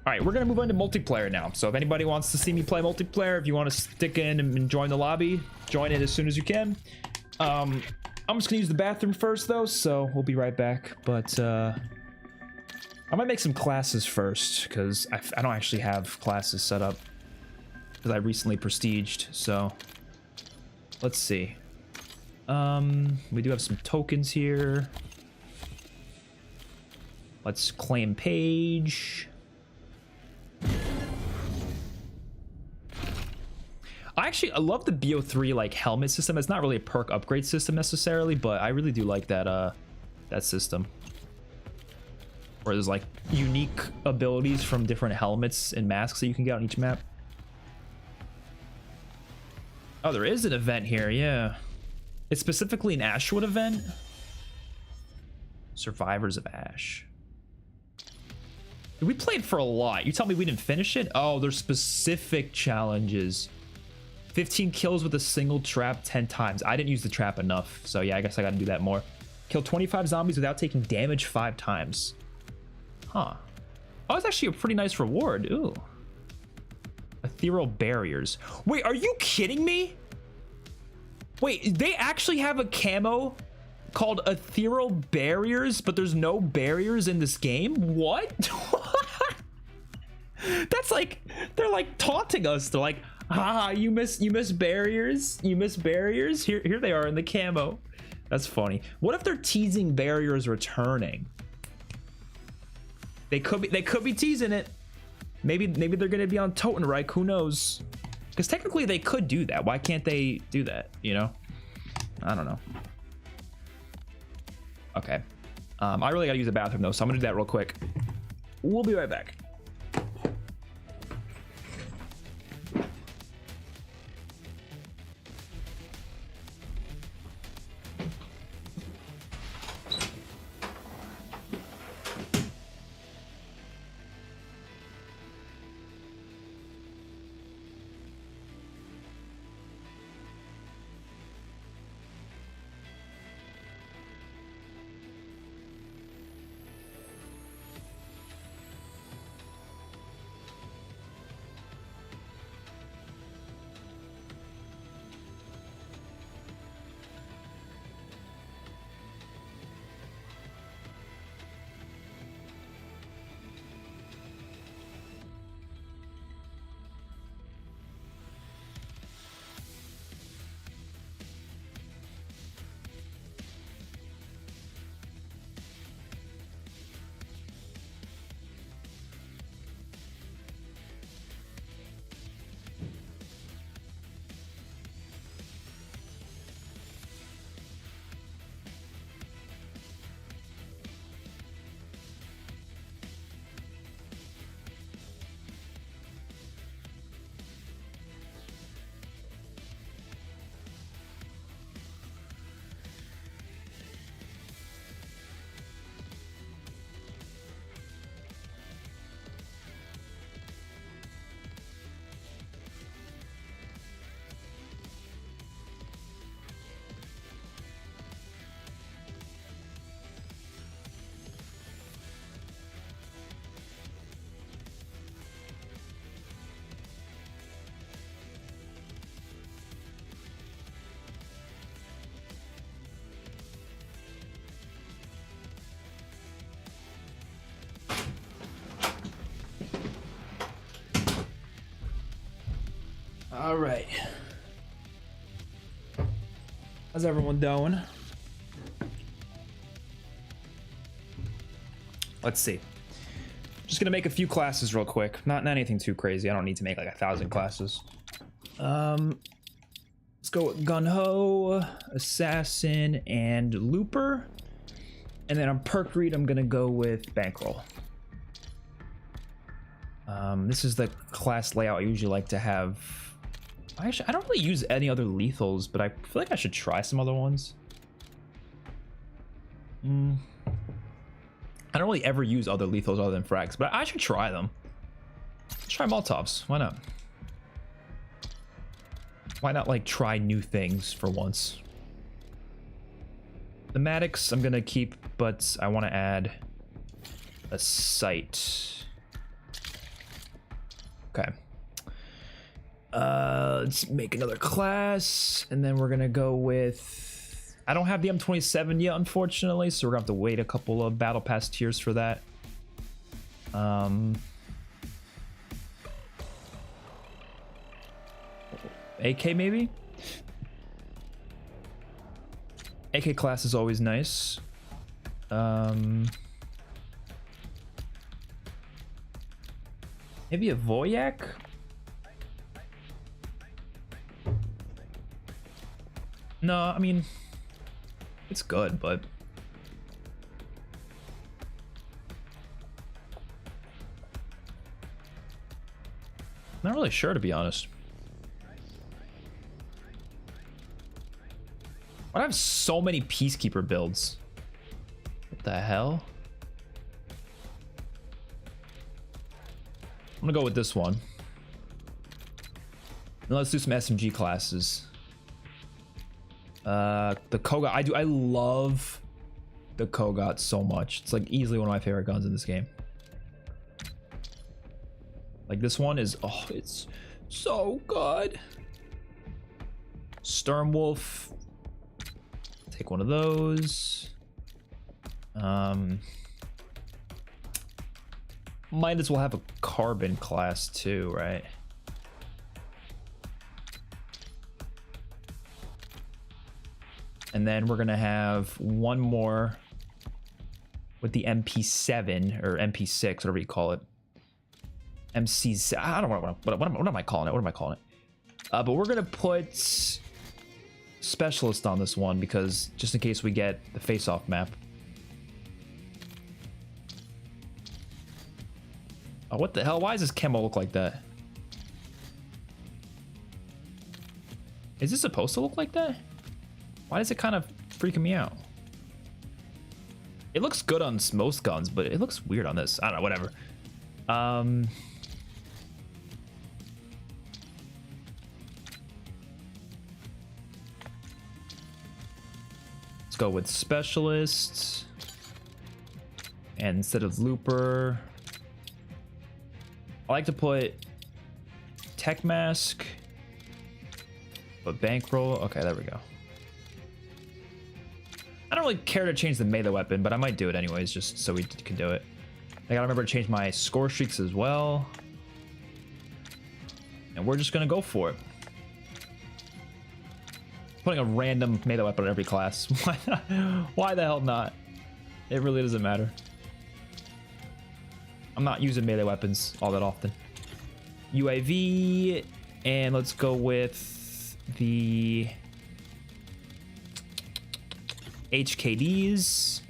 All right, we're gonna move on to multiplayer now. So if anybody wants to see me play multiplayer, if you want to stick in and join the lobby, join it as soon as you can. I'm just gonna use the bathroom first though, so we'll be right back. But I might make some classes first because I don't actually have classes set up because I recently prestiged. So let's see. We do have some tokens here. Let's claim page. I love the BO3 like helmet system. It's not really a perk upgrade system necessarily, but I really do like that that system where there's like unique abilities from different helmets and masks that you can get on each map. Oh, there is an event here. Yeah, it's specifically an Ashwood event. Survivors of Ash. We played for a lot. You tell me we didn't finish it? Oh, there's specific challenges. 15 kills with a single trap 10 times. I didn't use the trap enough, so yeah, I guess I gotta do that more. Kill 25 zombies without taking damage 5 times. Huh. Oh, it's actually a pretty nice reward. Ooh. Ethereal barriers. Wait, are you kidding me? Wait, they actually have a camo called Ethereal Barriers, but there's no barriers in this game? What? That's like, they're like taunting us. They're like, ah, you miss barriers? You miss barriers? Here they are in the camo. That's funny. What if they're teasing barriers returning? They could be teasing it. Maybe they're gonna be on Totenreich, who knows? Because technically they could do that. Why can't they do that, you know? I don't know. Okay. I really gotta use the bathroom though, so I'm gonna do that real quick. We'll be right back. All right. How's everyone doing? Let's see. Just gonna make a few classes real quick. Not anything too crazy. I don't need to make like 1,000 classes. Let's go with Gun-Ho, Assassin, and Looper. And then on perk read, I'm gonna go with Bankroll. This is the class layout I usually like to have. Actually, I don't really use any other lethals, but I feel like I should try some other ones. I don't really ever use other lethals other than frags, but I should try them. Let's try Molotovs. Why not? Why not like try new things for once? Thematics I'm gonna keep, but I want to add a sight. Okay. Let's make another class, and then we're gonna go with. I don't have the M27 yet, unfortunately, so we're gonna have to wait a couple of battle pass tiers for that. AK maybe. AK class is always nice. Maybe a Voyak. No, I mean, it's good, but not really sure, to be honest. Why do I have so many Peacekeeper builds? What the hell? I'm gonna go with this one. And let's do some SMG classes. The Kogat. I love the Kogat so much. It's like easily one of my favorite guns in this game. Like this one is, oh, it's so good. Sturmwolf. Take one of those. Might as well have a carbon class too, right? And then we're gonna have one more with the MP7 or MP6, whatever you call it. MC7. I don't know what am I calling it? What am I calling it? But we're gonna put Specialist on this one because just in case we get the face-off map. Oh, what the hell? Why does this camo look like that? Is this supposed to look like that? Why is it kind of freaking me out? It looks good on most guns, but it looks weird on this. I don't know, whatever. Let's go with Specialist. And instead of Looper, I like to put Tech Mask, but Bankroll. Okay, there we go. I don't really care to change the melee weapon, but I might do it anyways, just so we can do it. I gotta remember to change my score streaks as well. And we're just gonna go for it. Putting a random melee weapon on every class. Why not? Why the hell not? It really doesn't matter. I'm not using melee weapons all that often. UAV, and let's go with the HKDs.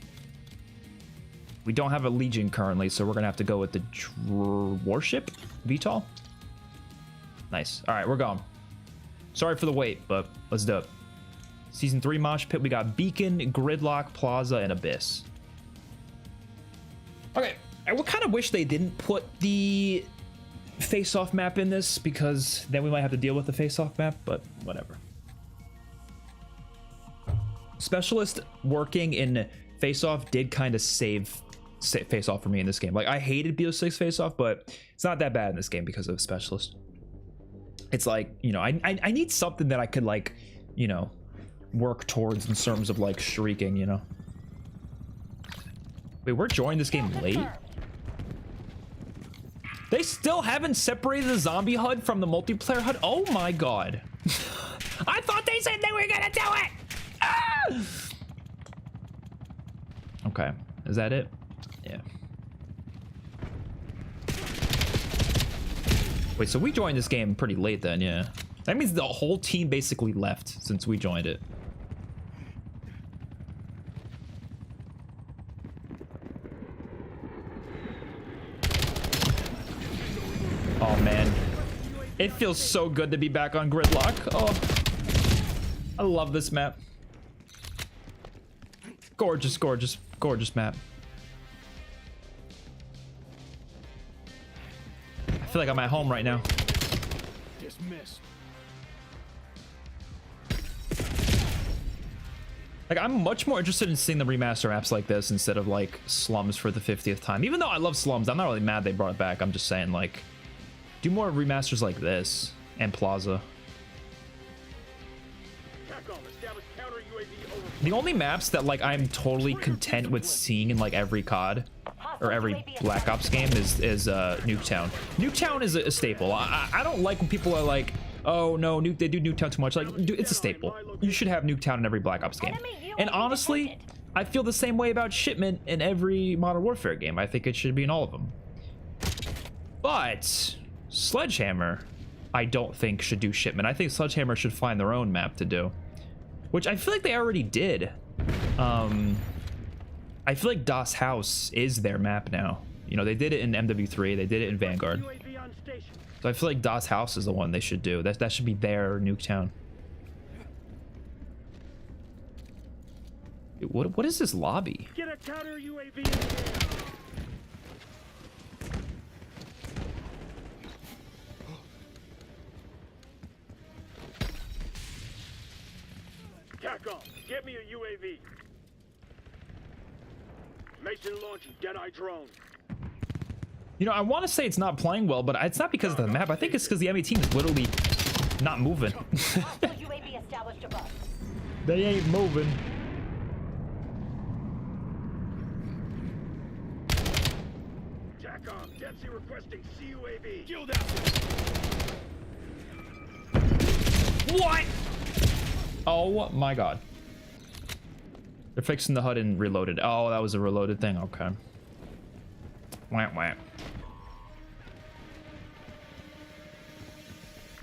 We don't have a Legion currently, so we're gonna have to go with the Warship VTOL. Nice. All right, we're going. Sorry for the wait, but let's do it. Season 3 Mosh Pit. We got Beacon, Gridlock, Plaza, and Abyss. Okay, I would kind of wish they didn't put the face-off map in this because then we might have to deal with the face-off map, but whatever. Specialist working in face-off did kind of save face-off for me in this game. Like, I hated BO6 face-off, but it's not that bad in this game because of Specialist. It's like, you know, I need something that I could, like, you know, work towards in terms of, like, shrieking, you know. Wait, we're joining this game late? They still haven't separated the zombie HUD from the multiplayer HUD. Oh my god. I thought they said they were gonna do it. Ah! Okay, is that it? Yeah. Wait, so we joined this game pretty late then, yeah. That means the whole team basically left since we joined it. Oh man, it feels so good to be back on Gridlock. Oh, I love this map. Gorgeous, gorgeous, gorgeous map. I feel like I'm at home right now. Dismissed. Like, I'm much more interested in seeing the remaster maps like this instead of like Slums for the 50th time. Even though I love Slums, I'm not really mad they brought it back. I'm just saying, like, do more remasters like this and Plaza. The only maps that like I'm totally content with seeing in like every COD or every Black Ops game is Nuketown. Nuketown is a staple. I don't like when people are like, oh no, they do Nuketown too much. Like, dude, it's a staple. You should have Nuketown in every Black Ops game. And honestly, I feel the same way about Shipment in every Modern Warfare game. I think it should be in all of them. But Sledgehammer, I don't think should do Shipment. I think Sledgehammer should find their own map to do, which I feel like they already did. I feel like Das House is their map now. You know, they did it in MW3, they did it in Vanguard. So I feel like Das House is the one they should do. That should be their Nuketown. What is this lobby? Get a counter UAV in the air. TACOM, get me a UAV. Mason launching Deadeye drone. You know, I want to say it's not playing well, but it's not because of the map. I think it's because the enemy team is literally not moving. UAV established above. They ain't moving. TACOM, Dempsey requesting CUAV. Kill that. What? Oh my god. They're fixing the HUD and reloaded. Oh, that was a reloaded thing. Okay. Wah, wah.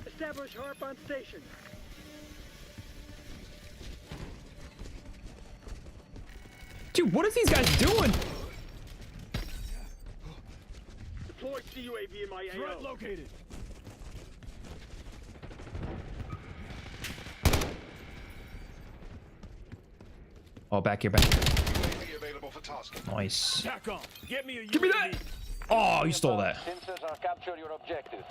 Establish HARP on station. Dude, what are these guys doing? Deploy CUAV in my AO. Threat located. Oh, back here, back here. UAV available for tasking. Nice. TACOM, get me a UAV. Give me that! Oh, you stole that. Sensors are capture your objective.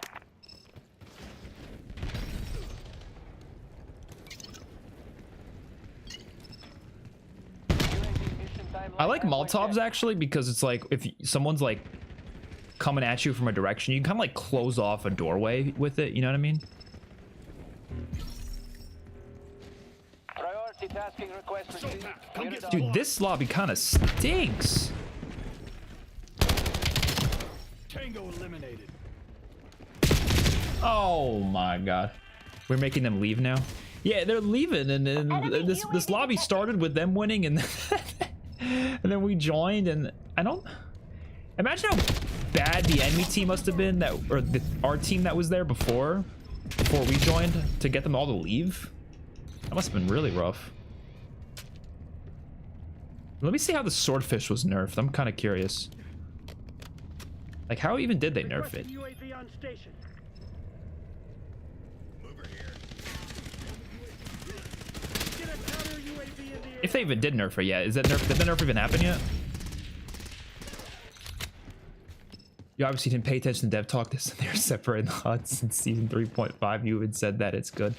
I like Molotovs actually because it's like if someone's like coming at you from a direction, you can kind of like close off a doorway with it. You know what I mean? Priority tasking request received. Dude, this lobby kind of stinks. Tango eliminated. Oh my god. We're making them leave now? Yeah, they're leaving and this lobby started with them winning and and then we joined and I don't imagine how bad the enemy team must have been or our team that was there before we joined to get them all to leave. That must have been really rough. Let me see how the swordfish was nerfed. I'm kind of curious. Like, how even did they nerf it? UAV on station. Get a counter UAV in the air. If they even did nerf it yet. Is that nerf? Did the nerf even happen yet? You obviously didn't pay attention to dev talk. They're separating the HUDs since season 3.5. You had said that it's good.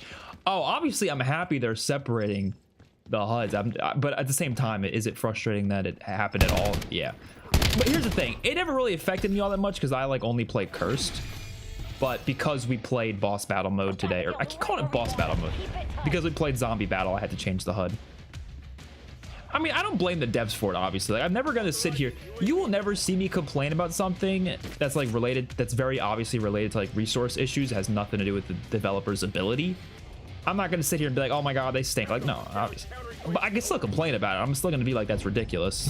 Oh, obviously I'm happy they're separating the HUDs. But at the same time, is it frustrating that it happened at all? Yeah. But here's the thing. It never really affected me all that much because I like only play Cursed. But because we played boss battle mode today, or I keep calling it boss battle mode, because we played zombie battle, I had to change the HUD. I mean, I don't blame the devs for it, obviously. Like, I'm never gonna sit here. You will never see me complain about something that's like related, that's very obviously related to like resource issues. It has nothing to do with the developer's ability. I'm not gonna sit here and be like, oh my god, they stink. Like, no, obviously. But I can still complain about it. I'm still gonna be like, that's ridiculous.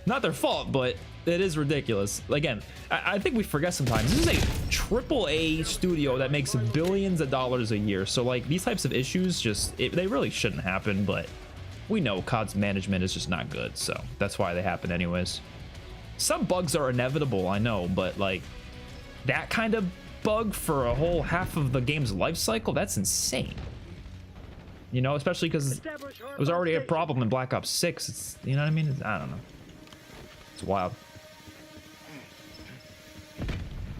Not their fault, but it is ridiculous. Again, I think we forget sometimes. This is a AAA studio that makes billions of dollars a year. So like these types of issues they really shouldn't happen, but we know COD's management is just not good. So that's why they happen anyways. Some bugs are inevitable, I know, but like that kind of bug for a whole half of the game's life cycle, that's insane. You know, especially because it was already a problem in Black Ops 6. It's, you know what I mean? I don't know. It's wild.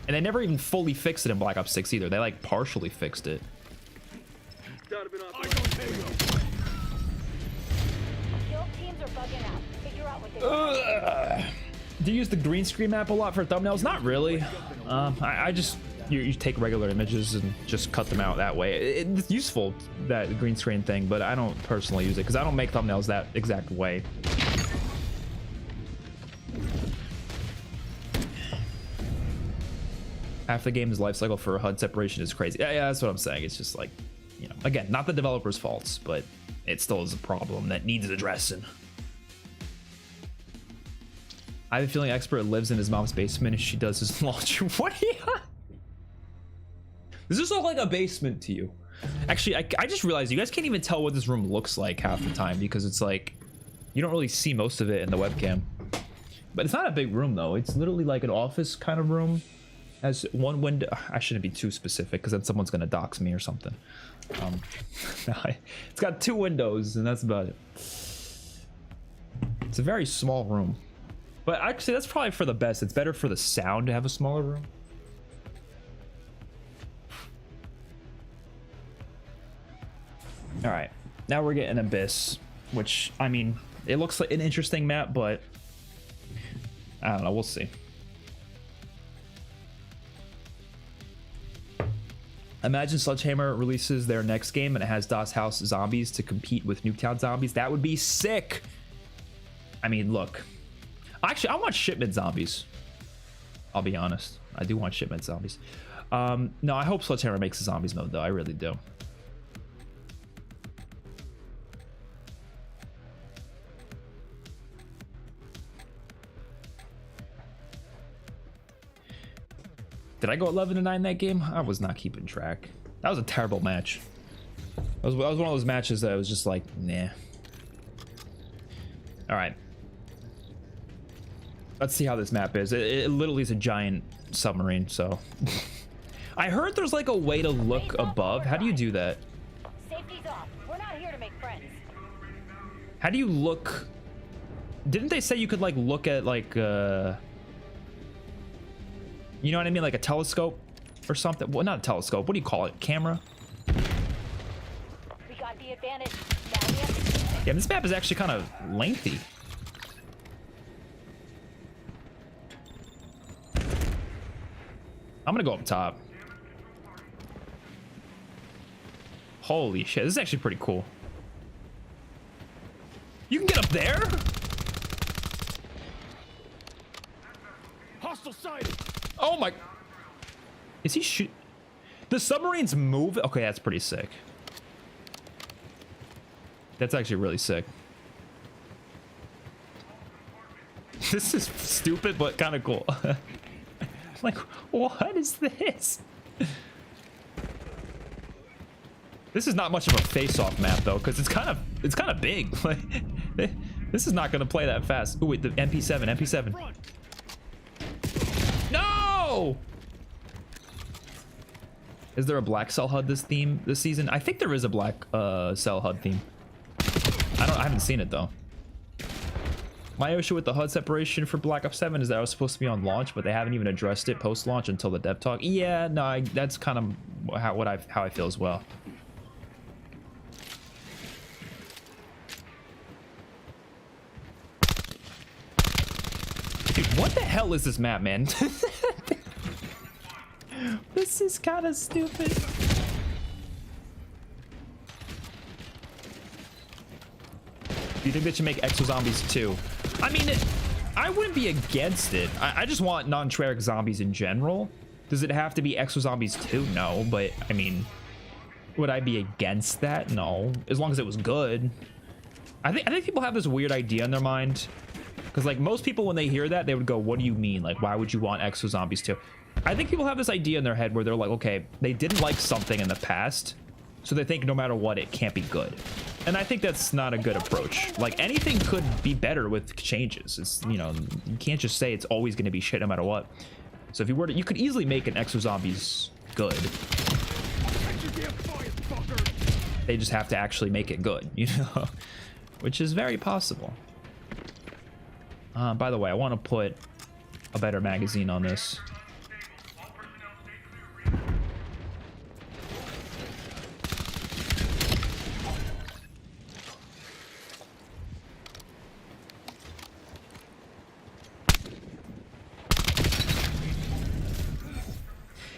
And they never even fully fixed it in Black Ops 6 either. They like partially fixed it. Kill teams are bugging out. Figure out what they Do you use the green screen map a lot for thumbnails? Not really. I just you take regular images and just cut them out that way. It's useful, that green screen thing, but I don't personally use it because I don't make thumbnails that exact way. Half the game's life cycle for HUD separation is crazy. Yeah, that's what I'm saying. It's just like, you know, again, not the developer's faults, but it still is a problem that needs addressing. I have a feeling Expert lives in his mom's basement and she does his laundry. What are you? Does this look like a basement to you? Actually, I just realized you guys can't even tell what this room looks like half the time because it's like, you don't really see most of it in the webcam. But it's not a big room though. It's literally like an office kind of room. Has one window. I shouldn't be too specific because then someone's gonna dox me or something. It's got 2 windows and that's about it. It's a very small room, but actually that's probably for the best. It's better for the sound to have a smaller room. All right, now we're getting Abyss, which I mean, it looks like an interesting map, but I don't know. We'll see. Imagine Sledgehammer releases their next game and it has Das House zombies to compete with Nuketown zombies. That would be sick. I mean, look. Actually, I want shipment zombies. I'll be honest. I do want shipment zombies. No, I hope Sledgehammer makes a zombies mode, though. I really do. Did I go 11-9 that game? I was not keeping track. That was a terrible match. That was one of those matches that I was just like, nah. All right. Let's see how this map is. It literally is a giant submarine, so. I heard there's like a way to look above. How do you do that? Safety's off. We're not here to make friends. How do you look? Didn't they say you could like look at like you know what I mean, like a telescope or something? Well, not a telescope. What do you call it? Camera? We got the advantage. Now we have to... Yeah, this map is actually kind of lengthy. I'm gonna go up top. Holy shit, this is actually pretty cool. You can get up there? Hostile sighted. Oh my. Is he shoot? The submarines move? Okay, that's pretty sick. That's actually really sick. This is stupid, but kind of cool. Like, what is this? This is not much of a face-off map though, because it's kind of big. Like, this is not going to play that fast. Oh wait, the MP7. No! Is there a black cell HUD this season? I think there is a black cell HUD theme. I haven't seen it though. My issue with the HUD separation for Black Ops 7 is that I was supposed to be on launch, but they haven't even addressed it post-launch until the dev talk. Yeah, no, that's kind of how I feel as well. Dude, what the hell is this map, man? This is kind of stupid. you think they should make Exo Zombies 2? I mean, I wouldn't be against it. I just want non-generic zombies in general. Does it have to be Exo Zombies 2? No, but I mean, would I be against that? No, as long as it was good. I think people have this weird idea in their mind, because like most people when they hear that, they would go, what do you mean? Like, why would you want Exo Zombies 2? I think people have this idea in their head where they're like, okay, they didn't like something in the past, so they think no matter what, it can't be good. And I think that's not a good approach. Like, anything could be better with changes. It's, you know, you can't just say it's always going to be shit no matter what. So if you were to, you could easily make an Exo Zombies good. They just have to actually make it good, you know, which is very possible. By the way, I want to put a better magazine on this.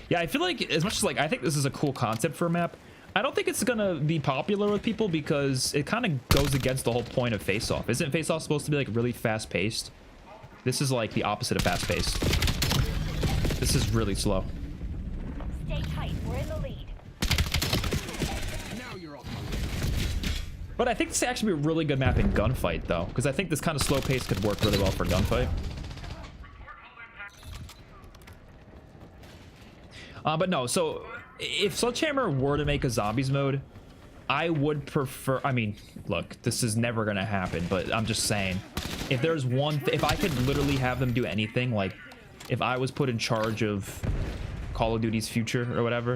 Yeah, I feel like as much as like I think this is a cool concept for a map, I don't think it's gonna be popular with people because it kind of goes against the whole point of Face Off. Isn't Face Off supposed to be like really fast paced? This is like the opposite of fast paced. This is really slow. Stay tight. We're in the lead. Now you're off. But I think this actually be a really good map in gunfight though, because I think this kind of slow pace could work really well for gunfight. But no, so if Sledgehammer were to make a zombies mode, I would prefer, I mean, look, this is never gonna happen, but I'm just saying, if there's one, if I could literally have them do anything, like if I was put in charge of Call of Duty's future or whatever,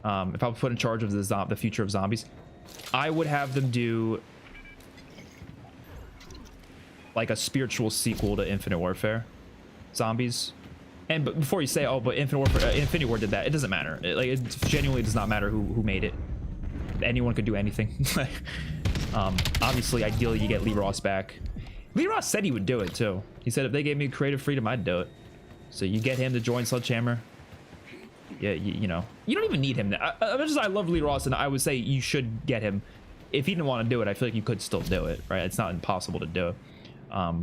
if I was put in charge of the future of zombies, I would have them do like a spiritual sequel to Infinite Warfare zombies. And but before you say, oh, but Infinity War did that, it doesn't matter. It genuinely does not matter who made it. Anyone could do anything. Obviously, ideally, you get Lee Ross back. Lee Ross said he would do it too. He said if they gave me creative freedom, I'd do it. So you get him to join Sledgehammer. Yeah, you know, you don't even need him. As much as I love Lee Ross, and I would say you should get him. If he didn't want to do it, I feel like you could still do it, right? It's not impossible to do it.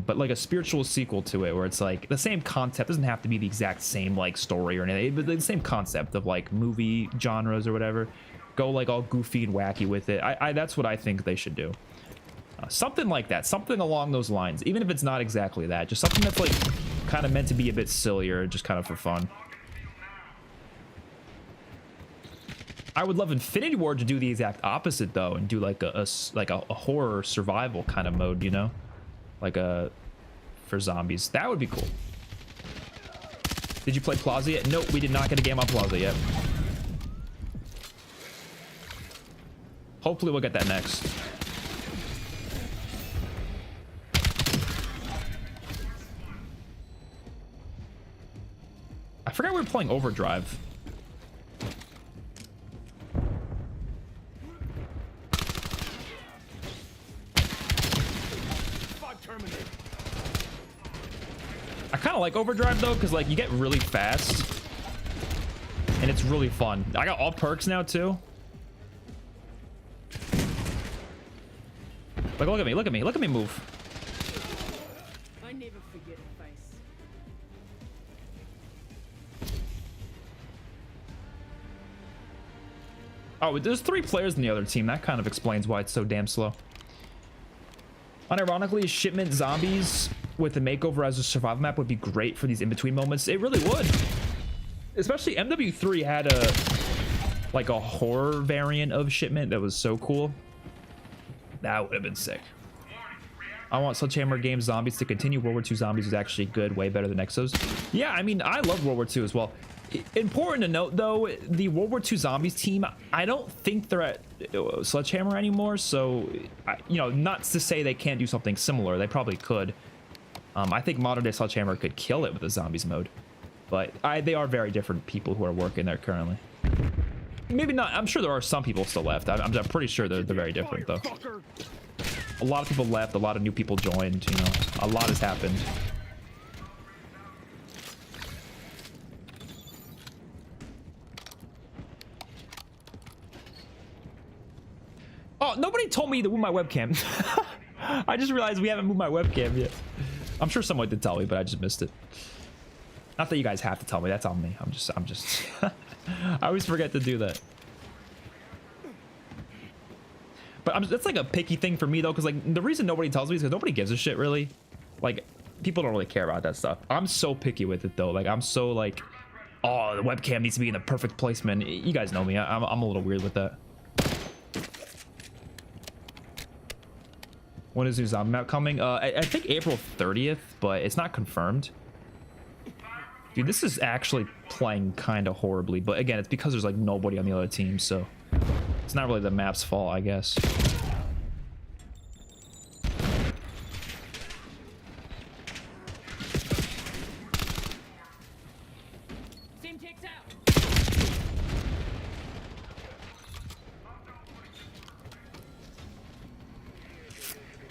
But like a spiritual sequel to it where it's like the same concept, doesn't have to be the exact same like story or anything, but the same concept of like movie genres or whatever. Go like all goofy and wacky with it. That's what I think they should do. Something like that, something along those lines, even if it's not exactly that, just something that's like kind of meant to be a bit sillier, just kind of for fun. I would love Infinity War to do the exact opposite though, and do like a horror survival kind of mode, you know, like for zombies. That would be cool. Did you play Plaza yet? Nope, we did not get a game on Plaza yet. Hopefully we'll get that next. I forgot we were playing Overdrive. I kind of like Overdrive though, because like you get really fast and it's really fun. I got all perks now too. Like, look at me, look at me, look at me move. I never forget a face. Oh, there's 3 players in the other team. That kind of explains why it's so damn slow. Unironically, Shipment Zombies with the makeover as a survival map would be great for these in-between moments. It really would. Especially MW3 had a horror variant of Shipment that was so cool. That would have been sick. I want Sledgehammer Games Zombies to continue. World War II Zombies is actually good, way better than Exos. Yeah, I mean, I love World War II as well. Important to note, though, the World War II Zombies team, I don't think they're at Sledgehammer anymore, so, you know, not to say they can't do something similar. They probably could. I think modern-day Sledgehammer could kill it with the Zombies mode, but they are very different people who are working there currently. Maybe not. I'm sure there are some people still left. I'm pretty sure they're very different, though. A lot of people left. A lot of new people joined. You know, a lot has happened. Oh, nobody told me to move my webcam. I just realized we haven't moved my webcam yet. I'm sure someone did tell me, but I just missed it. Not that you guys have to tell me. That's on me. I'm just. I always forget to do that. But that's like a picky thing for me though, because like the reason nobody tells me is because nobody gives a shit really. Like people don't really care about that stuff. I'm so picky with it though. Like I'm so like, oh, the webcam needs to be in the perfect placement. You guys know me. I'm a little weird with that. When is new zombie map coming? I think April 30th, but it's not confirmed. Dude, this is actually playing kind of horribly, but again, it's because there's like nobody on the other team, so it's not really the map's fault, I guess. Team takes out.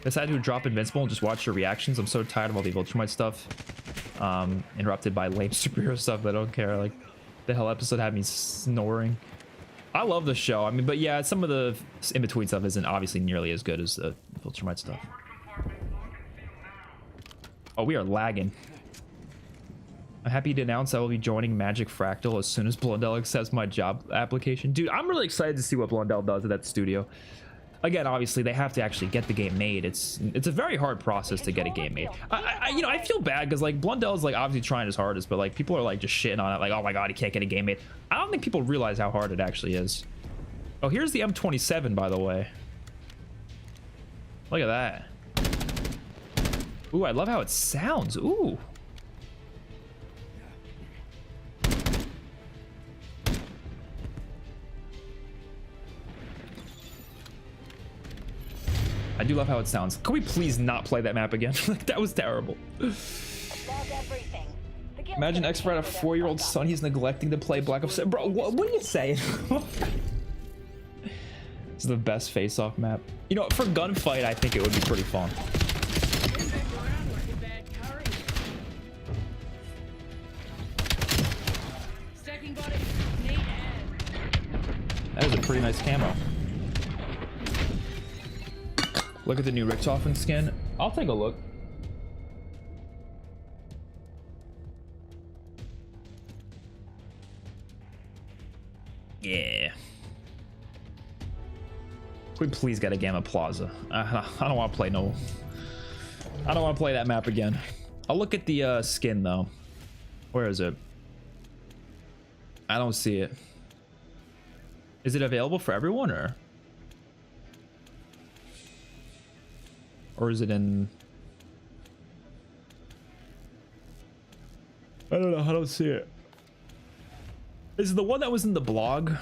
Decided to drop Invincible and just watch your reactions. I'm so tired of all the Ultramite stuff. Interrupted by lame superhero stuff. I don't care. Like, the hell episode had me snoring. I love the show. I mean, but yeah, some of the in-between stuff isn't obviously nearly as good as the Ultramite stuff. Oh, we are lagging. I'm happy to announce I will be joining Magic Fractal as soon as Blundell accepts my job application. Dude, I'm really excited to see what Blundell does at that studio. Again, obviously, they have to actually get the game made. It's a very hard process to get a game made. You know, I feel bad because like Blundell's like obviously trying his hardest, but like people are like just shitting on it, like, oh my god, he can't get a game made. I don't think people realize how hard it actually is. Oh, here's the M27, by the way. Look at that. Ooh, I love how it sounds. Ooh. I do love how it sounds. Can we please not play that map again? Like, that was terrible. Imagine Expert had a 4-year-old son he's neglecting to play Black Ops 7. Bro, what are you saying? This is the best face-off map. You know, for gunfight, I think it would be pretty fun. That was a pretty nice camo. Look at the new Richtofen skin. I'll take a look. Yeah. Can we please get a Gamma Plaza? I don't want to play no. I don't want to play that map again. I'll look at the skin though. Where is it? I don't see it. Is it available for everyone or is it in? I don't know. I don't see it. Is it the one that was in the blog?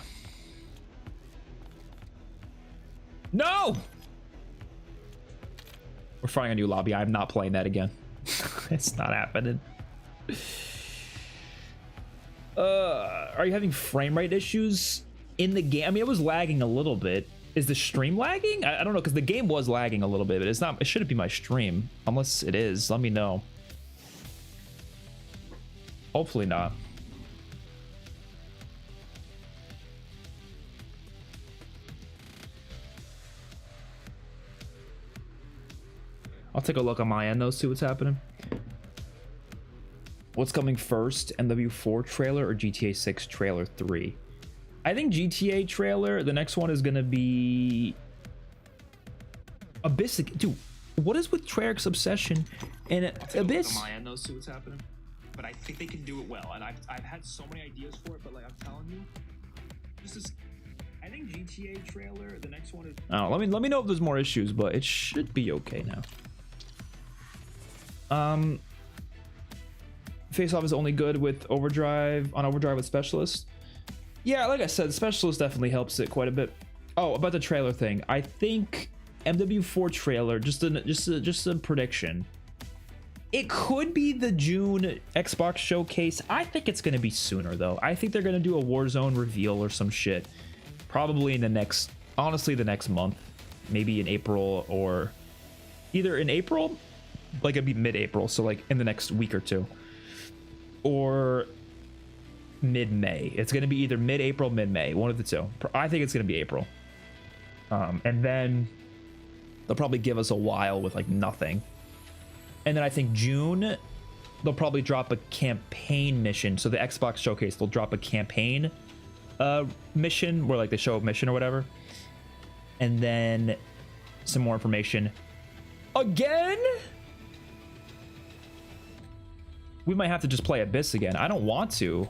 No! We're finding a new lobby. I'm not playing that again. It's not happening. Are you having frame rate issues in the game? I mean, it was lagging a little bit. Is the stream lagging? I don't know, because the game was lagging a little bit, but it's not. It shouldn't be my stream. Unless it is. Let me know. Hopefully not. I'll take a look on my end though, see what's happening. What's coming first, MW4 trailer or GTA 6 trailer 3? I think GTA trailer, the next one is gonna be Abyss. Dude, what is with Treyarch's obsession and Abyss? On my end though, see what's happening. But I think they can do it well, and I've had so many ideas for it, but like I'm telling you, this is. I think GTA trailer, the next one is. I don't know, let me know if there's more issues, but it should be okay now. Face Off is only good with Overdrive with Specialist. Yeah, like I said, Specialist definitely helps it quite a bit. Oh, about the trailer thing, I think MW4 trailer, just a prediction. It could be the June Xbox showcase. I think it's gonna be sooner though. I think they're gonna do a Warzone reveal or some shit. Probably in the next, honestly, the next month, maybe in April, or either in April, like it'd be mid-April, so like in the next week or two, or mid-May. It's going to be either mid-April, mid-May, one of the two. I think it's going to be April. And then they'll probably give us a while with like nothing. And then I think June, they'll probably drop a campaign mission. So the Xbox Showcase, they'll drop a campaign mission where like they show a mission or whatever. And then some more information. Again? We might have to just play Abyss again. I don't want to.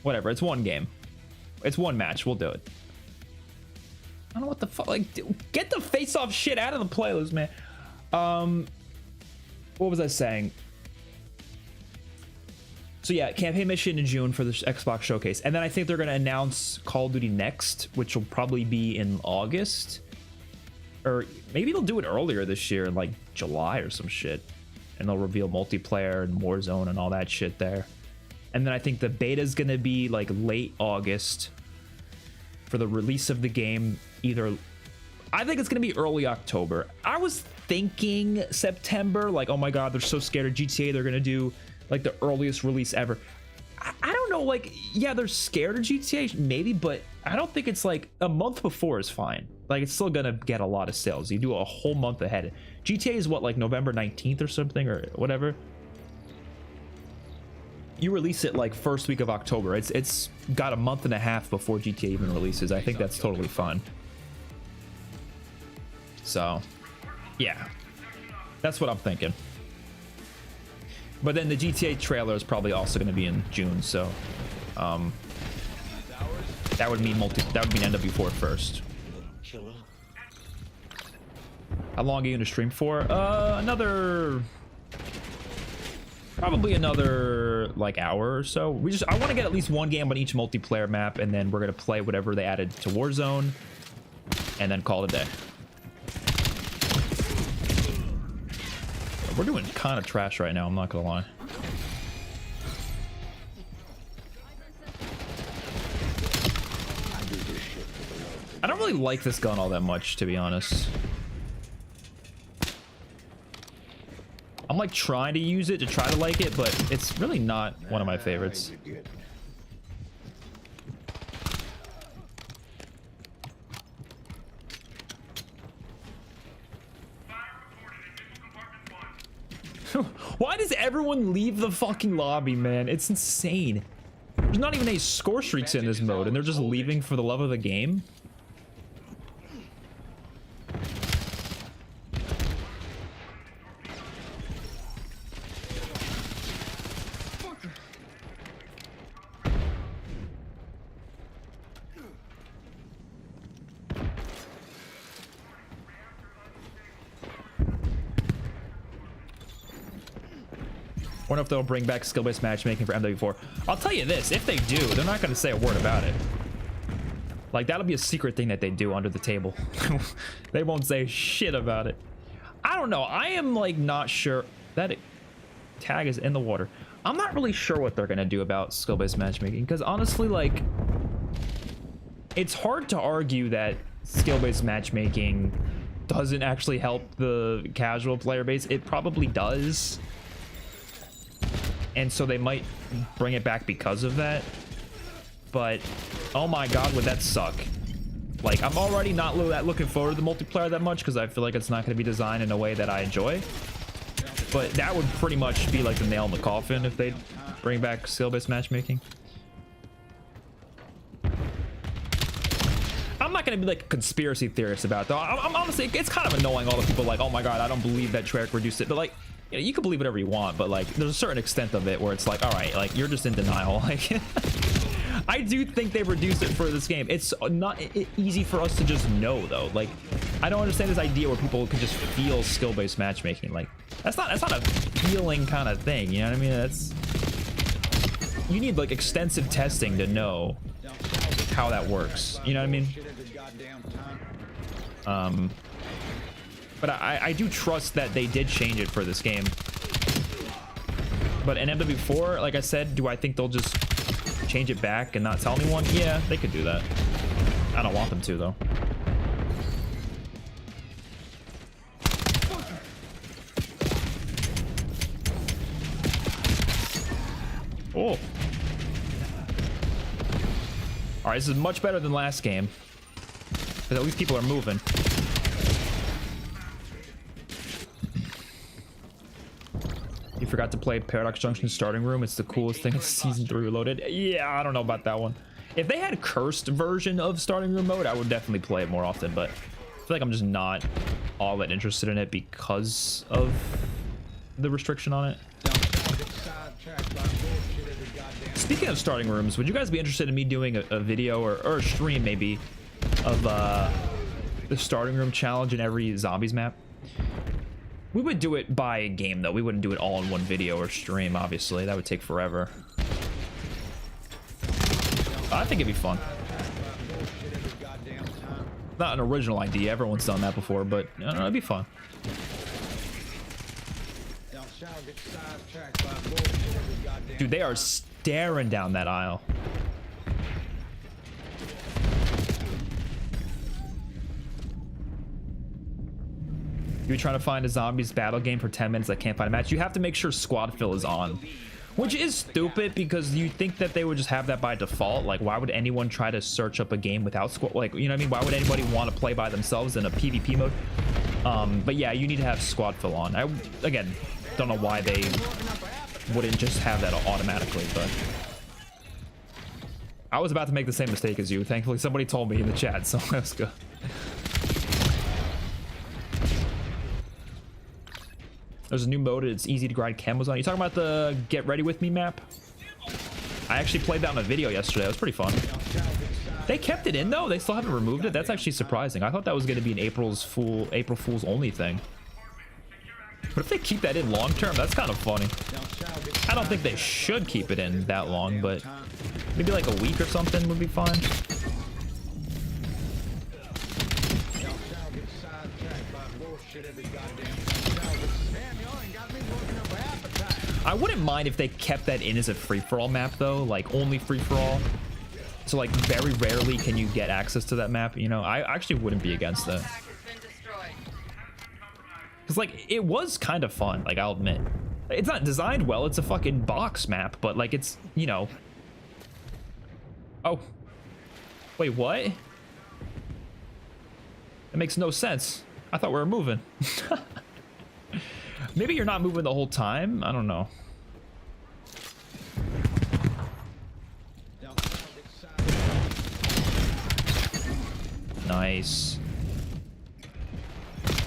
Whatever, it's one game. It's one match, we'll do it. I don't know what the fuck, like, get the face-off shit out of the playlist, man. What was I saying? So yeah, campaign mission in June for the Xbox Showcase. And then I think they're going to announce Call of Duty Next, which will probably be in August. Or maybe they'll do it earlier this year in like July or some shit. And they'll reveal multiplayer and Warzone and all that shit there. And then I think the beta is going to be like late August for the release of the game. Either, I think it's going to be early October. I was thinking September, like, oh my god, they're so scared of GTA, they're going to do like the earliest release ever. I don't know, like, yeah, they're scared of GTA, maybe, but I don't think it's like a month before is fine. Like, it's still gonna get a lot of sales. You do a whole month ahead. GTA is what, like November 19th or something, or whatever. You release it like first week of October. It's got a month and a half before GTA even releases. I think that's totally fine. So, yeah, that's what I'm thinking. But then the GTA trailer is probably also going to be in June, so that would mean NW4 first. How long are you going to stream for? Probably another like hour or so. I want to get at least one game on each multiplayer map, and then we're going to play whatever they added to Warzone, and then call it a day. We're doing kind of trash right now, I'm not gonna lie. I don't really like this gun all that much, to be honest. I'm like trying to use it to try to like it, but it's really not one of my favorites. Why does everyone leave the fucking lobby, man? It's insane. There's not even any score streaks in this mode, and they're just leaving for the love of the game. Wonder if they'll bring back skill-based matchmaking for MW4. I'll tell you this, if they do, they're not going to say a word about it. Like, that'll be a secret thing that they do under the table. They won't say shit about it. I don't know. I am, like, not sure. That tag is in the water. I'm not really sure what they're going to do about skill-based matchmaking, because honestly, like, it's hard to argue that skill-based matchmaking doesn't actually help the casual player base. It probably does. And so they might bring it back because of that. But, oh my god, would that suck. Like, I'm already not looking forward to the multiplayer that much because I feel like it's not going to be designed in a way that I enjoy. But that would pretty much be like the nail in the coffin if they bring back skill-based matchmaking. I'm not going to be like a conspiracy theorist about it, though. I'm honestly, it's kind of annoying all the people like, oh my god, I don't believe that Treyarch reduced it. But like, you know, you can believe whatever you want, but like there's a certain extent of it where it's like, all right, like you're just in denial. Like I do think they reduced it for this game. It's not easy for us to just know though. Like I don't understand this idea where people can just feel skill-based matchmaking. Like that's not a feeling kind of thing, you know what I mean? That's, you need like extensive testing to know how that works, you know what I mean? But I do trust that they did change it for this game. But in MW4, like I said, do I think they'll just change it back and not tell anyone? Yeah, they could do that. I don't want them to, though. Oh. All right, this is much better than last game. Because at least people are moving. You forgot to play Paradox Junction starting room. It's the coolest thing in season 3 Reloaded. Yeah, I don't know about that one. If they had a cursed version of starting room mode, I would definitely play it more often, but I feel like I'm just not all that interested in it because of the restriction on it. Speaking of starting rooms, would you guys be interested in me doing a video or a stream maybe of the starting room challenge in every zombies map? We would do it by game though. We wouldn't do it all in one video or stream, obviously. That would take forever. I think it'd be fun. Not an original idea. Everyone's done that before, but I don't know, it'd be fun. Dude, they are staring down that aisle. You're trying to find a zombies battle game for 10 minutes. I can't find a match. You have to make sure squad fill is on, which is stupid because you think that they would just have that by default. Like, why would anyone try to search up a game without squad? Like, you know what I mean? Why would anybody want to play by themselves in a PvP mode? But yeah, you need to have squad fill on. I, again, don't know why they wouldn't just have that automatically, but I was about to make the same mistake as you. Thankfully, somebody told me in the chat, so that's good. There's a new mode. It's easy to grind camos on. You talking about the Get Ready With Me map? I actually played that on a video yesterday. It was pretty fun. They kept it in though. They still haven't removed it. That's actually surprising. I thought that was going to be an April Fool's only thing. But if they keep that in long term, that's kind of funny. I don't think they should keep it in that long, but maybe like a week or something would be fine. I wouldn't mind if they kept that in as a free-for-all map though, like only free-for-all. So like very rarely can you get access to that map, you know? I actually wouldn't be against that. Cause like it was kind of fun, like I'll admit. It's not designed well, it's a fucking box map, but like it's, you know. Oh. Wait, what? That makes no sense. I thought we were moving. Maybe you're not moving the whole time. I don't know. Nice.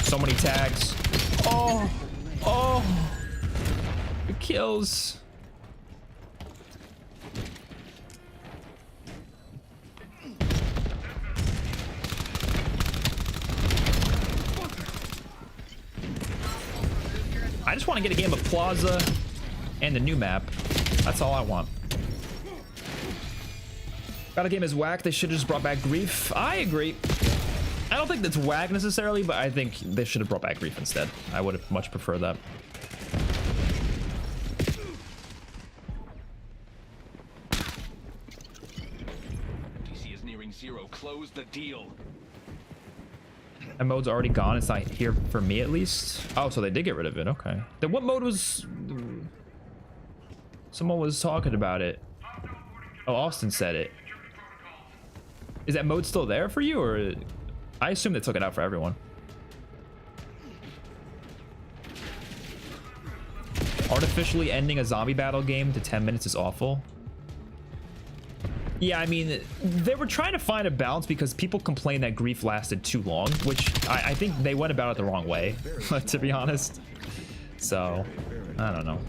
So many tags. Oh, oh, the kills. I just want to get a game of Plaza and the new map. That's all I want. Battle game is whack. They should have just brought back Grief. I agree. I don't think that's whack necessarily, but I think they should have brought back Grief instead. I would have much preferred that. DC is nearing zero. Close the deal. That mode's already gone. It's not here for me, at least. Oh, so they did get rid of it. Okay. Then what mode was... Someone was talking about it. Oh, Austin said it. Is that mode still there for you, or... I assume they took it out for everyone. Artificially ending a zombie battle game to 10 minutes is awful. Yeah, I mean, they were trying to find a balance because people complain that Grief lasted too long, which I think they went about it the wrong way, to be honest. So, I don't know.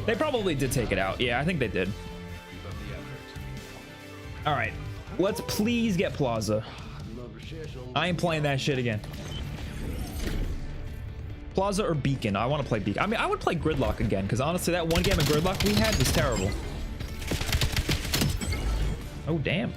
They probably did take it out. Yeah, I think they did. All right, let's please get Plaza. I ain't playing that shit again. Plaza or Beacon? I want to play Beacon. I mean, I would play Gridlock again because honestly, that one game of Gridlock we had was terrible. Oh, damn.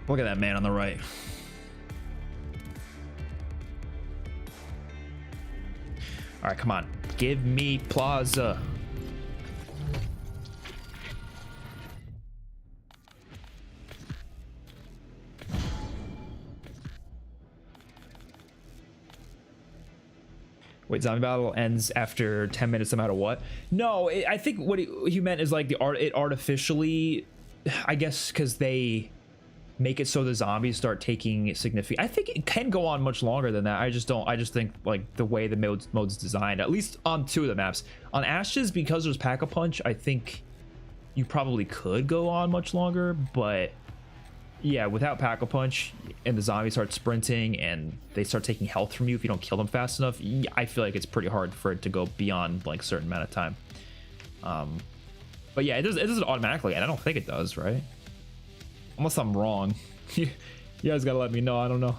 Look at that man on the right. All right, come on. Give me Plaza. Wait, zombie battle ends after 10 minutes no matter what? No, I think what he meant is like it artificially, I guess, because they make it so the zombies start taking significant. I think it can go on much longer than that. I just think like the way the mode's designed, at least on 2 of the maps. On Ashes, because there's Pack-a-Punch, I think you probably could go on much longer, but yeah, without Pack-a-Punch and the zombies start sprinting and they start taking health from you if you don't kill them fast enough, I feel like it's pretty hard for it to go beyond like a certain amount of time. But yeah, it doesn't automatically, and I don't think it does, right? Unless I'm wrong. You guys gotta let me know. I don't know.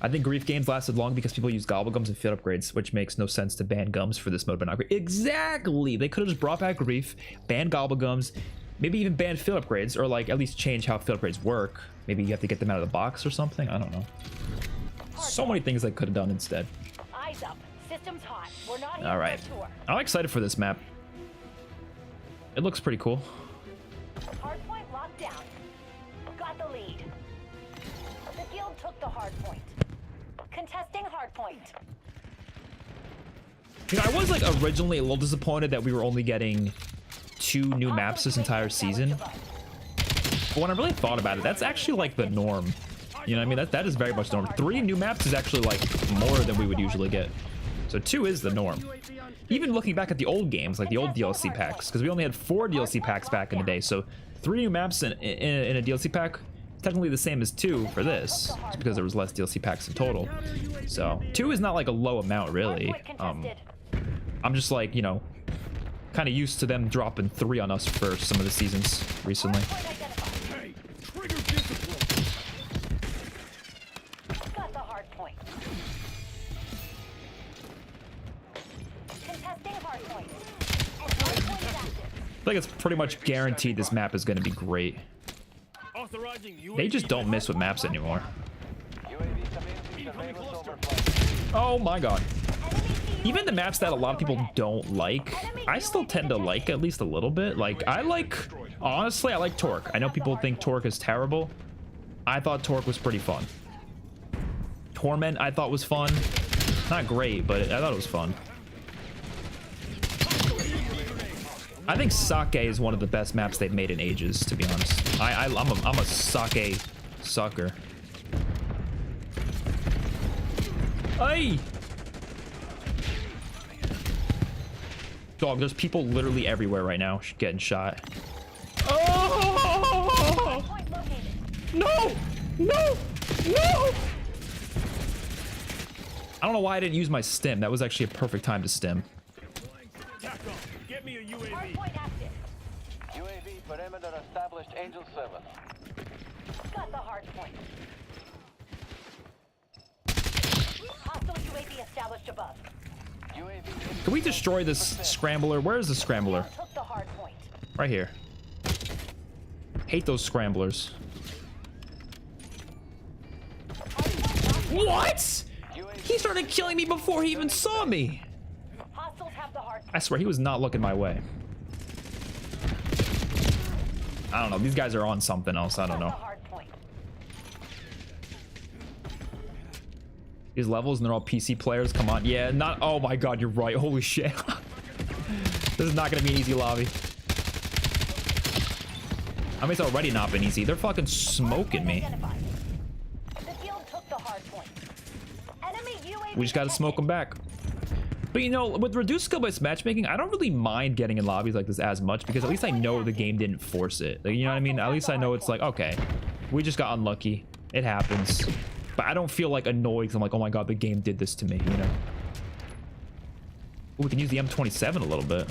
I think grief games lasted long because people use gobblegums and field upgrades, which makes no sense to ban gums for this mode, but not grief. Exactly. They could have just brought back grief, banned gobblegums, maybe even ban field upgrades, or like at least change how field upgrades work. Maybe you have to get them out of the box or something. I don't know. So many things they could have done instead. Eyes up. System's hot. We're not here All right. for a tour. I'm excited for this map. It looks pretty cool. Hardpoint locked down. Got the lead. The guild took the hardpoint. Contesting hardpoint. You know, I was like originally a little disappointed that we were only getting 2 new maps this entire season. But when I really thought about it, that's actually like the norm. You know what I mean? That is very much the norm. 3 new maps is actually like more than we would usually get. So 2 is the norm. Even looking back at the old games, like the old DLC packs, because we only had 4 DLC packs back in the day. So 3 new maps in a DLC pack, technically the same as 2 for this, just because there was less DLC packs in total. So 2 is not like a low amount really. I'm just like, you know, kind of used to them dropping 3 on us for some of the seasons recently. Hey, trigger discipline. Got the hardpoint. Contesting hardpoint. And hardpoint is active. I think it's pretty much guaranteed this map is going to be great. They just don't miss with maps anymore. Oh my god. Even the maps that a lot of people don't like, I still tend to like at least a little bit. Like, honestly, I like Torque. I know people think Torque is terrible. I thought Torque was pretty fun. Torment, I thought was fun. Not great, but I thought it was fun. I think Sake is one of the best maps they've made in ages, to be honest. I'm a Sake sucker. Hey! Dog, there's people literally everywhere right now getting shot. Oh! No! No! No! I don't know why I didn't use my stim. That was actually a perfect time to stim. Get me a UAV. Hardpoint active. UAV perimeter established, Angel 7. Got the hardpoint. Hostile UAV established above. UAV. Can we destroy this scrambler? Where is the scrambler? Took the hardpoint. Right here. Hate those scramblers. What? He started killing me before he even saw me. Hostiles have the hardpoint. I swear he was not looking my way. I don't know. These guys are on something else. I don't know. These levels and they're all PC players. Come on. Yeah, not. Oh my god, you're right. Holy shit. This is not going to be an easy lobby. I mean, it's already not been easy. They're fucking smoking me. We just got to smoke them back. But you know, with reduced skill-based matchmaking, I don't really mind getting in lobbies like this as much because at least I know the game didn't force it. Like, you know what I mean? At least I know it's like, okay, we just got unlucky. It happens. But I don't feel like annoyed because I'm like, oh my god, the game did this to me, you know? Ooh, we can use the M27 a little bit.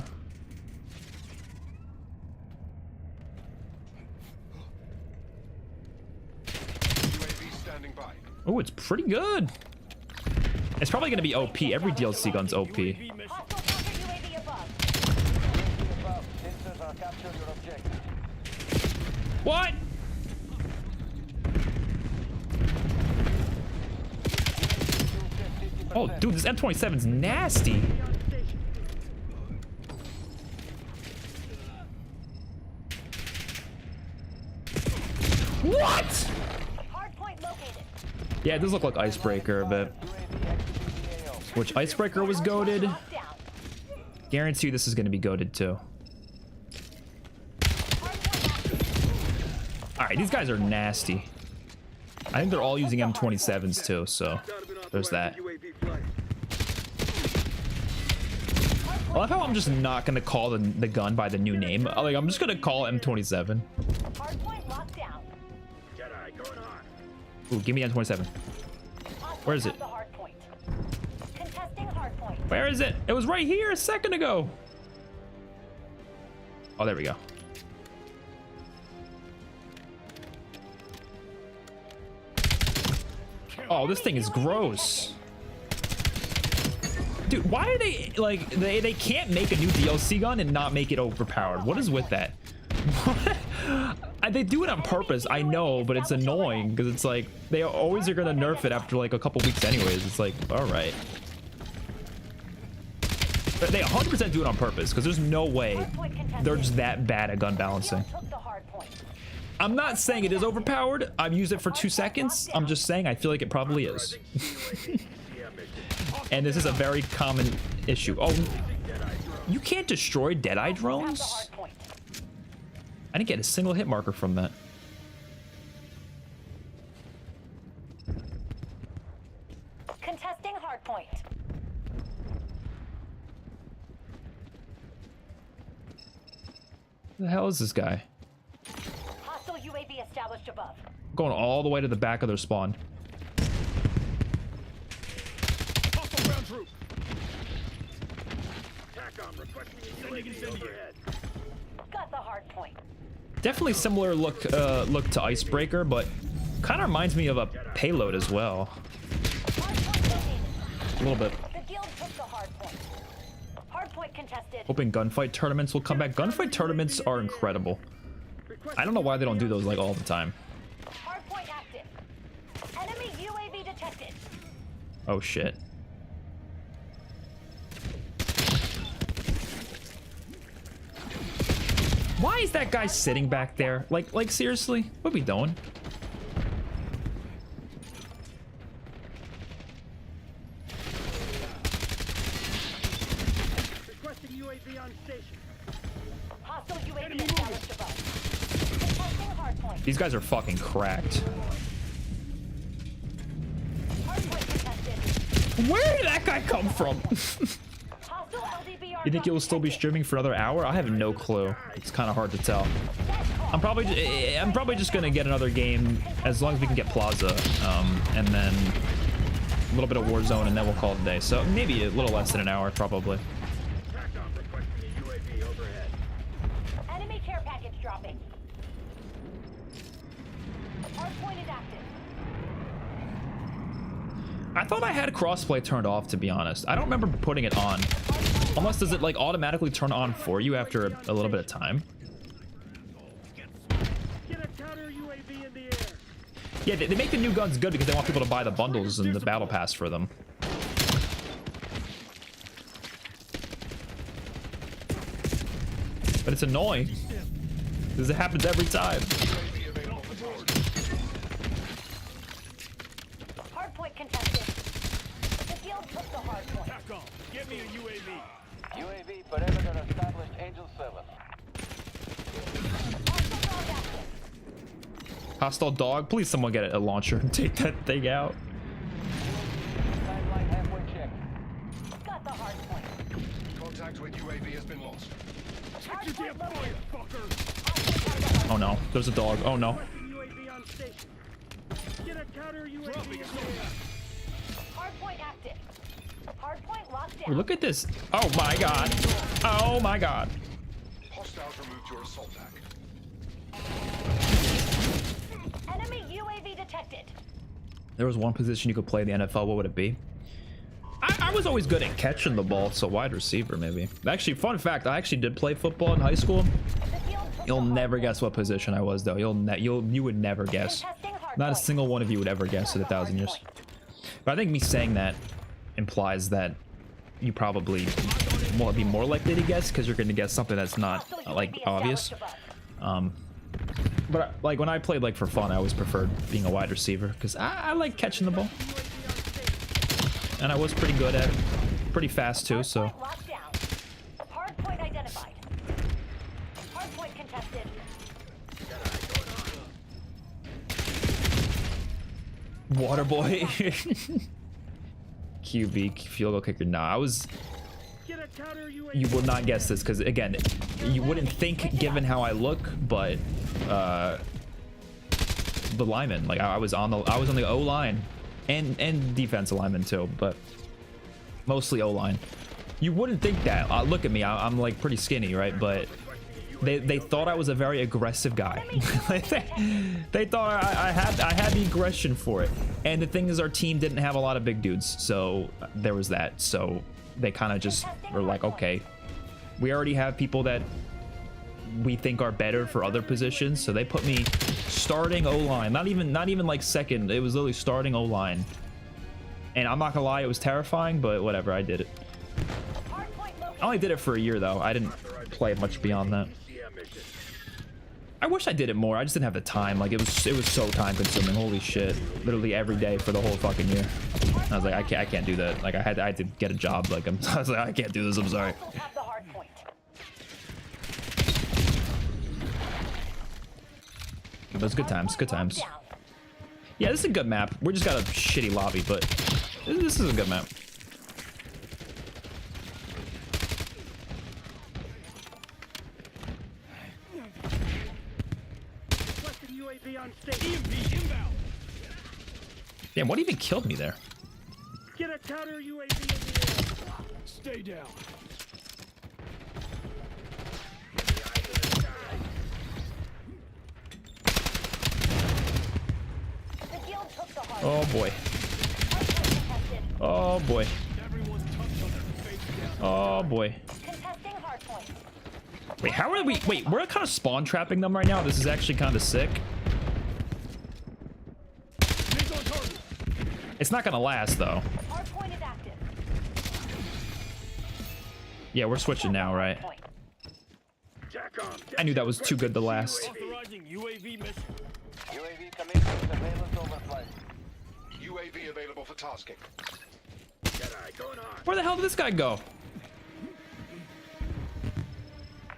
Oh, it's pretty good. It's probably going to be OP. Every DLC gun's OP. What? Oh, dude, this M27's nasty. What? Hardpoint located. Yeah, it does look like Icebreaker a bit. Which Icebreaker was goated. Locked down. Guarantee you this is going to be goated too. All right, these guys are nasty. I think they're all using M27s too, so there's that. I love how I'm just not going to call the gun by the new name. Like, I'm just going to call it M27. Hardpoint locked down. Jedi, going on. Ooh, give me M27. Where is it? The hardpoint. Contesting hardpoint. Where is it? It was right here a second ago. Oh, there we go. Oh, this thing is gross. Dude, why are they like they can't make a new DLC gun and not make it overpowered? What is with that? They do it on purpose, I know, but it's annoying because it's like they always are gonna nerf it after like a couple weeks anyways. It's like, all right. But they 100% do it on purpose because there's no way they're just that bad at gun balancing. Took the hardpoint. I'm not saying it is overpowered. I've used it for 2 seconds. I'm just saying I feel like it probably is. And this is a very common issue. Oh, you can't destroy Deadeye drones? I didn't get a single hit marker from that. Contesting hardpoint. Who the hell is this guy? Hostile UAV established above. Going all the way to the back of their spawn. Hostile ground troop. TACOM requesting a UAV overhead. Got the hardpoint. Definitely similar look to Icebreaker, but kind of reminds me of a payload as well. Hardpoint located. A little bit. The guild took the hardpoint. Hardpoint contested. Hoping gunfight tournaments will come back. Gunfight tournaments are incredible. I don't know why they don't do those like all the time. Hardpoint active. Enemy UAV detected. Oh shit. Why is that guy sitting back there? Like seriously? What are we doing? Requesting UAV on station. Hostile UAV established above. Contesting hardpoint. These guys are fucking cracked. Hardpoint contested. Where did that guy come from? Hostile LDBR. You think it will still be streaming for another hour? I have no clue. It's kind of hard to tell. I'm probably just gonna get another game as long as we can get Plaza, and then a little bit of Warzone, and then we'll call it a day. So maybe a little less than an hour, probably. TACOM requesting a UAV overhead. Enemy care package dropping. Hardpoint is active. I thought I had crossplay turned off, to be honest. I don't remember putting it on. Unless, does it like automatically turn on for you after a little bit of time? Get a counter UAV in the air. Yeah, they make the new guns good because they want people to buy the bundles and the battle pass for them. But it's annoying because it happens every time. Hardpoint contested. The guild took the hardpoint. TACOM, get me a UAV. UAV perimeter established Angel 7. Hostile dog active. Hostile dog, please someone get a launcher and take that thing out. Timeline halfway checked. Got the hardpoint. Contact with UAV has been lost. Check your damn fire, fucker. Oh no, there's a dog. Oh no. Requesting UAV on station. Get a counter UAV in the air. Hardpoint active. Hardpoint locked Ooh, down. look at this. Oh my god. Oh my god. Hostiles removed your assault pack. Enemy UAV detected. There was one position you could play in the NFL. What would it be? I was always good at catching the ball, so wide receiver maybe. Actually, fun fact, I actually did play football in high school. The guild took You'll never guess what position I was, though. You would never guess. Not a single one of you would ever guess in 1,000 years. But I think me saying that implies that you probably be more likely to guess, because you're going to guess something that's not like obvious. But like when I played like for fun, I always preferred being a wide receiver because I like catching the ball, and I was pretty good at it, pretty fast too. So. Hardpoint identified. Hardpoint contested. Water boy. QB field goal kicker. Nah, I was. You will not guess this because again, you wouldn't think given how I look, but the lineman, like I was on the O line and defensive lineman too, but mostly O line. You wouldn't think that. Look at me, I'm like pretty skinny, right? But they thought I was a very aggressive guy. They thought I had the aggression for it. And the thing is, our team didn't have a lot of big dudes, so there was that. So they kind of just were like, okay, we already have people that we think are better for other positions, so they put me starting O-line. Not even like second. It was literally starting O-line. And I'm not gonna lie, it was terrifying, but whatever, I did it. I only did it for a year though. I didn't play much beyond that. I wish I did it more. I just didn't have the time. Like it was so time consuming. Holy shit. Literally every day for the whole fucking year. I was like, I can't do that. Like I had to get a job. Like I was like, I can't do this. I'm sorry. But it's good times. Good times. Yeah, this is a good map. We just got a shitty lobby, but this is a good map. Damn, what even killed me there? Get a counter UAV in the air. Stay down. Oh boy. Oh boy. Oh boy. Wait, how are we? Wait, we're kind of spawn trapping them right now. This is actually kind of sick. It's not gonna last though. Yeah, we're switching now, right? I knew that was too good to last. UAV commissioned surveillance overflight. UAV available for tasking. Where the hell did this guy go?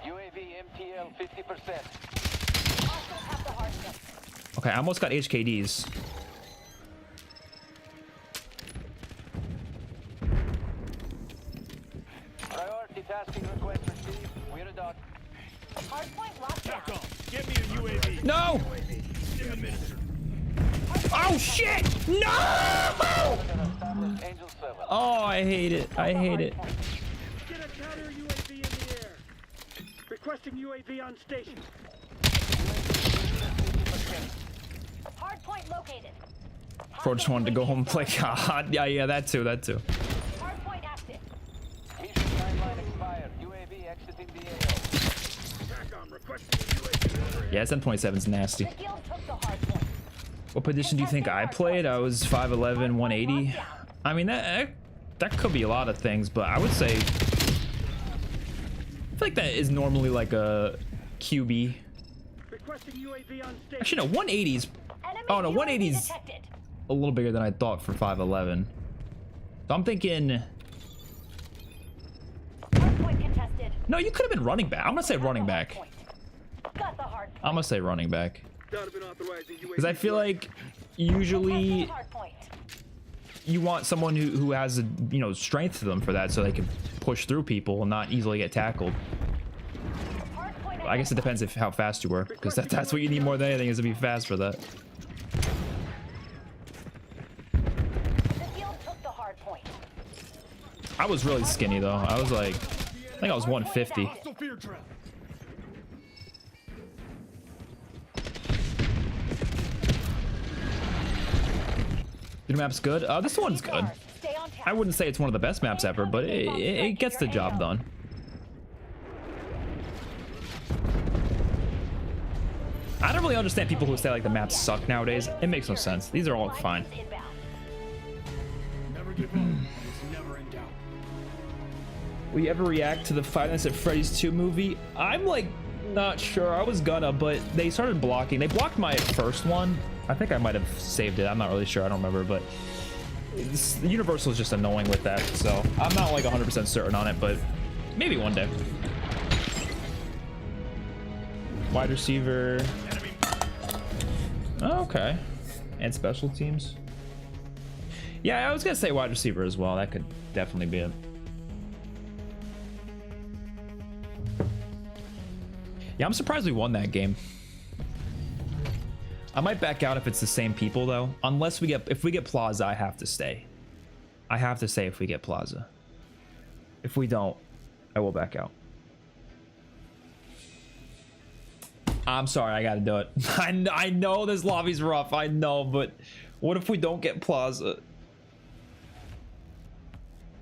UAV MTL 50%. Okay, I almost got HKDs. Priority tasking request received. We're a dot. Hardpoint locked down. Get me a UAV. No! Oh shit! No! Oh, I hate it. I hate it. Get a counter UAV in the air. Requesting UAV on station. Hardpoint located. Bro just wanted to go home and play COD. Yeah, that too. Hardpoint active. Mission timeline expired. UAV exiting the AO. TACOM requesting UAV. Yeah, SM27's nasty. The guild took the hardpoint. What position do you think I played? I was 5'11", 180. I mean, that could be a lot of things, but I would say I feel like that is normally like a QB. Requesting UAV on station. Actually, no, 180's. Oh no, 180's a little bigger than I thought for 5'11". So I'm thinking. Hardpoint contested. No, you could have been running back. I'm gonna say running back. Got the hardpoint. I'm gonna say running back. Because I feel like usually you want someone who has a, strength to them for that, so they can push through people and not easily get tackled. I guess it depends how fast you were, because that's what you need more than anything, is to be fast for that. I was really skinny though. I was like, I think I was 150. The new map's good. This one's good. I wouldn't say it's one of the best maps ever, but it gets the job done. I don't really understand people who say like the maps suck nowadays. It makes no sense. These are all fine. Never give up. It's never in doubt. Will you ever react to the Five Nights at Freddy's 2 movie? I'm like not sure. I was gonna, but they started blocking. They blocked my first one. I think I might have saved it. I'm not really sure. I don't remember, but the Universal is just annoying with that. So I'm not like 100% certain on it, but maybe one day. Wide receiver. Oh, okay. And special teams. Yeah, I was gonna say wide receiver as well. That could definitely be it. Yeah, I'm surprised we won that game. I might back out if it's the same people though. Unless if we get Plaza, I have to stay. I have to stay if we get Plaza. If we don't, I will back out. I'm sorry, I gotta do it. I know this lobby's rough, I know, but what if we don't get Plaza?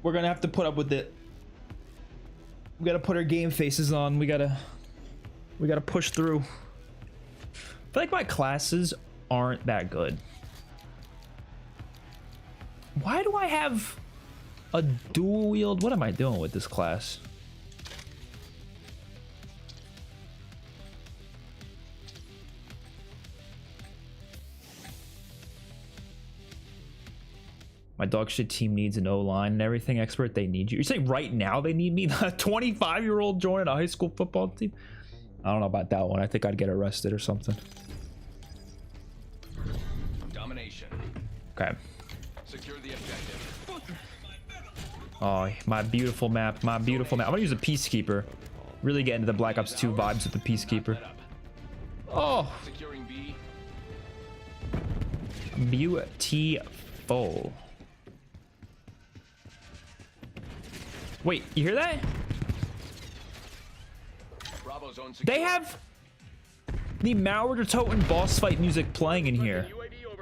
We're gonna have to put up with it. We gotta put our game faces on. We gotta push through. I feel like my classes aren't that good. Why do I have a dual wield? What am I doing with this class? My dog shit team needs an O-line and everything. Expert, they need you. You're saying right now they need me? A 25-year-old joining a high school football team? I don't know about that one. I think I'd get arrested or something. Domination. Okay. Secure the objective. Oh, my beautiful map. My beautiful map. I'm gonna use a Peacekeeper. Really get into the Black Ops 2 vibes with the Peacekeeper. Oh. Securing B. Beautiful. Wait, you hear that? Bravo zone secure. They have the Mauer Toten boss fight music playing in here.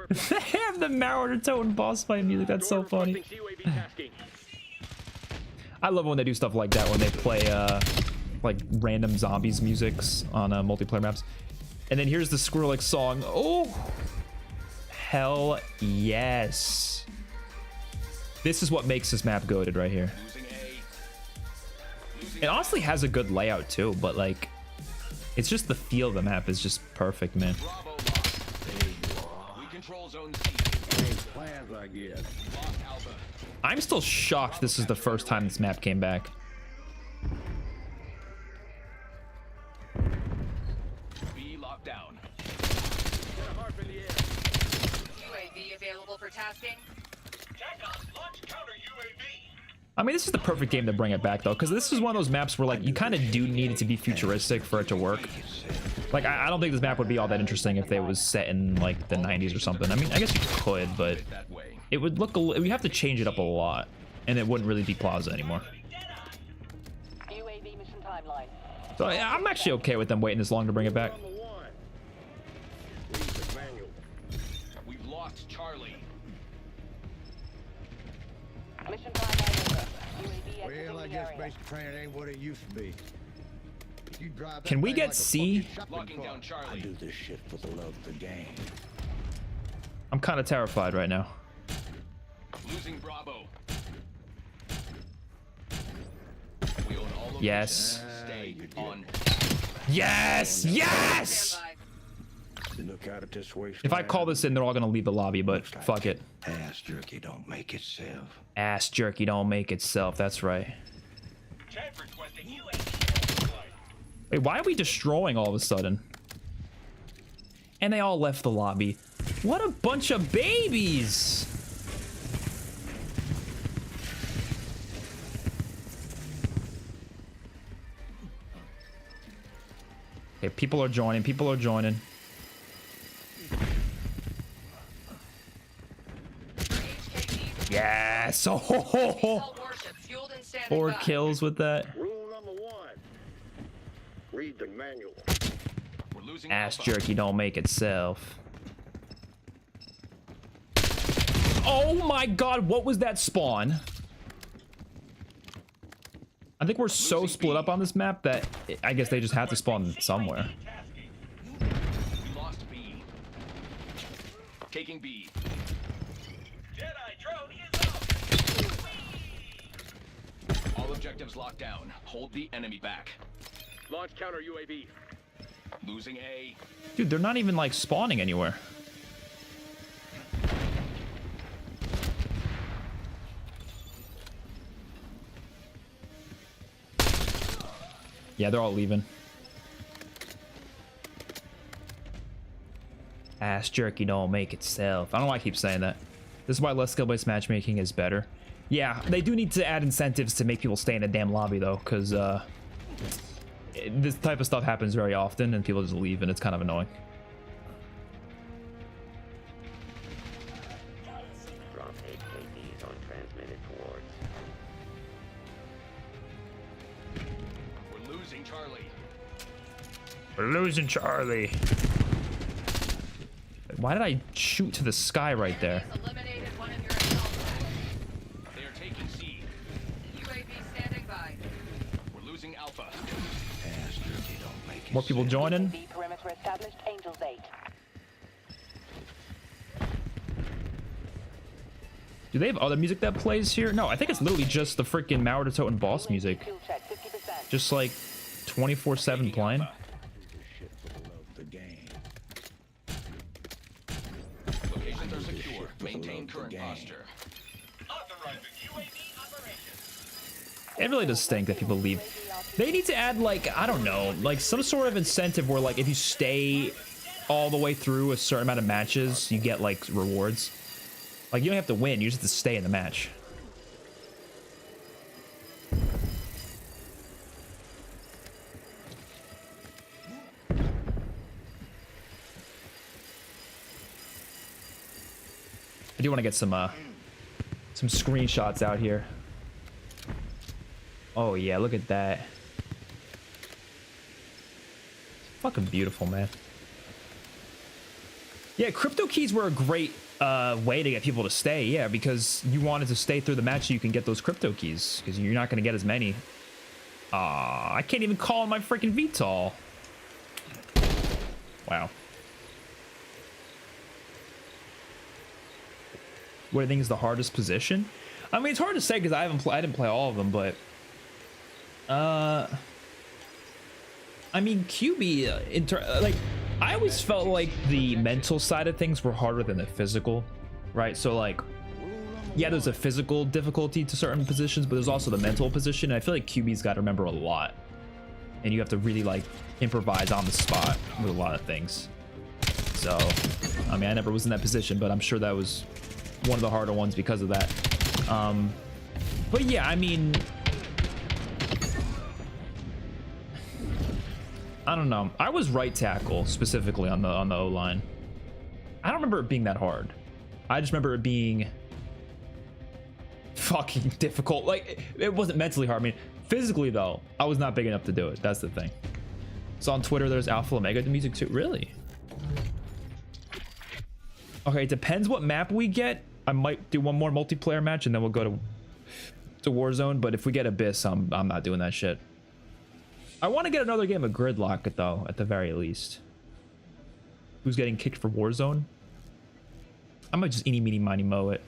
They have the Mauer Toten boss fight music. That's so funny. I love when they do stuff like that, when they play like random zombies musics on multiplayer maps. And then here's the Skrillex song. Oh, hell yes. This is what makes this map goated right here. It honestly has a good layout too, but like, it's just the feel of the map is just perfect, man. We control zone C. Plans, I guess. Lost Alpha. I'm still shocked this is the first time this map came back. B locked down. UAV available for tasking. I mean, this is the perfect game to bring it back, though, because this is one of those maps where, like, you kind of do need it to be futuristic for it to work. Like, I don't think this map would be all that interesting if it was set in, like, the 90s or something. I mean, I guess you could, but it would look we have to change it up a lot, and it wouldn't really be Plaza anymore. UAV mission timeline. So I'm actually okay with them waiting this long to bring it back. We've lost Charlie. Mission timeline over. UAV Well, I exiting guess the area. basic training ain't what it used to be. You drive that Can we thing get like a C? fucking shopping Locking cart. down Charlie. Do this shit for the love of the game. I'm kind of terrified right now. Losing Bravo. We own all of Yes. Stay on. Yes! Yes! Look out at this waste. If I call this in, they're all going to leave the lobby, but fuck it. Ass jerky don't make itself. Ass jerky don't make itself. That's right. Wait, why are we destroying all of a sudden? And they all left the lobby. What a bunch of babies! Okay, people are joining. People are joining. Yes! Oh, 4 kills with that. Rule number 1. Read the manual. We're losing Ass Alpha. jerky don't make itself. Oh my god, what was that spawn? I think we're so split up on this map that I guess they just have to spawn somewhere. Taking B. Jedi drone is up. All objectives locked down. Hold the enemy back. Launch counter UAV. Losing A. Dude, they're not even like spawning anywhere. Yeah, they're all leaving. Ass jerky don't make itself. I don't know why I keep saying that. This is why less skill-based matchmaking is better. Yeah, they do need to add incentives to make people stay in a damn lobby though, because this type of stuff happens very often and people just leave and it's kind of annoying. Drop 8 KDs on transmitted towards. We're losing Charlie. We're losing Charlie. Why did I shoot to the sky right there? Eliminated one of your assault packs. They are taking C. UAV standing by. We're losing Alpha. More people joining. UAV perimeter established. Angels 8. Do they have other music that plays here? No, I think it's literally just the freaking Mauer to Toten boss music. Fuel check 50%. Just like 24/7 playing. Locations are secure. Maintain current posture. It really does stink that people leave. They need to add like, I don't know, like some sort of incentive where like if you stay all the way through a certain amount of matches, you get like rewards. Like you don't have to win, you just have to stay in the match. I do want to get some screenshots out here. Oh yeah, look at that. Fucking beautiful, man. Yeah, crypto keys were a great way to get people to stay. Yeah, because you wanted to stay through the match so you can get those crypto keys because you're not going to get as many. I can't even call my freaking VTOL. Wow. What do you think is the hardest position? I mean, it's hard to say because I didn't play all of them, but I mean, QB like I always felt like the mental side of things were harder than the physical, right? So like, yeah, there's a physical difficulty to certain positions, but there's also the mental position. And I feel like QB's got to remember a lot, and you have to really like improvise on the spot with a lot of things. So, I mean, I never was in that position, but I'm sure that was one of the harder ones because of that. But yeah, I mean, I don't know. I was right tackle specifically on the O-line. I don't remember it being that hard. I just remember it being fucking difficult. Like it wasn't mentally hard. I mean, physically though, I was not big enough to do it. That's the thing. So on Twitter, there's Alpha Omega the music too. Really? Okay, it depends what map we get. I might do one more multiplayer match and then we'll go to Warzone. But if we get Abyss, I'm not doing that shit. I want to get another game of Gridlock though, at the very least. Who's getting kicked for Warzone? I might just eeny meeny miny mow it.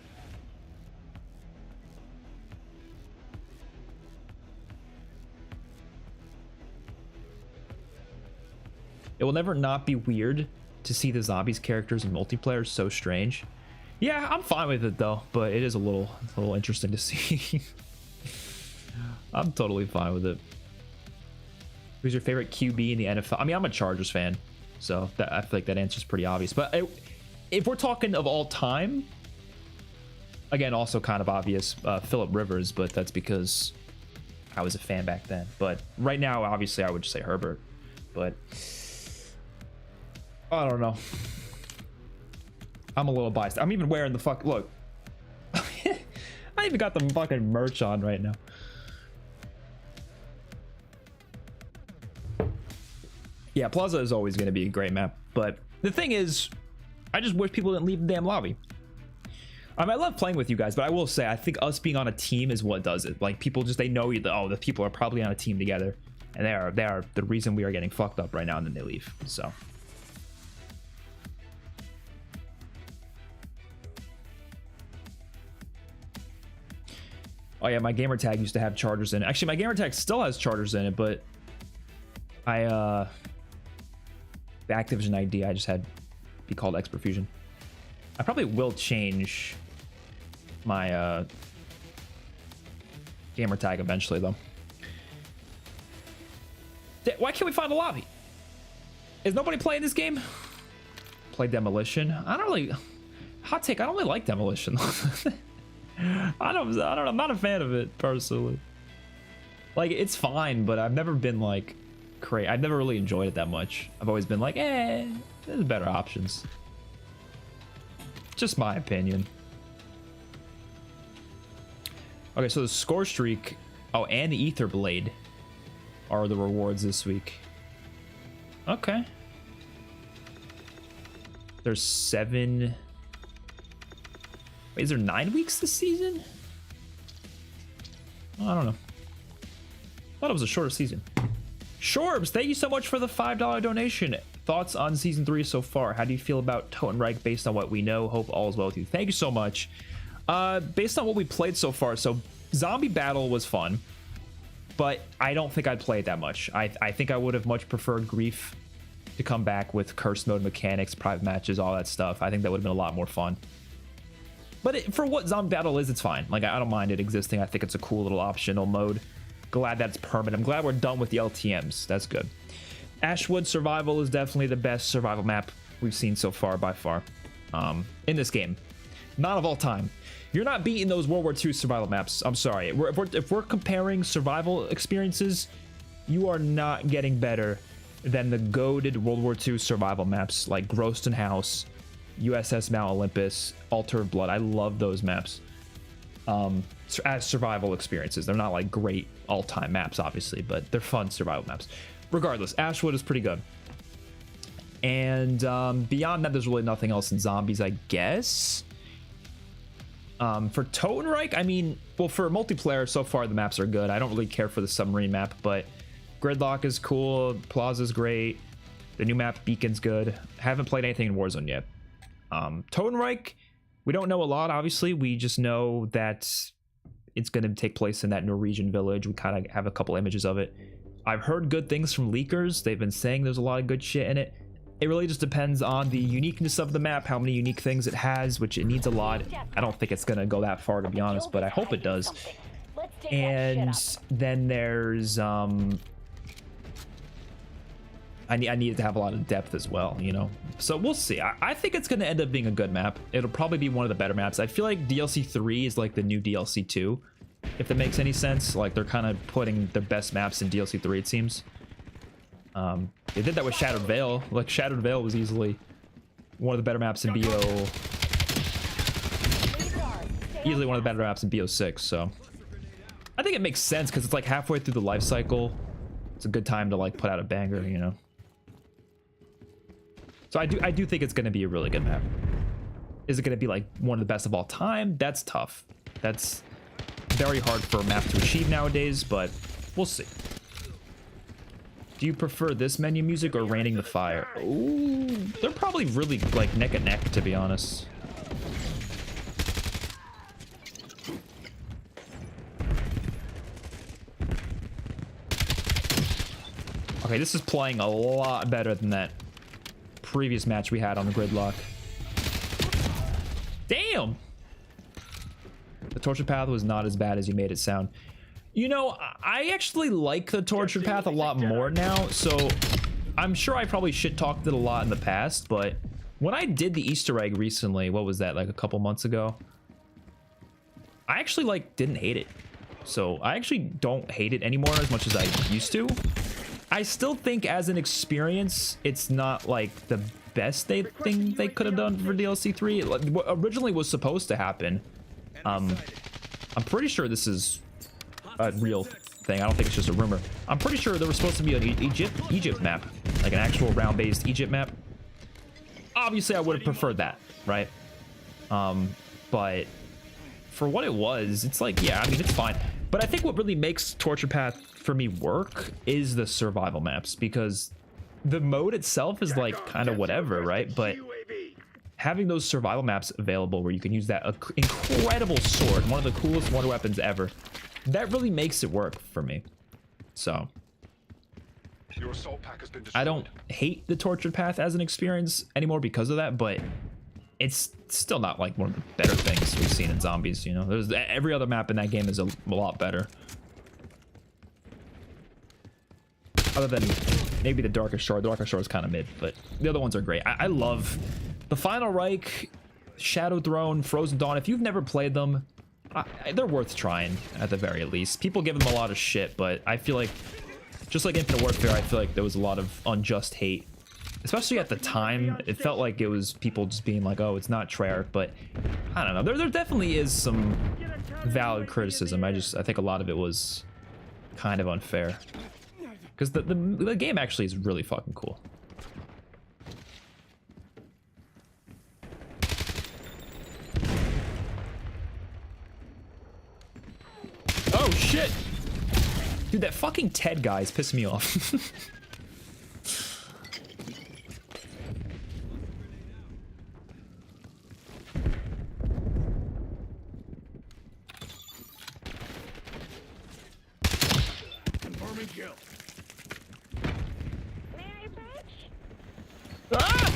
It will never not be weird to see the zombies characters in multiplayer. So strange. Yeah, I'm fine with it though, but it is a little interesting to see. I'm totally fine with it. Who's your favorite QB in the NFL? I mean, I'm a Chargers fan, so I feel like that answer's pretty obvious. But if we're talking of all time, again, also kind of obvious, Phillip Rivers, but that's because I was a fan back then. But right now, obviously, I would just say Herbert. But I don't know. I'm a little biased. I'm even wearing the look. I even got the fucking merch on right now. Yeah, Plaza is always going to be a great map, but the thing is, I just wish people didn't leave the damn lobby. I mean, I love playing with you guys, but I will say, I think us being on a team is what does it. Like, people just, they know, oh, the people are probably on a team together, and they are the reason we are getting fucked up right now, and then they leave, so. Oh yeah, my gamer tag used to have chargers in it. Actually, my gamer tag still has chargers in it, but the Activision ID I just had be called XpertFusion. I probably will change my gamer tag eventually though. Why can't we find a lobby? Is nobody playing this game? Play Demolition. I don't really. Hot take. I don't really like Demolition. I don't. I'm not a fan of it personally. Like it's fine, but I've never been like crazy. I've never really enjoyed it that much. I've always been like, there's better options. Just my opinion. Okay, so the score streak. Oh, and the Ether Blade are the rewards this week. Okay. There's 7. Wait, is there 9 weeks this season? Oh, I don't know. Thought it was a shorter season. Shorbs, thank you so much for the $5 donation. Thoughts on season 3 so far? How do you feel about Totenreich based on what we know? Hope all is well with you. Thank you so much. Based on what we played so far, so Zombie Battle was fun, but I don't think I'd play it that much. I think I would have much preferred Grief to come back with curse mode mechanics, private matches, all that stuff. I think that would have been a lot more fun. But for what Zombie Battle is, it's fine. Like, I don't mind it existing. I think it's a cool little optional mode. Glad that's permanent. I'm glad we're done with the LTMs. That's good. Ashwood Survival is definitely the best survival map we've seen so far by far in this game. Not of all time. You're not beating those World War II survival maps. I'm sorry. If we're comparing survival experiences, you are not getting better than the goated World War II survival maps like Groston House, USS Mount Olympus, Altar of Blood. I love those maps as survival experiences. They're not like great all-time maps, obviously, but they're fun survival maps. Regardless, Ashwood is pretty good. And beyond that, there's really nothing else in zombies, I guess. For Totenreich, I mean, well, for multiplayer, so far the maps are good. I don't really care for the submarine map, but Gridlock is cool. Plaza's great. The new map, Beacon's good. Haven't played anything in Warzone yet. Totenreich, we don't know a lot, obviously. We just know that it's going to take place in that Norwegian village. We kind of have a couple images of it. I've heard good things from leakers. They've been saying there's a lot of good shit in it. It really just depends on the uniqueness of the map, how many unique things it has, which it needs a lot. I don't think it's going to go that far, to be honest, but I hope it does. And then there's I need it to have a lot of depth as well, you know? So we'll see. I think it's going to end up being a good map. It'll probably be one of the better maps. I feel like DLC 3 is like the new DLC 2, if that makes any sense. Like, they're kind of putting their best maps in DLC 3, it seems. They did that with Shattered Veil. Like, Shattered Veil was easily one of the better maps in BO. Easily one of the better maps in BO6, so. I think it makes sense, because it's like halfway through the life cycle. It's a good time to, like, put out a banger, you know? So I do think it's going to be a really good map. Is it going to be like one of the best of all time? That's tough. That's very hard for a map to achieve nowadays, but we'll see. Do you prefer this menu music or Raining the Fire? Ooh, they're probably really like neck and neck, to be honest. Okay, this is playing a lot better than that previous match we had on the Gridlock. Damn! The torture path was not as bad as you made it sound. You know, I actually like the torture path a lot more now, so I'm sure I probably shit-talked it a lot in the past, but when I did the Easter egg recently, what was that, like a couple months ago? I actually, like, didn't hate it. So I actually don't hate it anymore as much as I used to. I still think as an experience, it's not like the best thing they could have done for DLC 3. What originally was supposed to happen. I'm pretty sure this is a real thing. I don't think it's just a rumor. I'm pretty sure there was supposed to be an Egypt map, like an actual round-based Egypt map. Obviously, I would have preferred that, right? But for what it was, it's like, yeah, I mean, it's fine. But I think what really makes Torture Path for me work is the survival maps, because the mode itself is like kind of whatever, right? But having those survival maps available where you can use that incredible sword, one of the coolest wonder weapons ever, that really makes it work for me. So Your assault pack has been destroyed. I don't hate the tortured path as an experience anymore because of that, but it's still not like one of the better things we've seen in zombies. You know, there's every other map in that game is a lot better, other than maybe the Darkest Shore. The Darkest Shore is kind of mid, but the other ones are great. I love the Final Reich, Shadow Throne, Frozen Dawn. If you've never played them, they're worth trying at the very least. People give them a lot of shit, but I feel like, just like Infinite Warfare, I feel like there was a lot of unjust hate, especially at the time. It felt like it was people just being like, oh, it's not Treyarch, but I don't know. There definitely is some valid criticism. I think a lot of it was kind of unfair, because the game actually is really fucking cool. Oh shit! Dude, that fucking Ted guy is pissing me off. Confirming kill. Ah!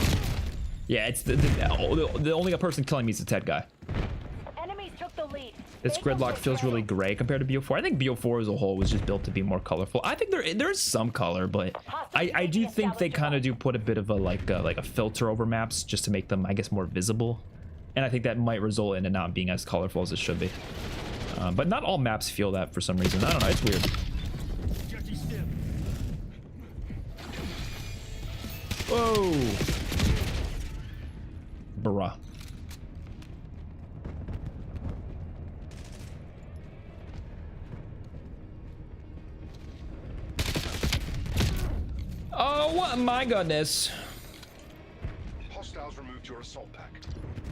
Yeah, it's the only person killing me is the Ted guy. Enemies took the lead. This gridlock feels really gray compared to BO4. I think BO4 as a whole was just built to be more colorful. I think there is some color, but I do think they kind of do put a bit of a like a filter over maps just to make them, I guess, more visible. And I think that might result in it not being as colorful as it should be. But not all maps feel that for some reason. I don't know. It's weird. Whoa. Bruh. Oh my goodness. Hostiles removed your assault pack.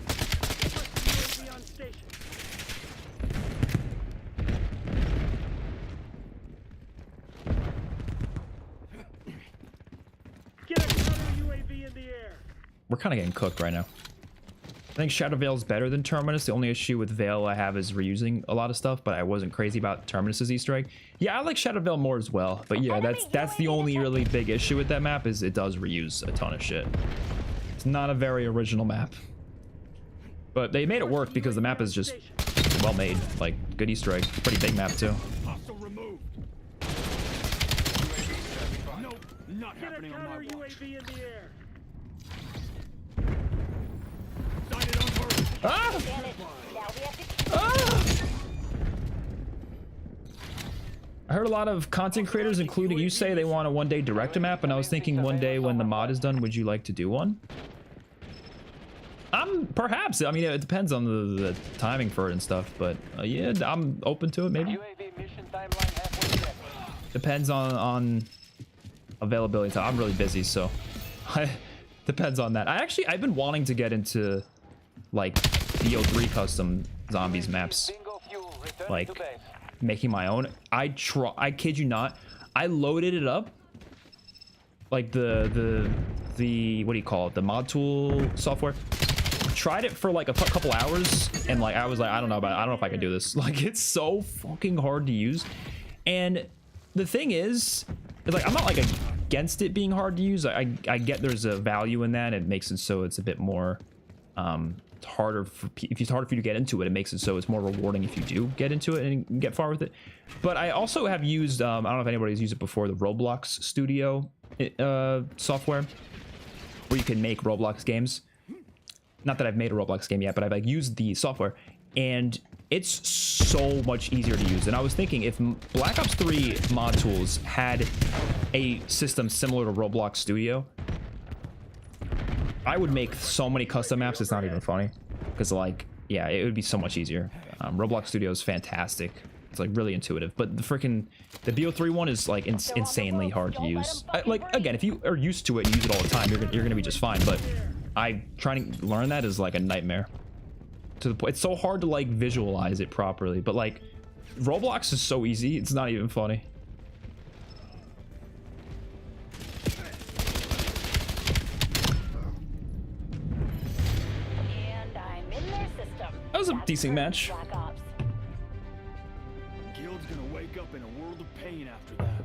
UAV on station. Get a counter UAV in the air. We're kind of getting cooked right now. I think Shadow Veil is better than Terminus. The only issue with Veil I have is reusing a lot of stuff, but I wasn't crazy about Terminus's Easter egg. Yeah, I like Shadow Veil more as well, but yeah, that's the only really big issue with that map, is it does reuse a ton of shit. It's not a very original map, but they made it work because the map is just well made. Like, good Easter egg. Pretty big map too. Hostile removed. Nope, not Get a happening on counter my watch. UAV in the air. Sighted on bird. Ah! Damn it. Now we have to Ah! I heard a lot of content creators, including you, say they want a one-day director map, and I was thinking one day when the mod is done, would you like to do one? Perhaps. I mean, it depends on the timing for it and stuff, but yeah, I'm open to it, maybe. UAV mission timeline halfway checked. Depends on availability. So I'm really busy, so depends on that. I've been wanting to get into like BO3 custom zombies maps, Bingo fuel returning like to base. making my own. I kid you not, I loaded it up, like the what do you call it, the mod tool software. Tried it for like a couple hours, and like I was like, I don't know if I can do this. Like, it's so fucking hard to use. And the thing is like, I'm not like against it being hard to use. I get there's a value in that. It makes it so it's a bit more harder for if it's harder for you to get into it. It makes it so it's more rewarding if you do get into it and get far with it. But I also have used I don't know if anybody's used it before, the Roblox Studio software, where you can make Roblox games. Not that I've made a Roblox game yet, but I've like used the software, and it's so much easier to use. And I was thinking, if Black Ops 3 mod tools had a system similar to Roblox Studio, I would make so many custom maps. It's not even funny, because like, yeah, it would be so much easier. Roblox Studio is fantastic. It's like really intuitive, but the BO3 one is like insanely hard to use. Like, again, if you are used to it and use it all the time, you're gonna be just fine. But trying to learn that is like a nightmare. To the point, it's so hard to like visualize it properly. But like, Roblox is so easy, it's not even funny. That was a That's decent match. Black Ops. Guild's gonna wake up in a world of pain after that.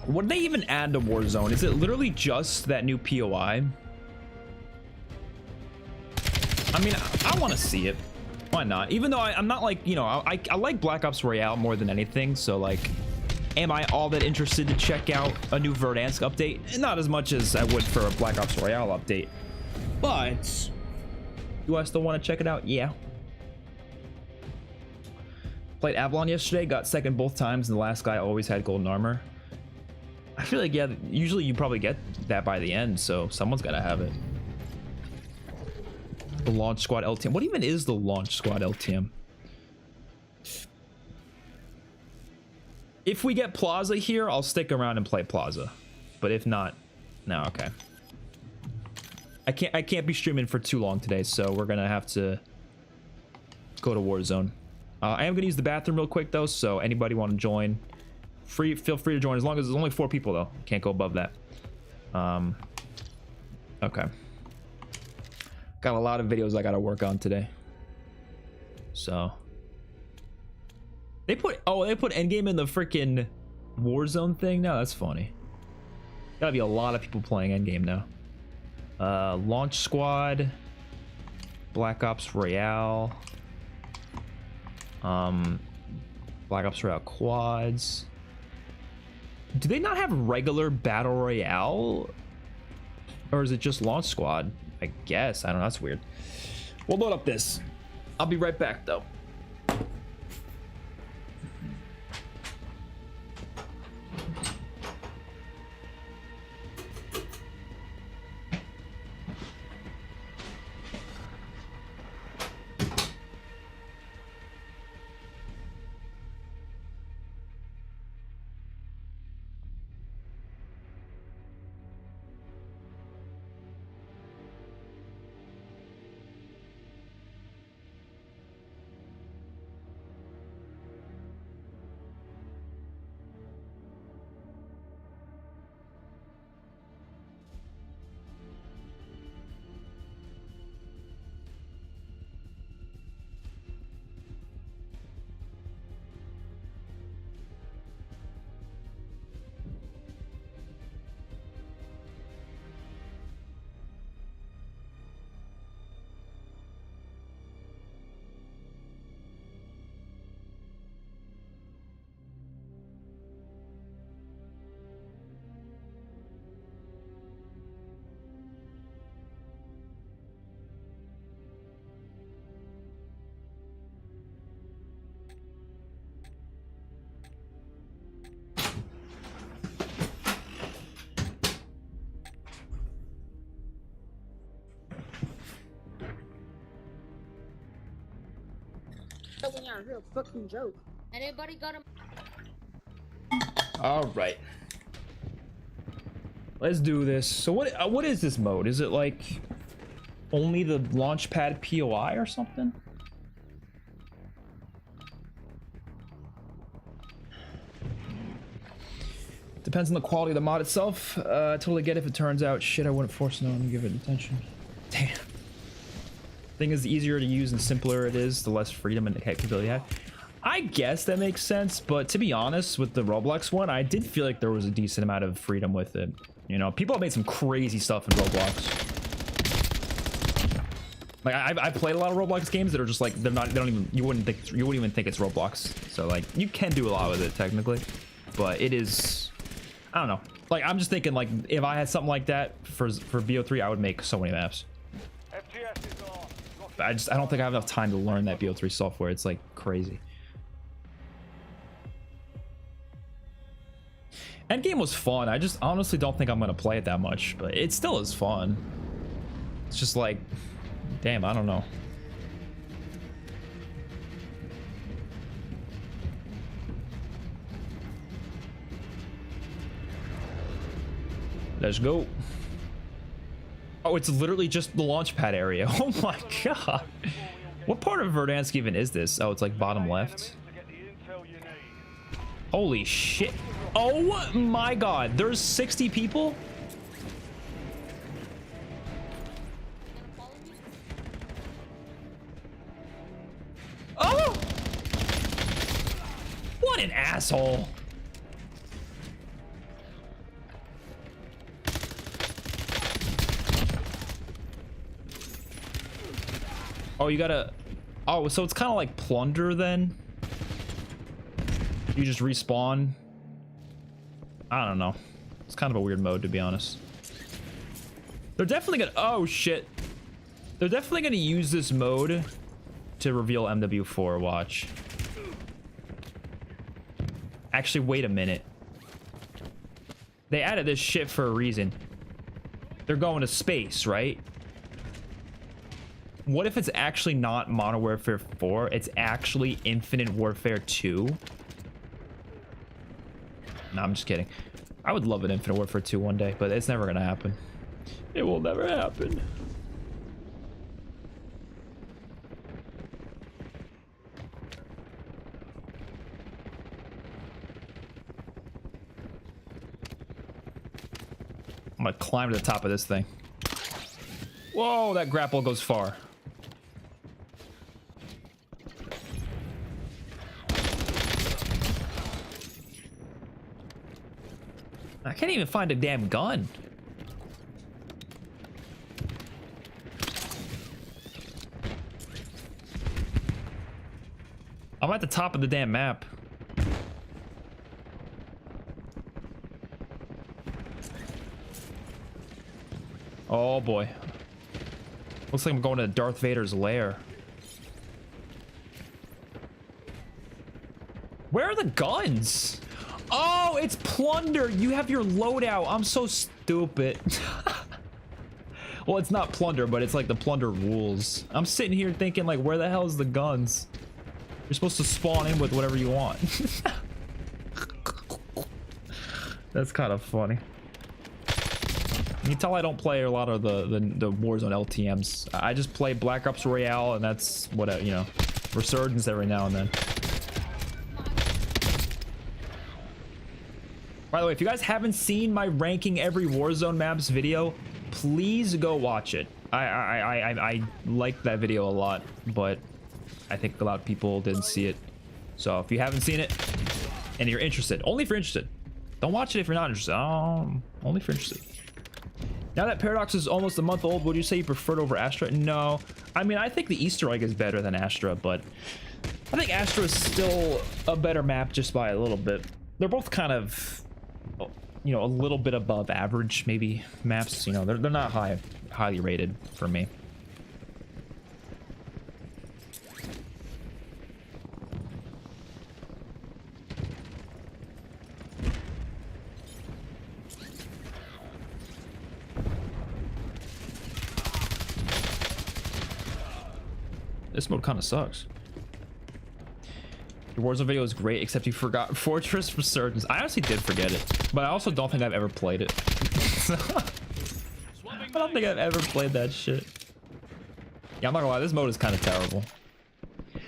What did they even add to Warzone? Is it literally just that new POI? I mean, I want to see it. Why not? Even though I'm not like, you know, I like Black Ops Royale more than anything. So like, am I all that interested to check out a new Verdansk update? Not as much as I would for a Black Ops Royale update. But do I still want to check it out? Yeah. Played Avalon yesterday, got second both times, and the last guy always had golden armor. I feel like, yeah, usually you probably get that by the end, so someone's gotta have it. The launch squad LTM. What even is the launch squad LTM? If we get Plaza here, I'll stick around and play Plaza. But if not, no, okay. I can't be streaming for too long today, so we're gonna have to go to Warzone. I am gonna use the bathroom real quick though, so anybody want to join, feel free to join, as long as there's only 4 people though. Can't go above that. Okay. Got a lot of videos I gotta work on today. So they put endgame in the freaking Warzone thing now. That's funny. Gotta be a lot of people playing endgame now. Launch squad, Black Ops Royale, Black Ops Royale quads. Do they not have regular battle royale, or is it just launch squad? I guess. I don't know. That's weird. We'll load up this. I'll be right back though. Real fucking joke. Anybody got him? All right. Let's do this. So what is this mode? Is it like only the launchpad POI or something? Depends on the quality of the mod itself. Totally get it if it turns out shit. I wouldn't force no one to give it attention. Damn. Thing is, the easier to use and simpler it is, the less freedom and capability you have. I guess that makes sense, but to be honest, with the Roblox one, I did feel like there was a decent amount of freedom with it. You know, people have made some crazy stuff in Roblox. Like I played a lot of Roblox games that are just like they don't even you wouldn't even think it's Roblox. So like you can do a lot with it technically, but it is, I don't know. Like I'm just thinking like if I had something like that for BO3, I would make so many maps. But I don't think I have enough time to learn that BO3 software. It's like crazy. Endgame was fun. I just honestly don't think I'm gonna play it that much, but it still is fun. It's just like, damn, I don't know. Let's go. Oh, it's literally just the launch pad area. Oh my god. What part of Verdansk even is this? Oh, it's like bottom left. Holy shit. Oh my god. There's 60 people? What an asshole. Oh, you gotta... Oh, so it's kind of like plunder then? You just respawn? I don't know. It's kind of a weird mode, to be honest. They're definitely gonna... Oh, shit. They're definitely gonna use this mode to reveal MW4. Watch. Actually, wait a minute. They added this shit for a reason. They're going to space, right? What if it's actually not Modern Warfare 4? It's actually Infinite Warfare 2? No, I'm just kidding. I would love an Infinite Warfare 2 one day, but it's never gonna happen. It will never happen. I'm gonna climb to the top of this thing. Whoa, that grapple goes far. I can't even find a damn gun. I'm at the top of the damn map. Oh boy. Looks like I'm going to Darth Vader's lair. Where are the guns? Oh, it's plunder. You have your loadout. I'm so stupid. Well, it's not plunder, but it's like the plunder rules. I'm sitting here thinking like, where the hell is the guns? You're supposed to spawn in with whatever you want. That's kind of funny. You can tell I don't play a lot of the Warzone LTMs. I just play Black Ops Royale, and that's what, you know, Resurgence every now and then. By the way, if you guys haven't seen my ranking every Warzone maps video, please go watch it. I liked that video a lot, but I think a lot of people didn't see it. So if you haven't seen it and you're interested, only if you're interested. Don't watch it if you're not interested. Only if you're interested. Now that Paradox is almost a month old, would you say you prefer it over Astra? No. I mean, I think the Easter egg is better than Astra, but I think Astra is still a better map just by a little bit. They're both kind of, you know, a little bit above average, maybe, maps. You know, they're not highly rated for me. This mode kind of sucks. Your Warzone video is great, except you forgot Fortress Resurgence. I honestly did forget it, but I also don't think I've ever played it. I don't think I've ever played that shit. Yeah, I'm not gonna lie, this mode is kind of terrible.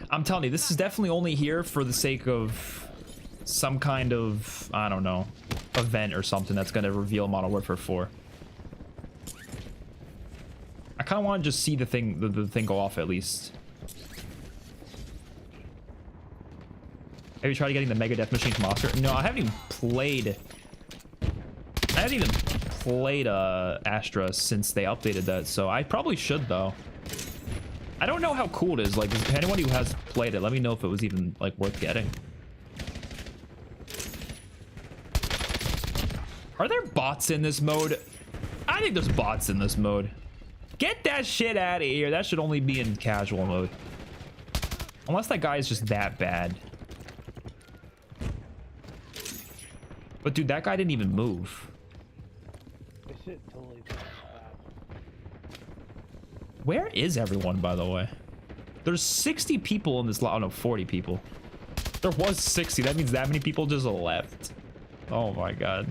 I'm telling you, this is definitely only here for the sake of some kind of, I don't know, event or something that's gonna reveal Modern Warfare 4. I kind of want to just see the thing go off at least. Have you tried getting the Mega Death Machine from Oscar? No, I haven't even played Astra since they updated that, so I probably should though. I don't know how cool it is. Like, anyone who has played it, let me know if it was even like worth getting. Are there bots in this mode? I think there's bots in this mode. Get that shit out of here. That should only be in casual mode. Unless that guy is just that bad. But dude, that guy didn't even move. Where is everyone, by the way? There's 60 people in this lot. Oh no, 40 people. There was 60. That means that many people just left. Oh my god.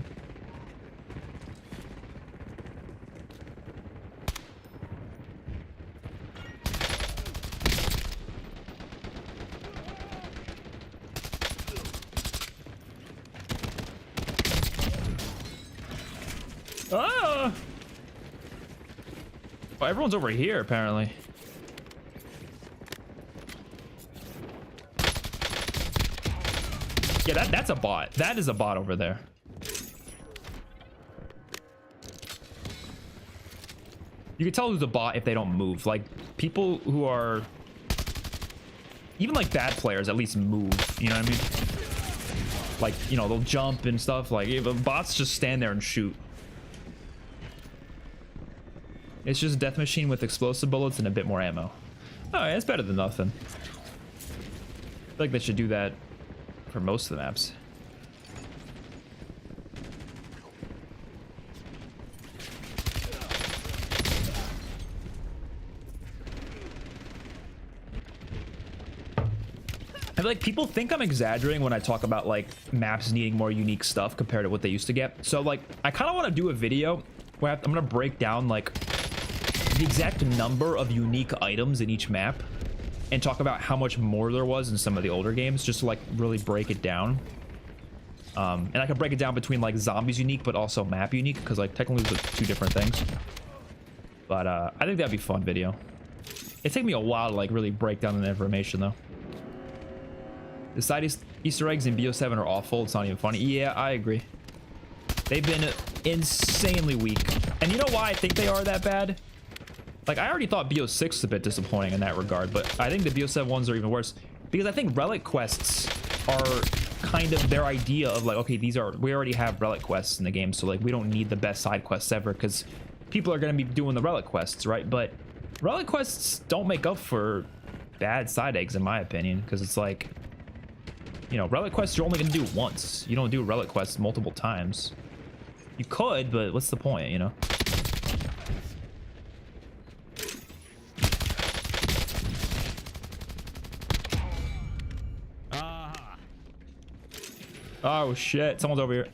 Ah! Oh, everyone's over here, apparently. Yeah, that's a bot. That is a bot over there. You can tell who's a bot if they don't move. Like, people who are... Even, like, bad players at least move. You know what I mean? Like, you know, they'll jump and stuff. Like, if bots just stand there and shoot. It's just a death machine with explosive bullets and a bit more ammo. Alright, that's better than nothing. I feel like they should do that for most of the maps. I feel like people think I'm exaggerating when I talk about like maps needing more unique stuff compared to what they used to get. So like, I kind of want to do a video where I'm gonna break down like the exact number of unique items in each map and talk about how much more there was in some of the older games, just to like really break it down. And I can break it down between like zombies unique but also map unique, because like technically those are two different things. But I think that'd be a fun video. It'd take me a while to like really break down the information though. The side Easter eggs in BO7 are awful. It's not even funny. Yeah, I agree. They've been insanely weak. And you know why I think they are that bad? Like, I already thought BO6 was a bit disappointing in that regard, but I think the BO7 ones are even worse. Because I think relic quests are kind of their idea of like, okay, we already have relic quests in the game, so like we don't need the best side quests ever because people are going to be doing the relic quests, right? But relic quests don't make up for bad side eggs, in my opinion, because it's like, you know, relic quests you're only gonna do once. You don't do relic quests multiple times. You could, but what's the point, you know? Oh shit, someone's over here.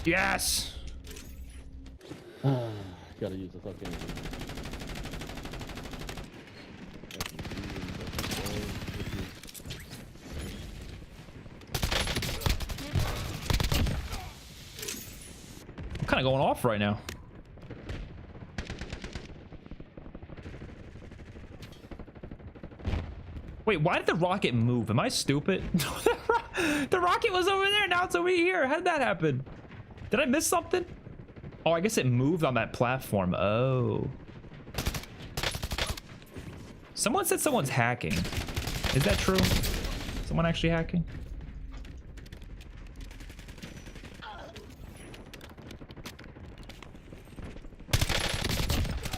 Yes! Gotta use the fucking... I'm kind of going off right now. Wait, why did the rocket move? Am I stupid? The rocket was over there, now it's over here. How did that happen? Did I miss something? Oh, I guess it moved on that platform. Oh. Someone said someone's hacking. Is that true? Someone actually hacking?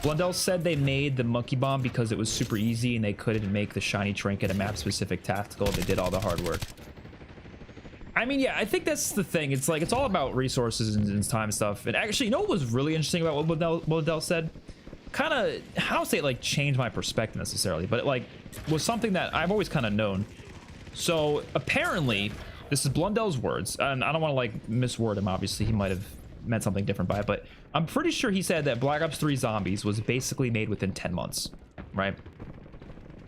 Blundell said they made the monkey bomb because it was super easy and they couldn't make the shiny trinket a map specific tactical. They did all the hard work. I mean, yeah, I think that's the thing. It's like, it's all about resources and time stuff. And actually, you know what was really interesting about what Blundell said? Kind of, I don't say it like changed my perspective necessarily, but it like was something that I've always kind of known. So apparently, this is Blundell's words, and I don't want to like misword him, obviously. He might have meant something different by it, but I'm pretty sure he said that Black Ops 3 Zombies was basically made within 10 months, right?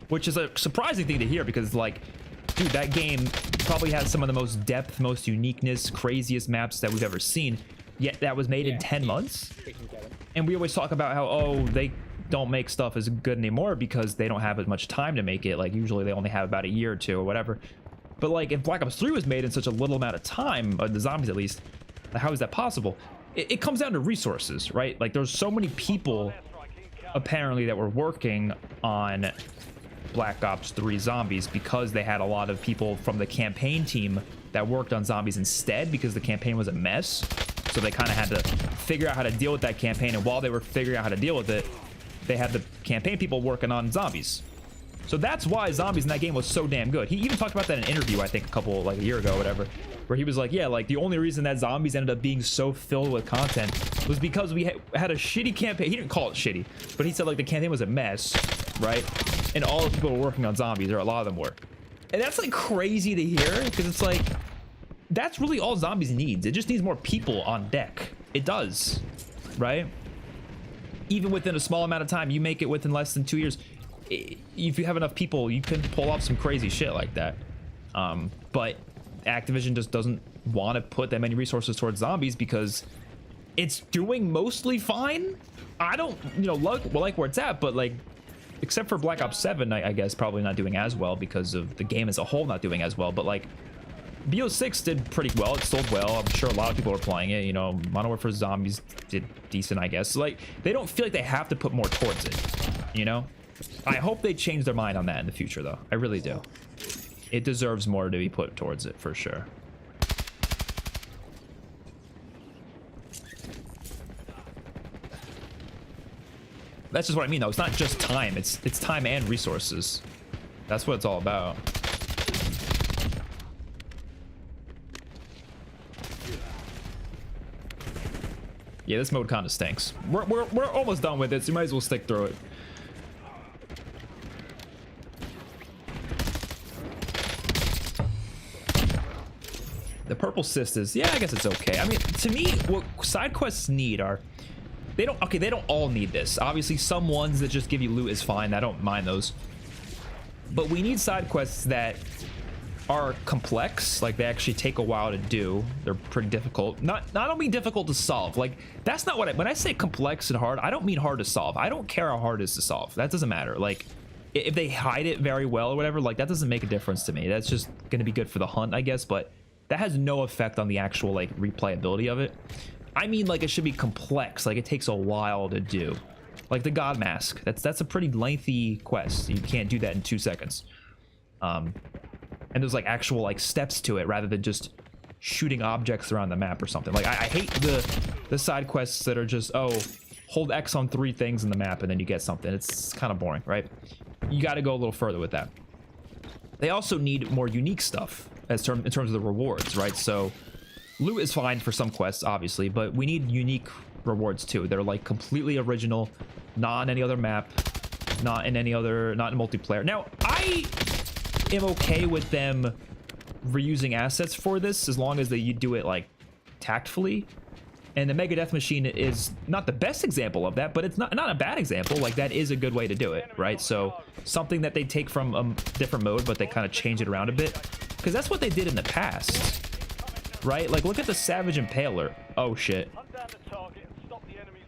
Which is a surprising thing to hear because, like, dude, that game probably has some of the most depth, most uniqueness, craziest maps that we've ever seen, yet that was made in 10 months. And we always talk about how, oh, they don't make stuff as good anymore because they don't have as much time to make it. Like, usually they only have about a year or two or whatever. But, like, if Black Ops 3 was made in such a little amount of time, the zombies at least, how is that possible? It comes down to resources, right? Like, there's so many people apparently that were working on Black Ops 3 Zombies because they had a lot of people from the campaign team that worked on zombies instead because the campaign was a mess. So they kind of had to figure out how to deal with that campaign, and while they were figuring out how to deal with it, they had the campaign people working on zombies. So that's why zombies in that game was so damn good. He even talked about that in an interview, I think a year ago or whatever, where he was like, yeah, like the only reason that zombies ended up being so filled with content was because we had a shitty campaign. He didn't call it shitty, but he said like the campaign was a mess, right? And all the people were working on zombies, or a lot of them were. And that's like crazy to hear, because it's like, that's really all zombies needs. It just needs more people on deck. It does, right? Even within a small amount of time, you make it within less than 2 years. If you have enough people, you can pull off some crazy shit like that. But Activision just doesn't want to put that many resources towards zombies because it's doing mostly fine. I don't, like where it's at, but like, except for Black Ops 7, I guess probably not doing as well because of the game as a whole not doing as well. But like BO6 did pretty well. It sold well. I'm sure a lot of people are playing it. You know, Modern Warfare Zombies did decent, I guess. So, like, they don't feel like they have to put more towards it, you know? I hope they change their mind on that in the future, though. I really do. It deserves more to be put towards it, for sure. That's just what I mean, though. It's not just time. It's time and resources. That's what it's all about. Yeah, this mode kind of stinks. We're almost done with it, so you might as well stick through it. The purple cyst is, yeah, I guess it's okay. I mean, to me, what side quests need are, they don't all need this. Obviously, some ones that just give you loot is fine. I don't mind those. But we need side quests that are complex, like they actually take a while to do. They're pretty difficult. Not only difficult to solve. Like, that's not what when I say complex and hard, I don't mean hard to solve. I don't care how hard it is to solve. That doesn't matter. Like, if they hide it very well or whatever, like, that doesn't make a difference to me. That's just gonna be good for the hunt, I guess, but that has no effect on the actual, like, replayability of it. I mean, like, it should be complex. Like, it takes a while to do. Like the God Mask. That's a pretty lengthy quest. You can't do that in 2 seconds. And there's like actual like steps to it rather than just shooting objects around the map or something. Like I hate the side quests that are just, oh, hold X on 3 things in the map and then you get something. It's kind of boring, right? You got to go a little further with that. They also need more unique stuff in terms of the rewards, right? So loot is fine for some quests, obviously, but we need unique rewards too. They're like completely original, not on any other map, not in multiplayer. Now, I am okay with them reusing assets for this as long as you do it like tactfully. And the Mega Death Machine is not the best example of that, but it's not a bad example. Like, that is a good way to do it, right? So something that they take from a different mode, but they kind of change it around a bit, because that's what they did in the past, right? Like, look at the Savage Impaler. Oh shit.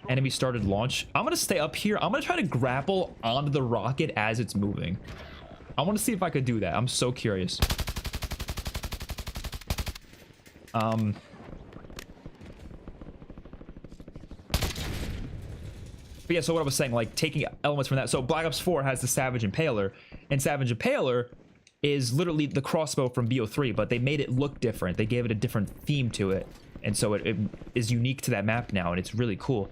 Enemy started launch. I'm gonna stay up here. I'm gonna try to grapple onto the rocket as it's moving. I want to see if I could do that. I'm so curious. But yeah, so what I was saying, like taking elements from that. So Black Ops 4 has the Savage Impaler, and Savage Impaler is literally the crossbow from BO3, but they made it look different. They gave it a different theme to it, and so it is unique to that map now, and it's really cool.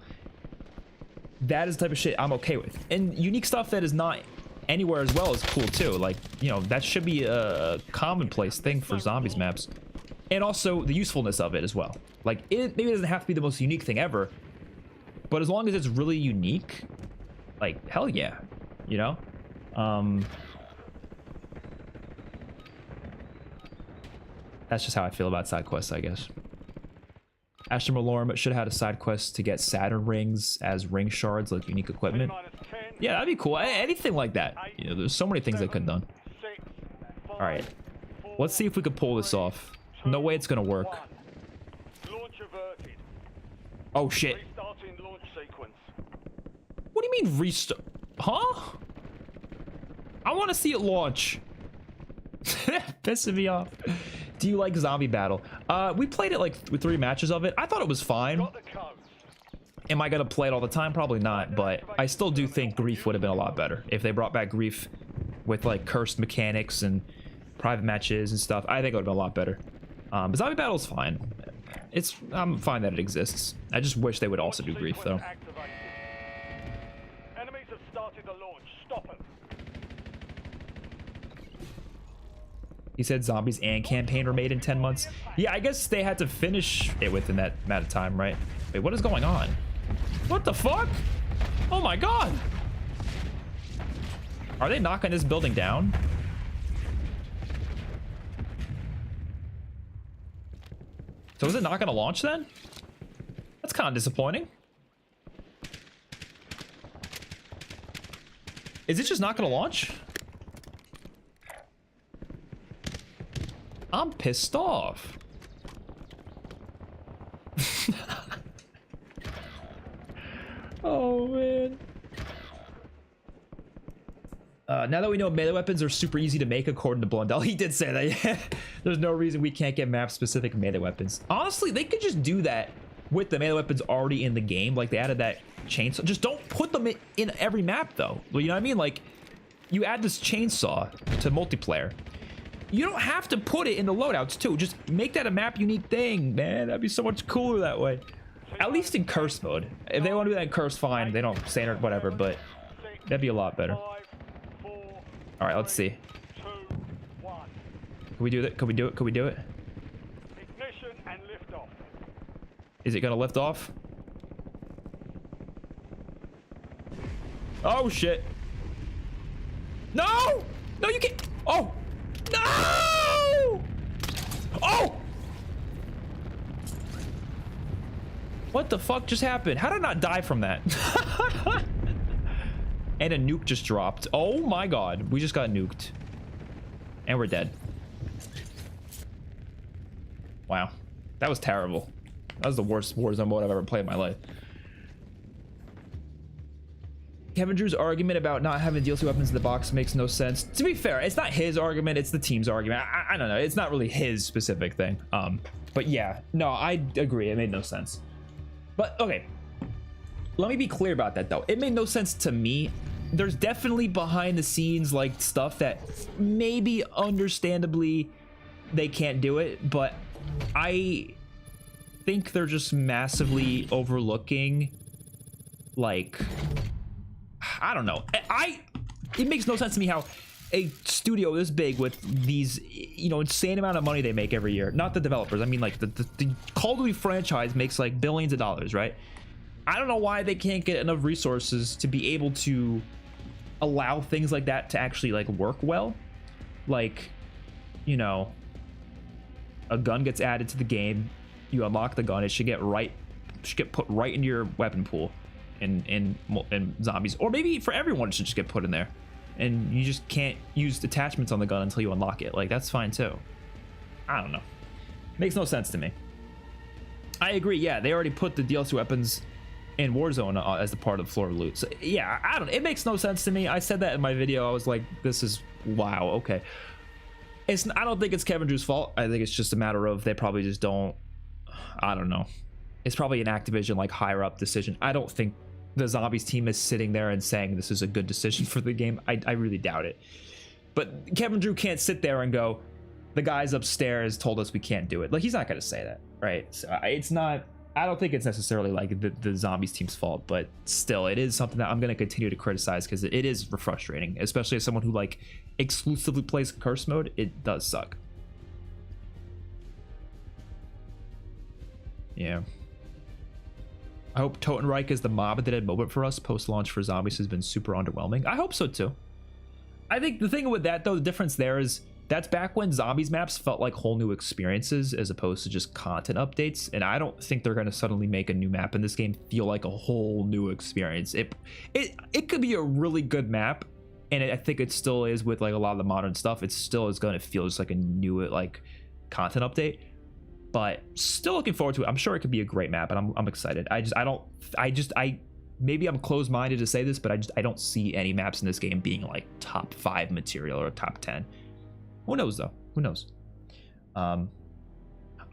That is the type of shit I'm okay with. And unique stuff that is not anywhere as well is cool too. Like, you know, that should be a commonplace thing for zombies maps. And also the usefulness of it as well. Like, it maybe doesn't have to be the most unique thing ever, but as long as it's really unique, like, hell yeah, you know? That's just how I feel about side quests, I guess. Astra Malorm should have had a side quest to get Saturn rings as ring shards, like unique equipment. Yeah, that'd be cool. Anything like that. You know, there's so many things they could have done. All right, let's see if we could pull this off. No way it's gonna work. Oh shit. What do you mean restart? Huh? I want to see it launch. Pissing me off. Do you like Zombie Battle? We played it like with 3 matches of it. I thought it was fine. Am I gonna play it all the time? Probably not, but I still do think Grief would have been a lot better if they brought back Grief with like cursed mechanics and private matches and stuff. I think it would have been a lot better. But Zombie Battle is fine. I'm fine that it exists. I just wish they would also do Grief though. Enemies have started the launch. Stop them. He said zombies and campaign were made in 10 months. Yeah, I guess they had to finish it within that amount of time, right? Wait, what is going on? What the fuck? Oh my god! Are they knocking this building down? So is it not gonna launch then? That's kind of disappointing. Is it just not gonna launch? I'm pissed off. Oh man. Now that we know melee weapons are super easy to make, according to Blundell, he did say that. Yeah, there's no reason we can't get map-specific melee weapons. Honestly, they could just do that with the melee weapons already in the game. Like, they added that chainsaw. Just don't put them in every map, though. You know what I mean? Like, you add this chainsaw to multiplayer. You don't have to put it in the loadouts, too. Just make that a map-unique thing, man. That'd be so much cooler that way. At least in curse mode. If they want to do that in curse, fine. They don't standard, whatever, but that'd be a lot better. All right, let's see. Can we do that? Can we do it? Can we do it? Ignition and lift off. Is it gonna lift off? Oh shit! No! No, you can't. Oh! No! Oh! What the fuck just happened? How did I not die from that? And a nuke just dropped. Oh my god. We just got nuked. And we're dead. Wow. That was terrible. That was the worst Warzone mode I've ever played in my life. Kevin Drew's argument about not having DLC weapons in the box makes no sense. To be fair, it's not his argument, it's the team's argument. I don't know. It's not really his specific thing. But yeah. No, I agree. It made no sense. But, okay. Let me be clear about that, though. It made no sense to me. There's definitely behind the scenes, like, stuff that maybe understandably they can't do it, but I think they're just massively overlooking, like, I don't know. It makes no sense to me how a studio this big with these, you know, insane amount of money they make every year, not the developers, I mean, like, the Call of Duty franchise makes, like, billions of dollars, right? I don't know why they can't get enough resources to be able to allow things like that to actually, like, work well. Like, you know, a gun gets added to the game, you unlock the gun, it should get put right into your weapon pool in zombies, or maybe for everyone it should just get put in there, and you just can't use attachments on the gun until you unlock it. Like, that's fine too. I don't know. Makes no sense to me. I agree. Yeah, they already put the DLC weapons in Warzone as the part of the floor loot. So yeah, I don't. It makes no sense to me. I said that in my video. I was like, "This is wow." Okay, I don't think it's Kevin Drew's fault. I think it's just a matter of they probably just don't. I don't know. It's probably an Activision, like, higher up decision. I don't think the Zombies team is sitting there and saying this is a good decision for the game. I really doubt it. But Kevin Drew can't sit there and go, the guys upstairs told us we can't do it. Like, he's not going to say that, right? So it's not. I don't think it's necessarily like the Zombies team's fault, but still, it is something that I'm going to continue to criticize because it is frustrating, especially as someone who, like, exclusively plays curse mode. It does suck. Yeah. I hope Totenreich is the mob at the dead moment for us. Post-launch for Zombies has been super underwhelming. I hope so too. I think the thing with that, though, the difference there is that's back when Zombies maps felt like whole new experiences as opposed to just content updates. And I don't think they're going to suddenly make a new map in this game feel like a whole new experience. It could be a really good map, and I think it still is with, like, a lot of the modern stuff. It still is going to feel just like a new, like, content update. But still looking forward to it. I'm sure it could be a great map, and I'm excited. Maybe I'm closed-minded to say this, but I don't see any maps in this game being, like, top 5 material or top 10. Who knows, though? Who knows? I'm,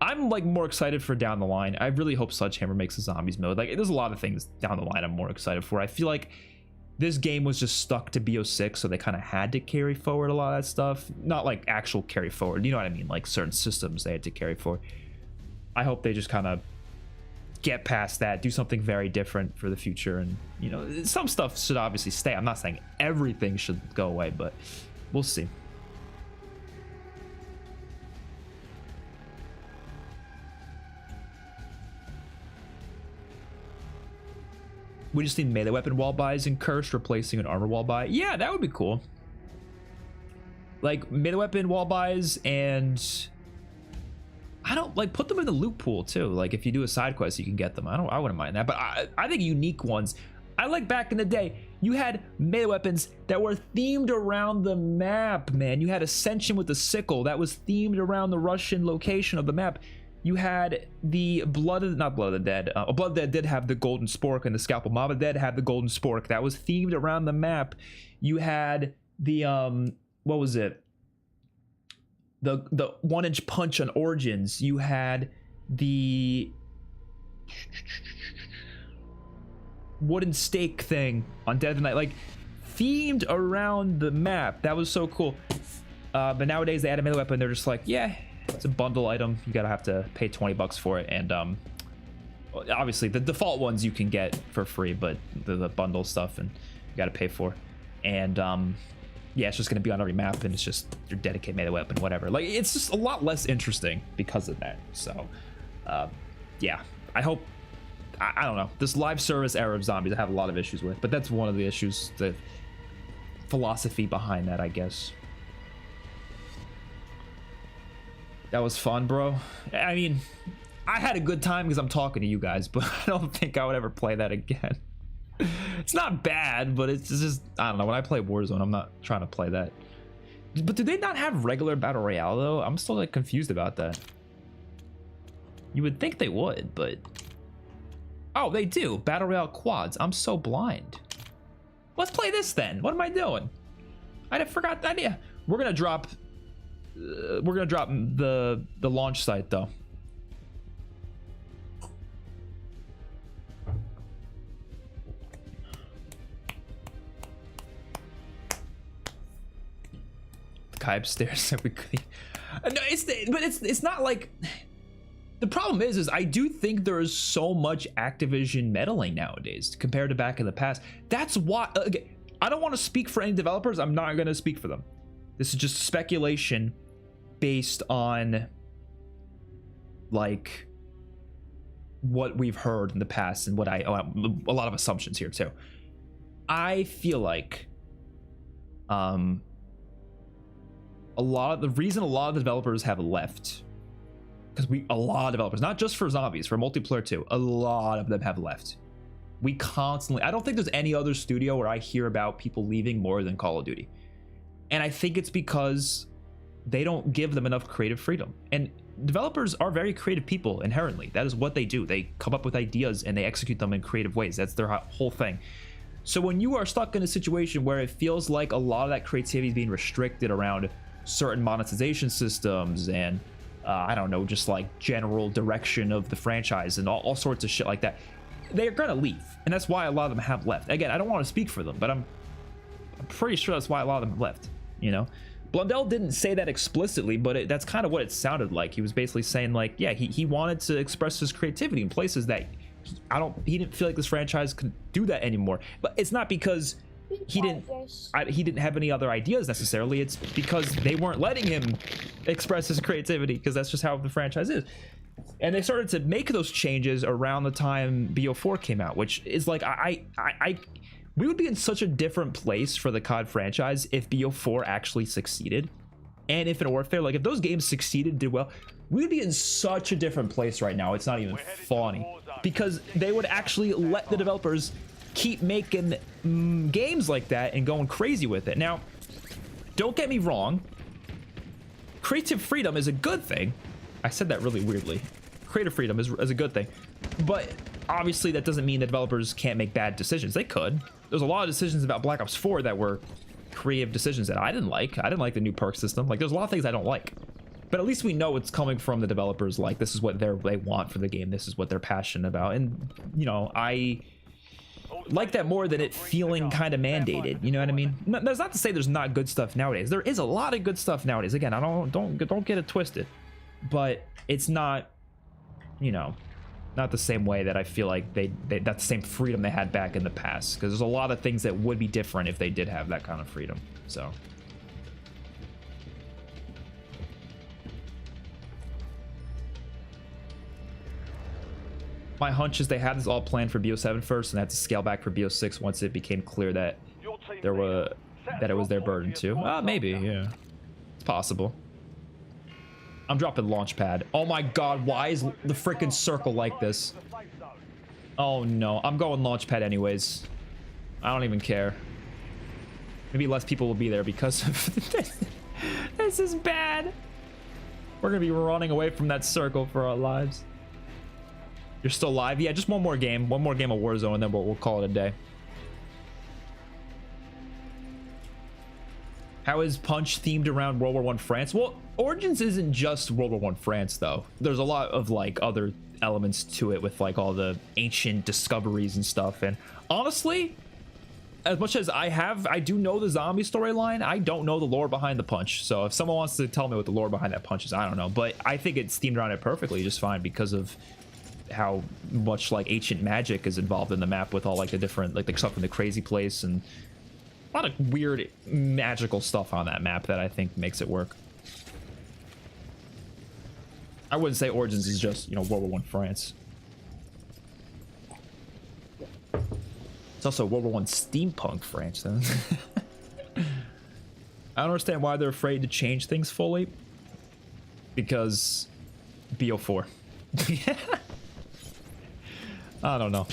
like, more excited for down the line. I really hope Sledgehammer makes a Zombies mode. Like, there's a lot of things down the line I'm more excited for. I feel like this game was just stuck to BO6, so they kind of had to carry forward a lot of that stuff. Not, like, actual carry forward. You know what I mean? Like, certain systems they had to carry forward. I hope they just kind of get past that, do something very different for the future. And, you know, some stuff should obviously stay. I'm not saying everything should go away, but we'll see. We just need melee weapon wall buys in Cursed, replacing an armor wall buy. Yeah, that would be cool. Like, melee weapon wall buys, and I don't, like, put them in the loot pool too. Like, if you do a side quest, you can get them. I wouldn't mind that. But I think unique ones. I like back in the day, you had melee weapons that were themed around the map, man. You had Ascension with the sickle that was themed around the Russian location of the map. You had the Blood of the Dead did have the golden spork and the scalpel. Mob of the Dead had the golden spork that was themed around the map. You had the what was it? The 1-inch punch on Origins. You had the wooden stake thing on Dead of Night, like themed around the map. That was so cool. But nowadays they add a melee weapon. They're just like, yeah, it's a bundle item. You gotta have to pay $20 for it, and obviously the default ones you can get for free, but the bundle stuff and you gotta pay for. And yeah, it's just gonna be on every map, and it's just your dedicated melee weapon, whatever. Like, it's just a lot less interesting because of that. So yeah, I hope, I don't know, this live service era of zombies I have a lot of issues with, but that's one of the issues, the philosophy behind that, I guess. That was fun, bro. I mean, I had a good time because I'm talking to you guys, but I don't think I would ever play that again. It's not bad, but it's just, I don't know, when I play Warzone, I'm not trying to play that. But do they not have regular Battle Royale, though? I'm still, like, confused about that. You would think they would, but... Oh, they do. Battle Royale quads. I'm so blind. Let's play this, then. What am I doing? I forgot the idea. We're gonna drop... we're gonna drop the launch site, though. The guy upstairs. No, it's not like... The problem is I do think there is so much Activision meddling nowadays compared to back in the past. That's why, okay, I don't want to speak for any developers. I'm not going to speak for them. This is just speculation based on, like, what we've heard in the past and what a lot of assumptions here too. I feel like the reason a lot of the developers have left, because a lot of developers, not just for zombies, for multiplayer too, a lot of them have left. We constantly, I don't think there's any other studio where I hear about people leaving more than Call of Duty. And I think it's because they don't give them enough creative freedom. And developers are very creative people inherently. That is what they do. They come up with ideas and they execute them in creative ways. That's their whole thing. So when you are stuck in a situation where it feels like a lot of that creativity is being restricted around certain monetization systems and I don't know, just like general direction of the franchise and all sorts of shit like that, they're gonna leave. And that's why a lot of them have left. Again, I don't want to speak for them, but I'm pretty sure that's why a lot of them have left, you know? Blundell didn't say that explicitly, but that's kind of what it sounded like. He was basically saying, like, yeah, he wanted to express his creativity in places that he didn't feel like this franchise could do that anymore. But it's not because he didn't have any other ideas necessarily. It's because they weren't letting him express his creativity, because that's just how the franchise is. And they started to make those changes around the time BO4 came out, which is like, we would be in such a different place for the COD franchise if BO4 actually succeeded. And if in Warfare, like if those games succeeded, did well, we'd be in such a different place right now. It's not even funny, because they would actually let the developers keep making games like that and going crazy with it. Now, don't get me wrong, creative freedom is a good thing. I said that really weirdly. Creative freedom is a good thing, but obviously that doesn't mean that developers can't make bad decisions. They could. There's a lot of decisions about Black Ops 4 that were creative decisions that I didn't like. I didn't like the new perk system. Like, there's a lot of things I don't like, but at least we know it's coming from the developers. Like, this is what they want for the game. This is what they're passionate about. And, you know, I like that more than it feeling kind of mandated. You know what I mean? That's not to say there's not good stuff nowadays. There is a lot of good stuff nowadays. Again, I don't get it twisted, but it's not, you know, not the same way that I feel like that's the same freedom they had back in the past, because there's a lot of things that would be different if they did have that kind of freedom. So my hunch is they had this all planned for BO7 first, and they had to scale back for BO6 once it became clear that it was their burden too. Maybe, yeah, it's possible. I'm dropping Launchpad. Oh my god, why is the freaking circle like this? Oh no, I'm going Launchpad anyways. I don't even care. Maybe less people will be there because of this. This is bad. We're gonna be running away from that circle for our lives. You're still live? Yeah, just one more game of Warzone, and then we'll call it a day. How is Punch themed around World War One France? Well, Origins isn't just World War One France though. There's a lot of like other elements to it with like all the ancient discoveries and stuff. And honestly, as much as I do know the zombie storyline, I don't know the lore behind the punch. So if someone wants to tell me what the lore behind that punch is, I don't know. But I think it's themed around it perfectly just fine because of how much like ancient magic is involved in the map with all like the different like the stuff in the crazy place and a lot of weird magical stuff on that map that I think makes it work. I wouldn't say Origins is just, you know, World War One France. It's also World War One steampunk France then. I don't understand why they're afraid to change things fully. Because BO4. I don't know.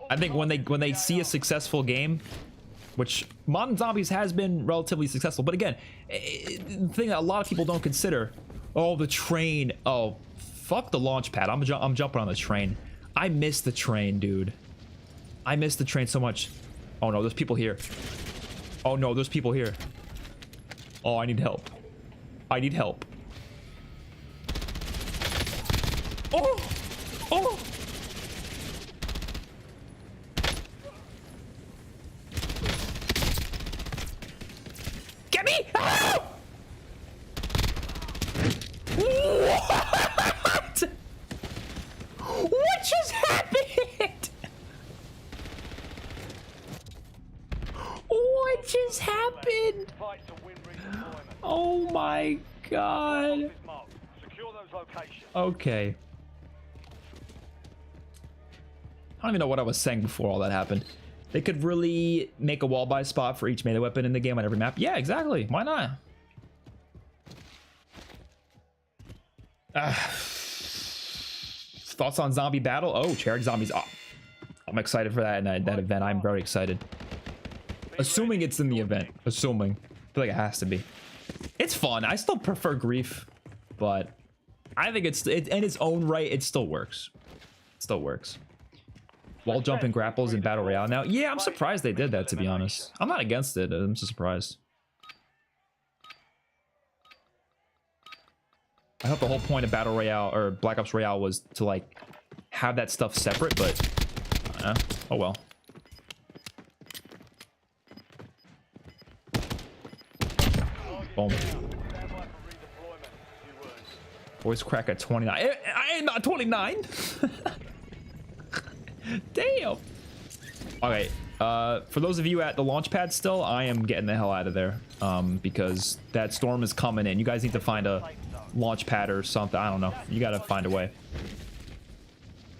I think when they see a successful game, which Modern Zombies has been relatively successful, but again, the thing that a lot of people don't consider, oh, the train, oh, fuck the launch pad. I'm jumping on the train. I miss the train, dude. I miss the train so much. Oh no, there's people here. Oh no, there's people here. Oh, I need help. I need help. Oh! Oh! Get me! Ah! What? What just happened? What just happened? Oh my god. Okay. I don't even know what I was saying before all that happened. They could really make a wall buy spot for each melee weapon in the game on every map. Yeah, exactly. Why not? Thoughts on zombie battle? Oh, Charity Zombies. Oh, I'm excited for that in that event. I'm very excited. Assuming it's in the event. Assuming. I feel like it has to be. It's fun. I still prefer Grief, but I think it's in its own right. It still works. It still works. Wall jumping grapples in Battle Royale now. Yeah, I'm surprised they did that, to be honest. I'm not against it. I'm just surprised. I hope the whole point of Battle Royale or Black Ops Royale was to like have that stuff separate, but oh well. Boom. Voice crack at 29. I am not 29. Damn. Okay. For those of you at the launch pad still, I am getting the hell out of there. Because that storm is coming in. You guys need to find a launch pad or something. I don't know. You gotta find a way.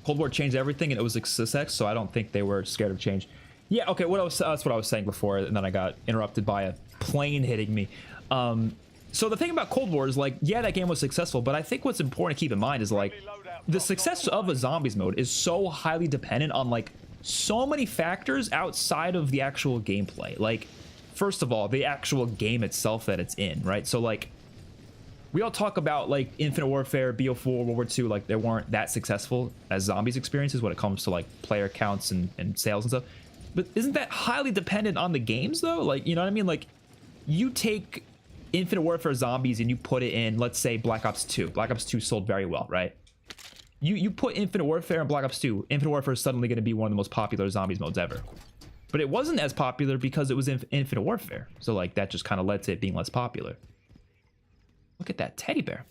Cold War changed everything and it was success, so I don't think they were scared of change. Yeah, okay, that's what I was saying before, and then I got interrupted by a plane hitting me. So the thing about Cold War is like, yeah, that game was successful, but I think what's important to keep in mind is like the success of a zombies mode is so highly dependent on like so many factors outside of the actual gameplay. Like, first of all, the actual game itself that it's in, right? So like, we all talk about like Infinite Warfare, BO4, World War II, like they weren't that successful as zombies experiences when it comes to like player counts and sales and stuff. But isn't that highly dependent on the games though? Like, you know what I mean? Like, you take Infinite Warfare Zombies and you put it in, let's say, Black Ops 2. Black Ops 2 sold very well, right? You put Infinite Warfare in Black Ops 2, Infinite Warfare is suddenly going to be one of the most popular zombies modes ever. But it wasn't as popular because it was Infinite Warfare. So, like, that just kind of led to it being less popular. Look at that teddy bear.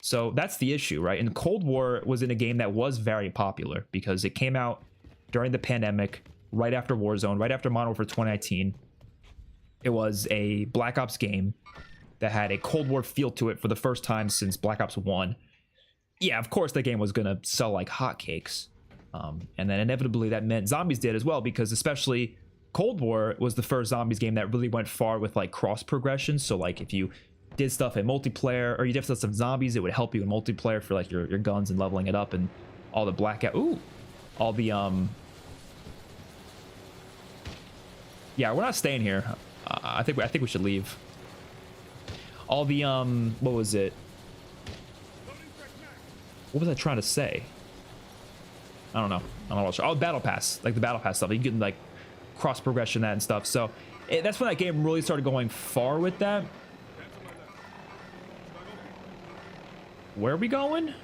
So, that's the issue, right? And Cold War was in a game that was very popular because it came out during the pandemic, right after Warzone, right after Modern Warfare 2019. It was a Black Ops game that had a Cold War feel to it for the first time since Black Ops 1. Yeah, of course the game was going to sell like hotcakes. And then inevitably that meant zombies did as well, because especially Cold War was the first zombies game that really went far with like cross progression. So like if you did stuff in multiplayer or you did stuff with zombies, it would help you in multiplayer for like your guns and leveling it up and all the blackout. Ooh, all the yeah, we're not staying here. I think we should leave. All the what was it? What was I trying to say? I don't know. I'm not sure. Oh, battle pass, like the battle pass stuff. You can like cross progression that and stuff. So that's when that game really started going far with that. Where are we going?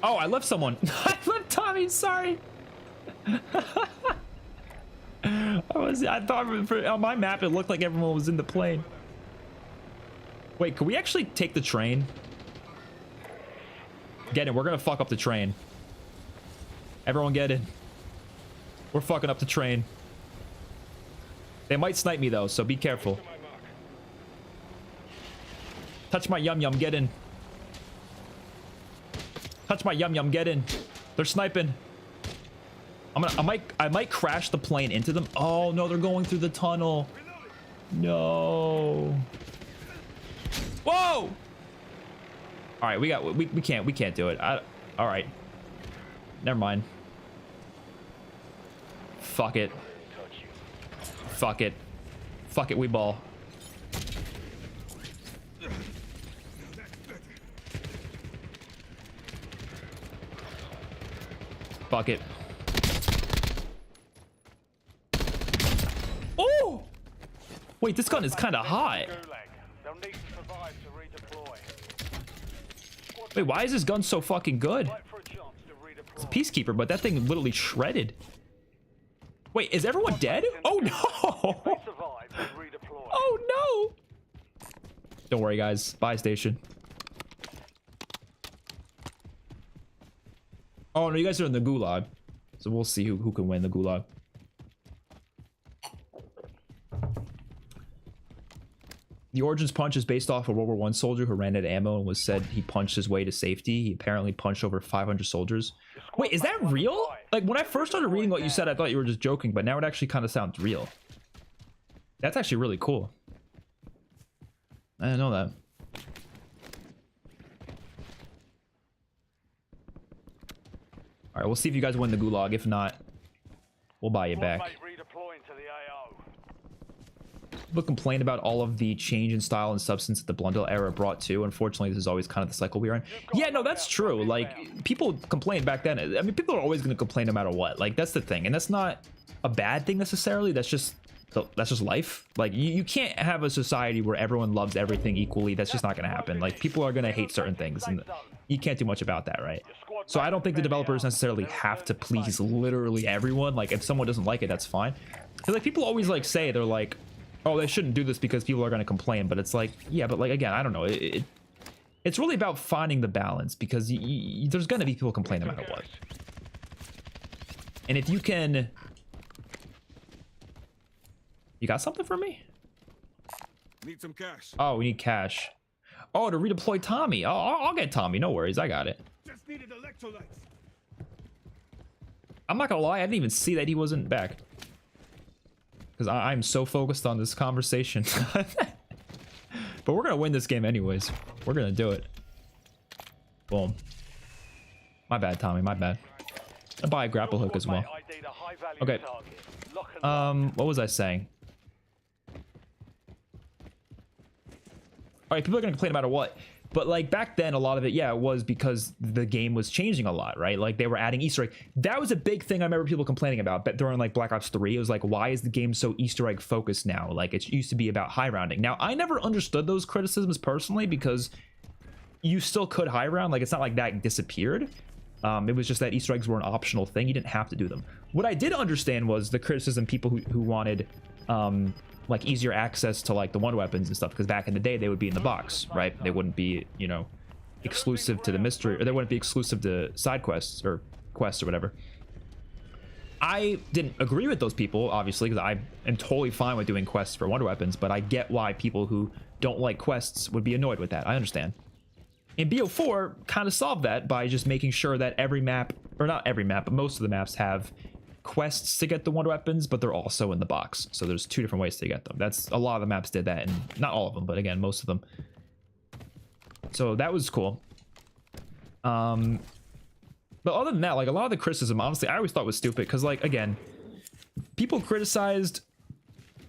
Oh, I left someone. I left Tommy, sorry. I thought on my map it looked like everyone was in the plane. Wait, can we actually take the train? Get in, we're gonna fuck up the train. Everyone get in. We're fucking up the train. They might snipe me though, so be careful. Touch my yum yum, get in. Touch my yum yum, get in. They're sniping. I might crash the plane into them. Oh no, they're going through the tunnel. No. Whoa! All right, we can't do it. All right. Never mind. Fuck it. Fuck it. Fuck it, we ball. Fuck it. Oh! Wait, this gun is kind of hot. Wait, why is this gun so fucking good? It's a Peacekeeper, but that thing literally shredded. Wait, is everyone dead? Oh no! Oh no! Don't worry, guys. Buy station. Oh no, you guys are in the gulag, so we'll see who can win the gulag. The Origins punch is based off a World War I soldier who ran out of ammo and was said he punched his way to safety. He apparently punched over 500 soldiers. Wait, is that real? Like, when I first started reading what you said, I thought you were just joking, but now it actually kind of sounds real. That's actually really cool. I didn't know that. All right, we'll see if you guys win the gulag. If not, we'll buy you back. People complain about all of the change in style and substance that the Blundell era brought to. Unfortunately, this is always kind of the cycle we're in. Yeah, no, that's true. Like, people complained back then. I mean, people are always going to complain no matter what. Like, that's the thing, and that's not a bad thing necessarily. That's just life. Like, you can't have a society where everyone loves everything equally. That's just not going to happen. Like, people are going to hate certain things, and you can't do much about that, right? So I don't think the developers necessarily have to please literally everyone. Like, if someone doesn't like it, that's fine. Because, like, people always like say, they're like, oh, they shouldn't do this because people are going to complain. But it's like, yeah, but like, again, I don't know. It's really about finding the balance, because there's going to be people complain no matter what. And if you can... You got something for me? Need some cash. Oh, we need cash. Oh, to redeploy Tommy. Oh, I'll get Tommy. No worries. I got it. Just needed electrolytes. I'm not going to lie. I didn't even see that he wasn't back. Because I'm so focused on this conversation. But we're going to win this game anyways. We're going to do it. Boom. My bad, Tommy. My bad. I'll buy a grapple hook as well. Okay. What was I saying? All right, people are going to complain no matter what. But like back then, a lot of it, yeah, it was because the game was changing a lot, right? Like they were adding Easter egg. That was a big thing I remember people complaining about. But during like Black Ops 3, it was like, why is the game so Easter egg focused now? Like it used to be about high rounding. Now, I never understood those criticisms personally, because you still could high round. Like it's not like that disappeared. It was just that Easter eggs were an optional thing. You didn't have to do them. What I did understand was the criticism people who wanted like easier access to like the wonder weapons and stuff, because back in the day they would be in the box, right? They wouldn't be, you know, exclusive to the mystery, or they wouldn't be exclusive to side quests or whatever. I didn't agree with those people, obviously, because I am totally fine with doing quests for wonder weapons, but I get why people who don't like quests would be annoyed with that. I understand. And BO4 kind of solved that by just making sure that every map, or not every map, but most of the maps have quests to get the wonder weapons, but they're also in the box. So there's two different ways to get them. That's a lot of the maps did that, and not all of them, but again, most of them. So that was cool. But other than that, like a lot of the criticism, honestly, I always thought was stupid, because like, again, people criticized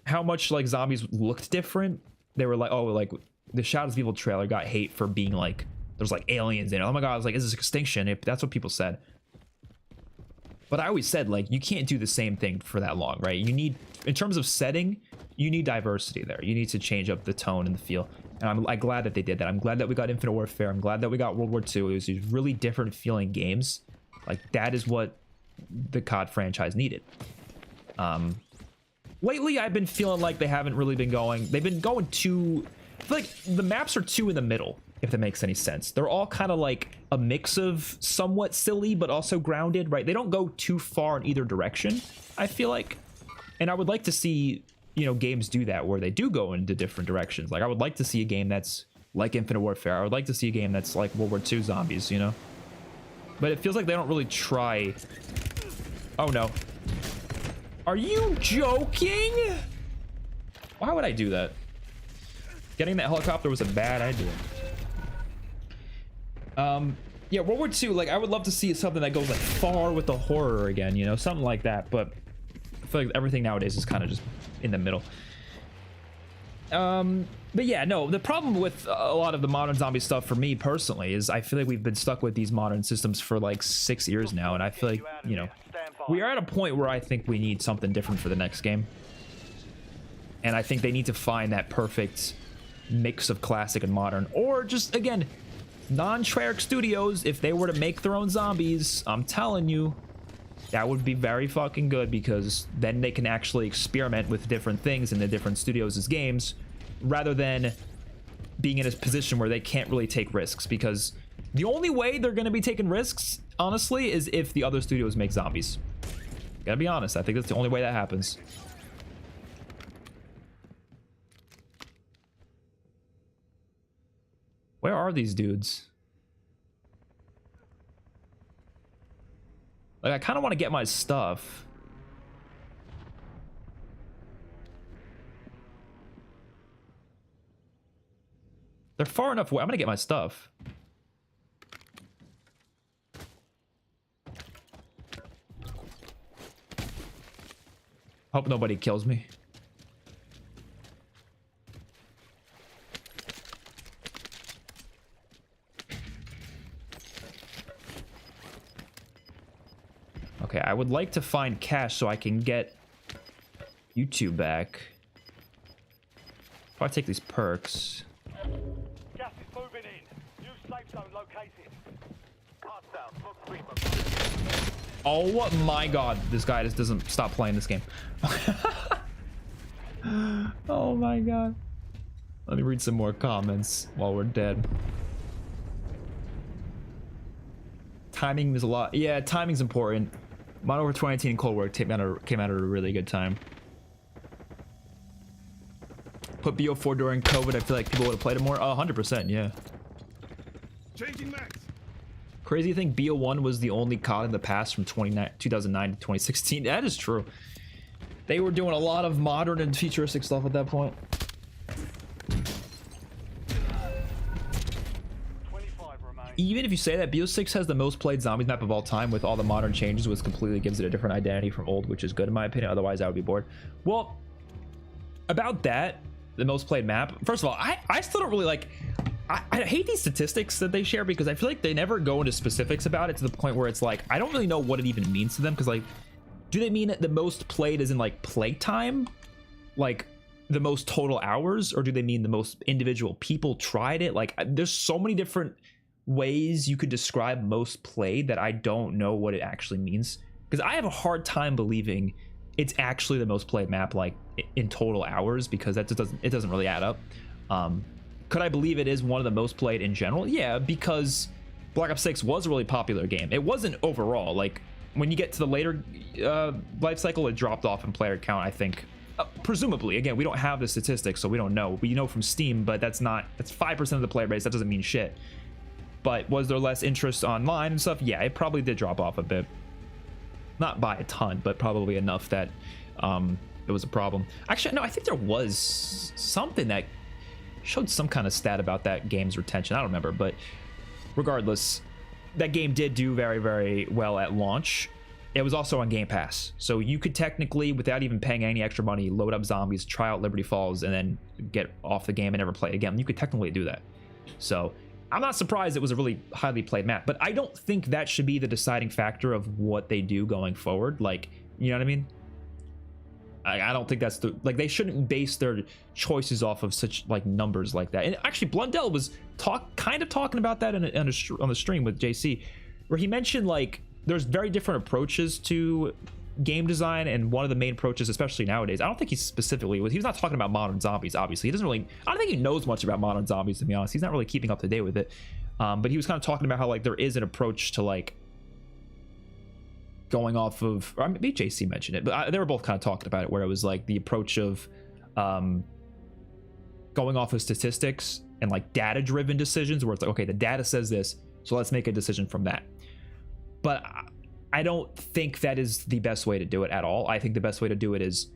how much like zombies looked different. They were like, oh, like the Shadows of Evil trailer got hate for being like, there's like aliens in it. Oh my god, I was like, is this extinction? If that's what people said. But I always said, like, you can't do the same thing for that long, right? You need, in terms of setting, you need diversity there. You need to change up the tone and the feel. And I'm glad that they did that. I'm glad that we got Infinite Warfare. I'm glad that we got World War II. It was these really different feeling games. Like, that is what the COD franchise needed. Lately, I've been feeling like they haven't really been going. They've been going too... I feel like the maps are too in the middle, if that makes any sense. They're all kind of like a mix of somewhat silly, but also grounded, right? They don't go too far in either direction, I feel like. And I would like to see, you know, games do that, where they do go into different directions. Like, I would like to see a game that's like Infinite Warfare. I would like to see a game that's like World War II zombies, you know? But it feels like they don't really try. Oh, no. Are you joking? Why would I do that? Getting that helicopter was a bad idea. Yeah, World War II, like, I would love to see something that goes like far with the horror again, you know, something like that. But I feel like everything nowadays is kind of just in the middle. But yeah, no, the problem with a lot of the modern zombie stuff for me personally is I feel like we've been stuck with these modern systems for like 6 years now, and I feel like, you know, we are at a point where I think we need something different for the next game. And I think they need to find that perfect mix of classic and modern, or just, again, non-Treyarch Studios, if they were to make their own zombies, I'm telling you, that would be very fucking good, because then they can actually experiment with different things in the different studios' games, rather than being in a position where they can't really take risks. Because the only way they're going to be taking risks, honestly, is if the other studios make zombies. Gotta be honest, I think that's the only way that happens. Where are these dudes? Like, I kind of want to get my stuff. They're far enough away. I'm gonna get my stuff. Hope nobody kills me. Okay, I would like to find cash so I can get YouTube back. If I take these perks. Gas is moving in. New safe zone located. Hostiles, look creeper. Oh my god, this guy just doesn't stop playing this game. Oh my god. Let me read some more comments while we're dead. Timing is a lot. Yeah, timing's important. Modern Warfare 2019 and Cold War came out at a really good time. Put BO4 during COVID, I feel like people would have played it more. 100%, yeah. Changing max. Crazy to think BO1 was the only COD in the past from 2009 to 2016. That is true. They were doing a lot of modern and futuristic stuff at that point. Even if you say that, BO6 has the most played zombies map of all time with all the modern changes, which completely gives it a different identity from old, which is good in my opinion. Otherwise, I would be bored. Well, about that, the most played map. First of all, I still don't really like... I hate these statistics that they share, because I feel like they never go into specifics about it to the point where it's like, I don't really know what it even means to them, because like, do they mean the most played as in like play time? Like the most total hours? Or do they mean the most individual people tried it? Like, there's so many different ways you could describe most played that I don't know what it actually means, because I have a hard time believing it's actually the most played map like in total hours, because that just doesn't really add up. Could I believe it is one of the most played in general? Yeah, because Black Ops 6 was a really popular game. It wasn't overall. Like, when you get to the later life cycle, it dropped off in player count, I think. Presumably, again, we don't have the statistics, so we don't know. We know from Steam, but that's 5% of the player base. That doesn't mean shit. But was there less interest online and stuff? Yeah, it probably did drop off a bit. Not by a ton, but probably enough that it was a problem. Actually, no, I think there was something that showed some kind of stat about that game's retention. I don't remember, but regardless, that game did do very, very well at launch. It was also on Game Pass, so you could technically, without even paying any extra money, load up zombies, try out Liberty Falls, and then get off the game and never play it again. You could technically do that. So I'm not surprised it was a really highly played map, but I don't think that should be the deciding factor of what they do going forward. Like, you know what I mean? I don't think that's the, like, they shouldn't base their choices off of such like numbers like that. And actually Blundell was kind of talking about that on the stream with JC, where he mentioned like there's very different approaches to game design, and one of the main approaches, especially nowadays, I don't think he's not talking about modern zombies. Obviously, he doesn't really, I don't think he knows much about modern zombies, to be honest. He's not really keeping up to date with it. But he was kind of talking about how like there is an approach to like going off of, or maybe JC mentioned it, but they were both kind of talking about it, where it was like the approach of going off of statistics and like data driven decisions, where it's like, okay, the data says this, so let's make a decision from that. But I don't think that is the best way to do it at all. I think the best way to do it is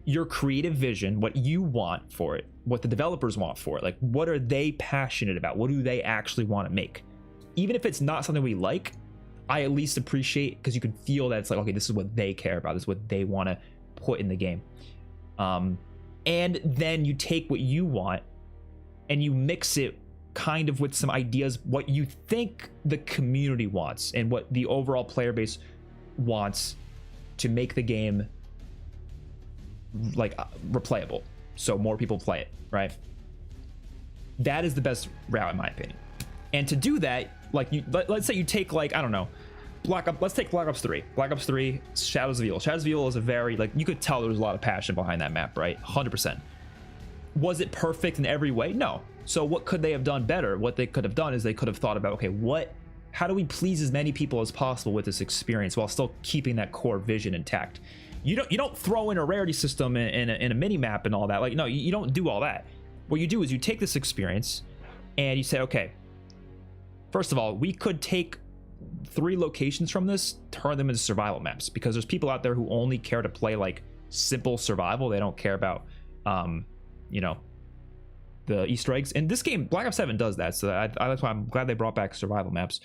your creative vision, what you want for it, what the developers want for it. Like, what are they passionate about? What do they actually want to make? Even if it's not something we like, I at least appreciate, because you can feel that it's like, okay, this is what they care about. This is what they want to put in the game. And then you take what you want and you mix it kind of with some ideas, what you think the community wants and what the overall player base wants to make the game like replayable, so more people play it, right? That is the best route in my opinion. And to do that, like, let's say you take, like, I don't know, let's take Black Ops 3. Black Ops 3, Shadows of Evil. Shadows of Evil is a very, like, you could tell there was a lot of passion behind that map, right? 100%. Was it perfect in every way? No. So what could they have done better? What they could have done is they could have thought about, okay, how do we please as many people as possible with this experience while still keeping that core vision intact? You don't throw in a rarity system in a mini map and all that. Like, no, you don't do all that. What you do is you take this experience and you say, okay, first of all, we could take 3 locations from this, turn them into survival maps, because there's people out there who only care to play like simple survival. They don't care about you know, the Easter eggs. And this game, Black Ops 7, does that, so that's why I'm glad they brought back survival maps.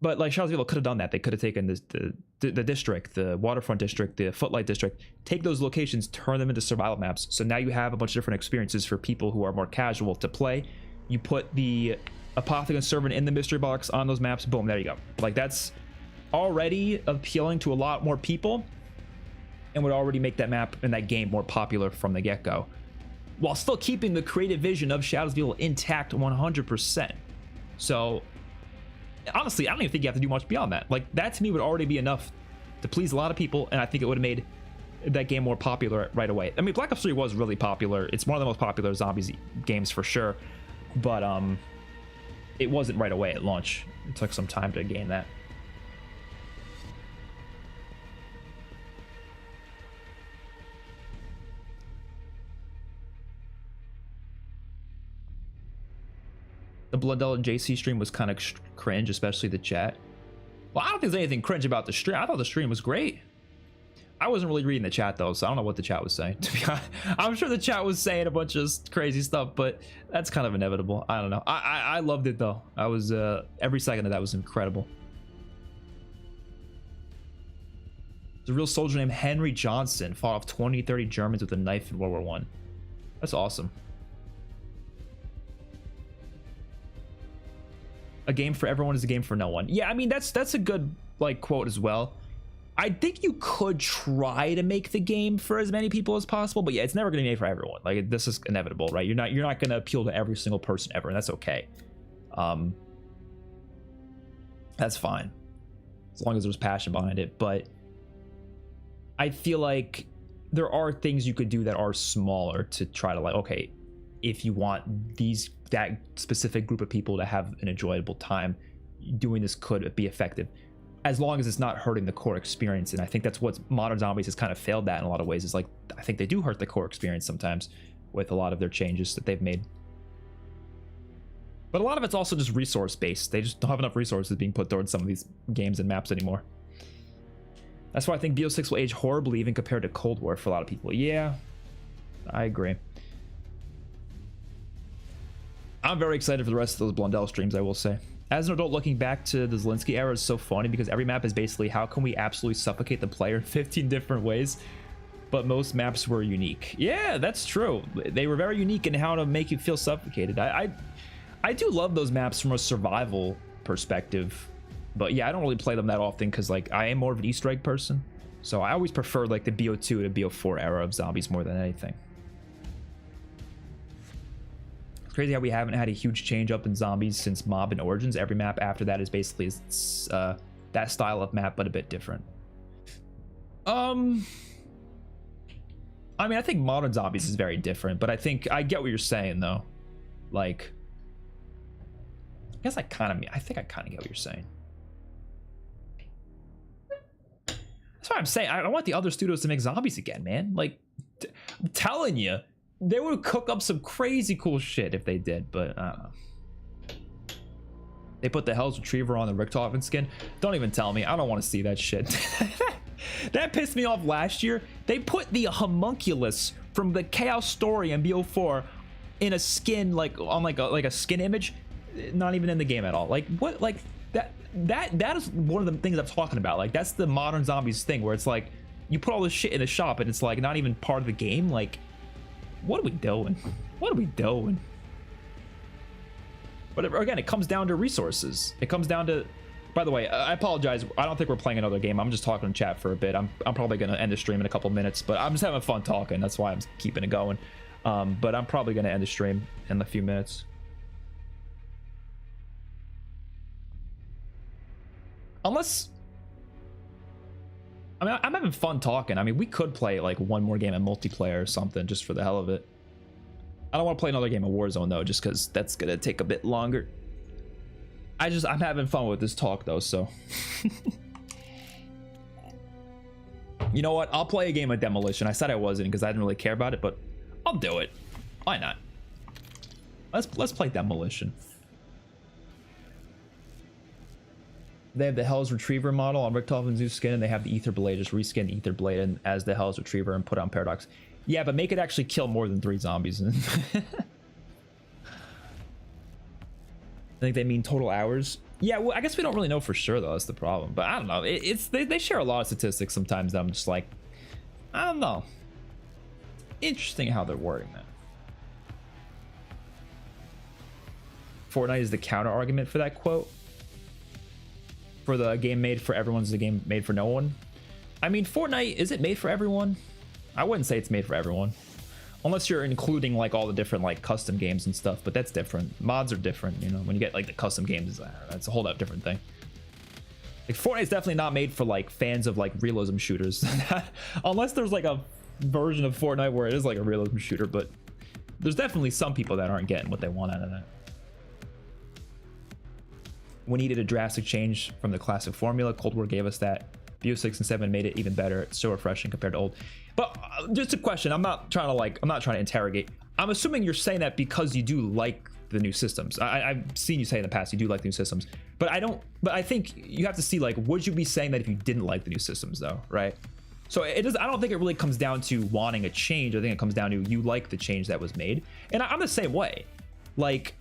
But like Shadows of Evil could have done that. They could have taken the district, the waterfront district, the footlight district, take those locations, turn them into survival maps. So now you have a bunch of different experiences for people who are more casual to play. You put the Apothicon servant in the mystery box on those maps, boom, there you go. Like, that's already appealing to a lot more people and would already make that map and that game more popular from the get-go, while still keeping the creative vision of Shadows of Evil intact 100%. So honestly, I don't even think you have to do much beyond that. Like, that to me would already be enough to please a lot of people, and I think it would have made that game more popular right away. I mean, Black Ops 3 was really popular. It's one of the most popular zombies games for sure, but it wasn't right away at launch. It took some time to gain that. The Blundell and JC stream was kind of cringe, especially the chat. Well, I don't think there's anything cringe about the stream. I thought the stream was great. I wasn't really reading the chat though, so I don't know what the chat was saying, to be honest. I'm sure the chat was saying a bunch of crazy stuff, but that's kind of inevitable. I don't know. I loved it though. I was every second of that was incredible. There's a real soldier named Henry Johnson fought off 20-30 Germans with a knife in World War I. That's awesome. A game for everyone is a game for no one. Yeah, I mean, that's a good like quote as well. I think you could try to make the game for as many people as possible, but yeah, it's never going to be made for everyone. Like, this is inevitable, right? You're not going to appeal to every single person ever, and that's okay. That's fine, as long as there's passion behind it. But I feel like there are things you could do that are smaller to try to, like, okay, if you want that specific group of people to have an enjoyable time, doing this could be effective, as long as it's not hurting the core experience. And I think that's what modern zombies has kind of failed at in a lot of ways, is like, I think they do hurt the core experience sometimes with a lot of their changes that they've made. But a lot of it's also just resource based. They just don't have enough resources being put towards some of these games and maps anymore. That's why I think BO6 will age horribly even compared to Cold War for a lot of people. Yeah, I agree. I'm very excited for the rest of those Blundell streams, I will say. As an adult, looking back to the Zelensky era is so funny, because every map is basically how can we absolutely suffocate the player in 15 different ways, but most maps were unique. Yeah, that's true. They were very unique in how to make you feel suffocated. I do love those maps from a survival perspective, but yeah, I don't really play them that often because like I am more of an Easter egg person, so I always prefer like the BO2 to BO4 era of zombies more than anything. It's crazy how we haven't had a huge change up in zombies since Mob and Origins. Every map after that is basically that style of map, but a bit different. I mean, I think Modern Zombies is very different, but I think I get what you're saying though. Like, I guess I kind of get what you're saying. That's what I'm saying. I want the other studios to make zombies again, man. Like, I'm telling you, they would cook up some crazy cool shit if they did, but I don't know. They put the Hell's Retriever on the Richthofen skin. Don't even tell me. I don't want to see that shit. That pissed me off last year. They put the homunculus from the Chaos Story in BO4 in a skin, like on like a skin image, not even in the game at all. Like what? Like that is one of the things I'm talking about. Like that's the Modern Zombies thing where it's like you put all this shit in the shop and it's like not even part of the game. Like, what are we doing? What are we doing? But again, it comes down to resources. It comes down to, by the way, I apologize. I don't think we're playing another game. I'm just talking in chat for a bit. I'm probably going to end the stream in a couple minutes, but I'm just having fun talking. That's why I'm keeping it going. But I'm probably going to end the stream in a few minutes. Unless, I mean, I'm having fun talking. I mean, we could play like one more game of multiplayer or something just for the hell of it. I don't want to play another game of Warzone though, just because that's going to take a bit longer. I'm having fun with this talk though, so. You know what? I'll play a game of Demolition. I said I wasn't because I didn't really care about it, but I'll do it. Why not? Let's play Demolition. They have the Hell's Retriever model on Richthofen's new skin, and they have the Ether Blade. Just reskin Ether Blade as the Hell's Retriever and put on Paradox. Yeah, but make it actually kill more than 3 zombies. I think they mean total hours. Yeah, well, I guess we don't really know for sure though. That's the problem. But I don't know. They share a lot of statistics sometimes that I'm just like, I don't know. Interesting how they're wording that. Fortnite is the counter argument for that quote. For the game made for everyone is the game made for no one. I mean, Fortnite, is it made for everyone? I wouldn't say it's made for everyone. Unless you're including like all the different like custom games and stuff, but that's different. Mods are different, you know. When you get like the custom games, that's a whole lot different thing. Like Fortnite's definitely not made for like fans of like realism shooters. Unless there's like a version of Fortnite where it is like a realism shooter, but there's definitely some people that aren't getting what they want out of that. We needed a drastic change from the classic formula. Cold War gave us that. BO6 and 7 made it even better. It's so refreshing compared to old. But just a question. I'm not trying to interrogate. I'm assuming you're saying that because you do like the new systems. I've seen you say in the past you do like the new systems, but I think you have to see, like, would you be saying that if you didn't like the new systems though, right? So I don't think it really comes down to wanting a change. I think it comes down to you like the change that was made. And I'm the same way. Like,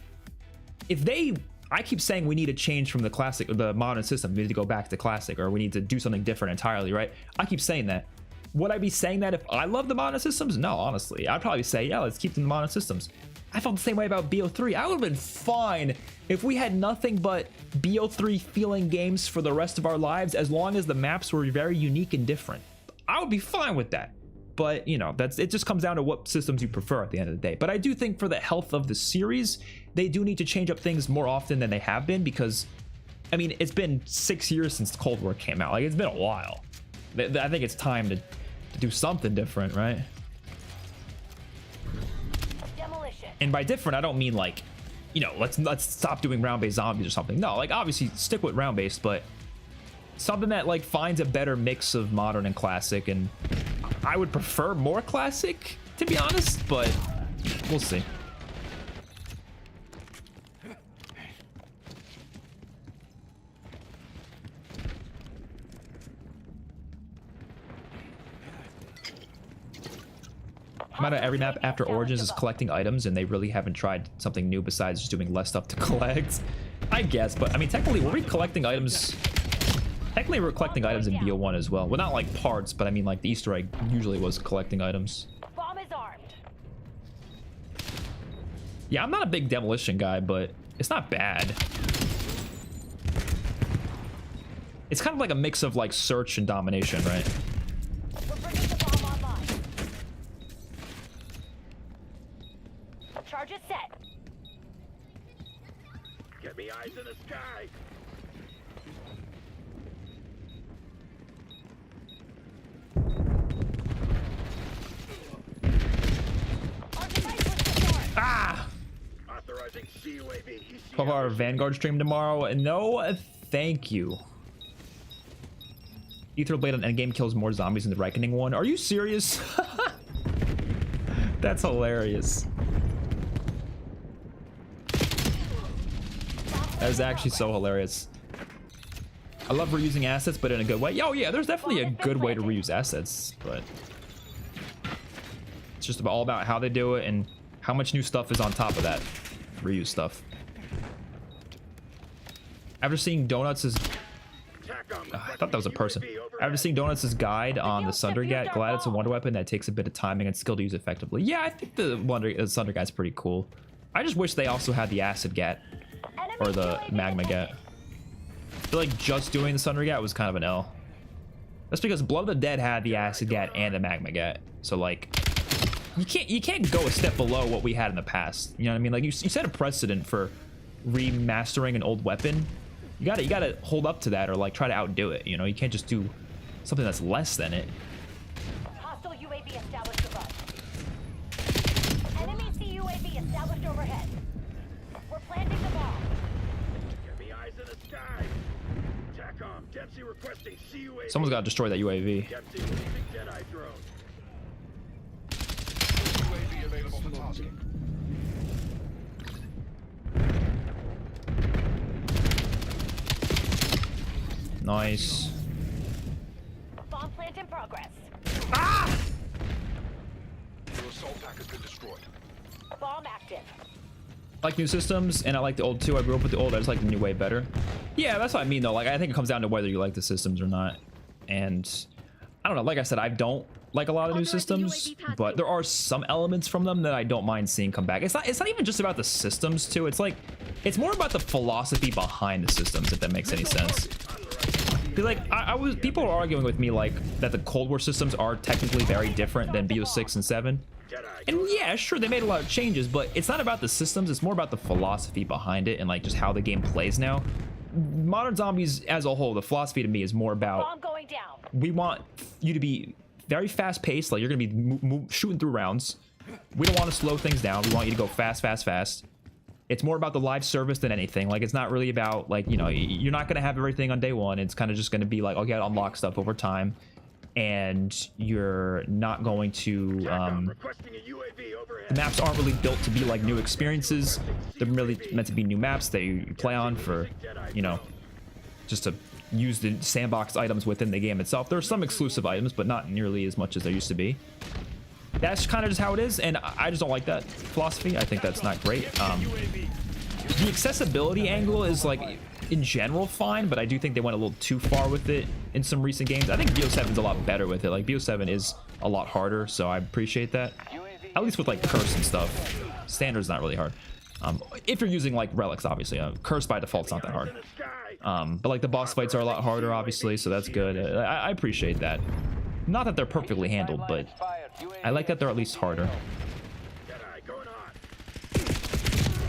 I keep saying we need a change from the classic or the modern system. We need to go back to classic, or we need to do something different entirely, right? I keep saying that. Would I be saying that if I love the modern systems? No, honestly. I'd probably say, yeah, let's keep the modern systems. I felt the same way about BO3. I would have been fine if we had nothing but BO3 feeling games for the rest of our lives, as long as the maps were very unique and different. I would be fine with that. But, you know, it just comes down to what systems you prefer at the end of the day. But I do think for the health of the series, they do need to change up things more often than they have been, because, I mean, it's been 6 years since Cold War came out. Like, it's been a while. I think it's time to do something different, right? Demolition. And by different, I don't mean like, you know, let's stop doing round-based zombies or something. No, like, obviously stick with round-based, but something that like finds a better mix of modern and classic. And I would prefer more classic, to be honest, but we'll see. Amount of every map after Origins is collecting items, and they really haven't tried something new besides just doing less stuff to collect. I guess, but I mean, technically, were we collecting items? Technically, we're collecting items in BO1 as well. Well, not like parts, but I mean, like the Easter egg usually was collecting items. Bomb is armed. Yeah, I'm not a big demolition guy, but It's not bad. It's kind of like a mix of like search and domination, right? We're bringing the bomb online. Charge is set. Get me eyes in the sky. Our device was disarmed. Ah! Authorizing CUAV. 12-hour Vanguard stream tomorrow. No, thank you. Ether Blade on Endgame kills more zombies than the Reckoning one. Are you serious? That's hilarious. That is actually so hilarious. I love reusing assets, but in a good way. Oh yeah, there's definitely a good way to reuse assets, but it's just all about how they do it and how much new stuff is on top of that reuse stuff. After seeing Donuts' I thought that was a person. After seeing Donuts' guide on the Sundergat, glad it's a wonder weapon that takes a bit of timing and skill to use effectively. Yeah, I think the Sundergat's pretty cool. I just wish they also had the Acid Gat or the Magma Gat. I feel like just doing the Sundergat was kind of an L. That's because Blood of the Dead had the Acid Gat and the Magma Gat. So like, you can't go a step below what we had in the past. You know what I mean? Like you set a precedent for remastering an old weapon. You gotta hold up to that or like try to outdo it. You know, you can't just do something that's less than it. Hostile UAV established above. Enemy CUAV established overhead. We're planting the bomb. Get me eyes in the sky. TACOM, Dempsey requesting CUAV. Someone's gotta destroy that UAV. Dempsey receiving Jedi drone. UAV available for tasking. Nice. Bomb plant in progress. Ah! Your assault pack has been destroyed. Bomb active. I like new systems and I like the old too. I grew up with the old. I just like the new way better. Yeah, that's what I mean though. Like I think it comes down to whether you like the systems or not. And I don't know. Like I said, I don't like a lot of new systems, but there are some elements from them that I don't mind seeing come back. It's not even just about the systems too. It's like it's more about the philosophy behind the systems, if that makes any sense. Like people are arguing with me like that the Cold War systems are technically very different than BO6 and 7. And yeah, sure, they made a lot of changes, but it's not about the systems, it's more about the philosophy behind it and like just how the game plays now. Modern Zombies as a whole, the philosophy to me is more about Bomb going down. we want you to be very fast paced, like you're gonna be shooting through rounds. We don't want to slow things down. We want you to go fast. It's more about the live service than anything. Like it's not really about like, you know, you're not gonna have everything on day one. It's kind of just gonna be like, okay, unlock stuff over time, and you're not going to the maps aren't really built to be like new experiences. They're really meant to be new maps that you play on for, you know, just to use the sandbox items within the game itself. There are some exclusive items, but not nearly as much as there used to be. That's kind of just how it is, and I just don't like that philosophy. I think that's not great. The accessibility angle is like in general fine, but I do think they went a little too far with it in some recent games. I think BO7 is a lot better with it. Like BO7 is a lot harder, so I appreciate that. At least with like curse and stuff. Standard's not really hard. If you're using like relics, obviously. Curse by default's not that hard. But like the boss fights are a lot harder, obviously, so that's good. I appreciate that. Not that they're perfectly handled, but I like that they're at least harder.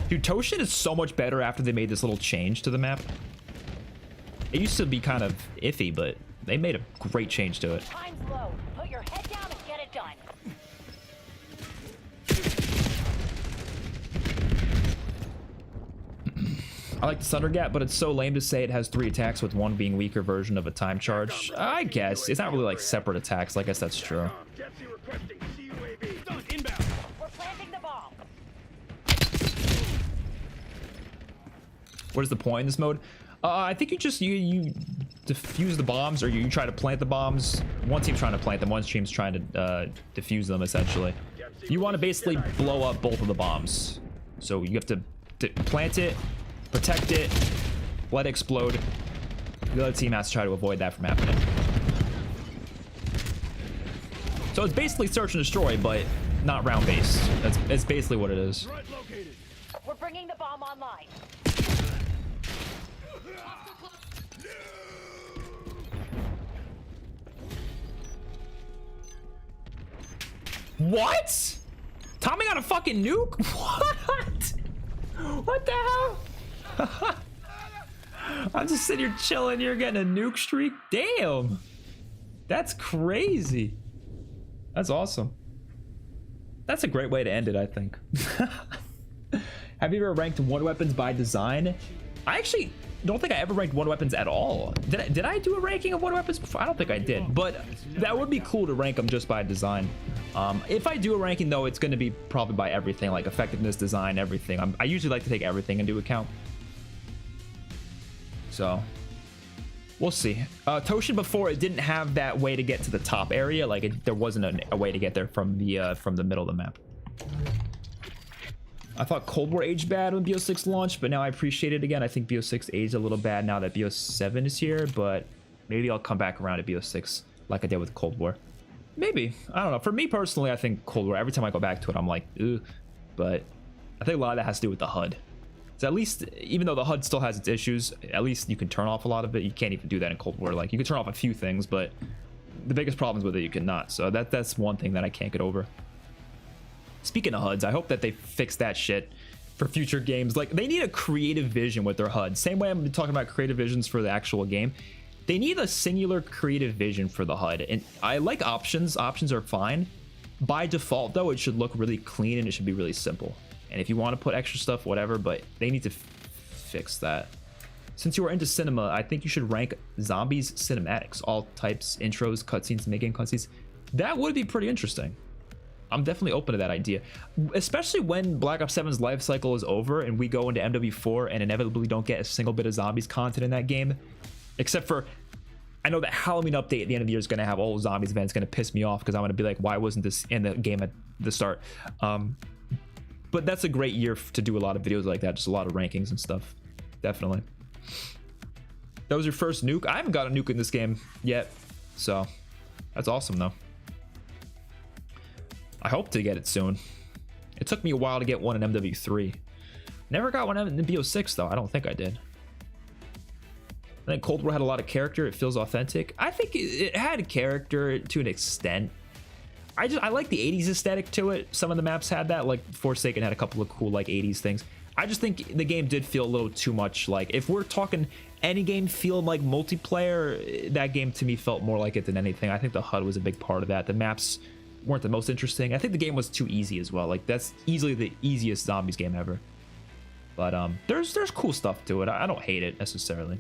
Dude, Toshin is so much better after they made this little change to the map. It used to be kind of iffy, but they made a great change to it. Time's low. Put your head down and get it done. I like the Sundergat, but it's so lame to say it has 3 attacks with one being weaker version of a time charge. I guess. It's not really like separate attacks. I guess that's true. We're planting the bomb. What is the point in this mode? I think you just you defuse the bombs, or you try to plant the bombs. One team's trying to plant them, one team's trying to defuse them, essentially. You want to basically blow up both of the bombs. So you have to plant it, protect it, let it explode. The other team has to try to avoid that from happening. So it's basically search and destroy, but not round based. That's basically what it is. We're bringing the bomb online. What? Tommy got a fucking nuke? What? What the hell? I'm just sitting here chilling. You're getting a nuke streak? Damn. That's crazy. That's awesome. That's a great way to end it, I think. Have you ever ranked one weapons by design? I actually don't think I ever ranked one weapons at all. Did I do a ranking of one weapons before? I don't think I did, but that would be cool to rank them just by design. If I do a ranking though, it's going to be probably by everything, like effectiveness, design, everything. I usually like to take everything into account. So we'll see. Toshin before, it didn't have that way to get to the top area. Like there wasn't a way to get there from the middle of the map. I thought Cold War aged bad when BO6 launched, but now I appreciate it again. I think BO6 aged a little bad now that BO7 is here, but maybe I'll come back around to BO6 like I did with Cold War. Maybe. I don't know. For me personally, I think Cold War, every time I go back to it, I'm like, ugh. But I think a lot of that has to do with the HUD. So at least, even though the HUD still has its issues, at least you can turn off a lot of it. You can't even do that in Cold War. Like, you can turn off a few things, but the biggest problems with it, you cannot. So that's one thing that I can't get over. Speaking of HUDs, I hope that they fix that shit for future games. Like, they need a creative vision with their HUD. Same way I'm talking about creative visions for the actual game. They need a singular creative vision for the HUD. And I like options. Options are fine. By default, though, it should look really clean and it should be really simple. And if you want to put extra stuff, whatever, but they need to fix that. Since you are into cinema, I think you should rank zombies cinematics. All types, intros, cutscenes, mid-game cutscenes. That would be pretty interesting. I'm definitely open to that idea, especially when Black Ops 7's life cycle is over and we go into MW4 and inevitably don't get a single bit of zombies content in that game, except for, I know that Halloween update at the end of the year is going to have all zombies events. Going to piss me off because I'm going to be like, why wasn't this in the game at the start? But that's a great year to do a lot of videos like that, just a lot of rankings and stuff. Definitely. That was your first nuke? I haven't got a nuke in this game yet, so that's awesome though. I hope to get it soon. It took me a while to get one in MW3. Never got one in BO6 though. I don't think I did. I think Cold War had a lot of character. It feels authentic. I think it had character to an extent. I like the 80s aesthetic to it. Some of the maps had that. Like Forsaken had a couple of cool like 80s things. I just think the game did feel a little too much like, if we're talking any game feeling like multiplayer, that game to me felt more like it than anything. I think the HUD was a big part of that. The maps weren't the most interesting. I think the game was too easy as well. Like that's easily the easiest zombies game ever. But there's cool stuff to it. I don't hate it necessarily.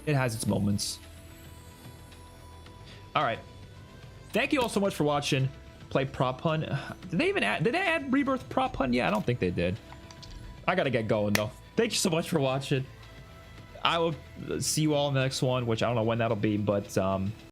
It has its moments. All right. Thank you all so much for watching. Play Prop Hunt. Did they add Rebirth Prop Hunt? Yeah, I don't think they did. I gotta get going though. Thank you so much for watching. I will see you all in the next one, which I don't know when that'll be, but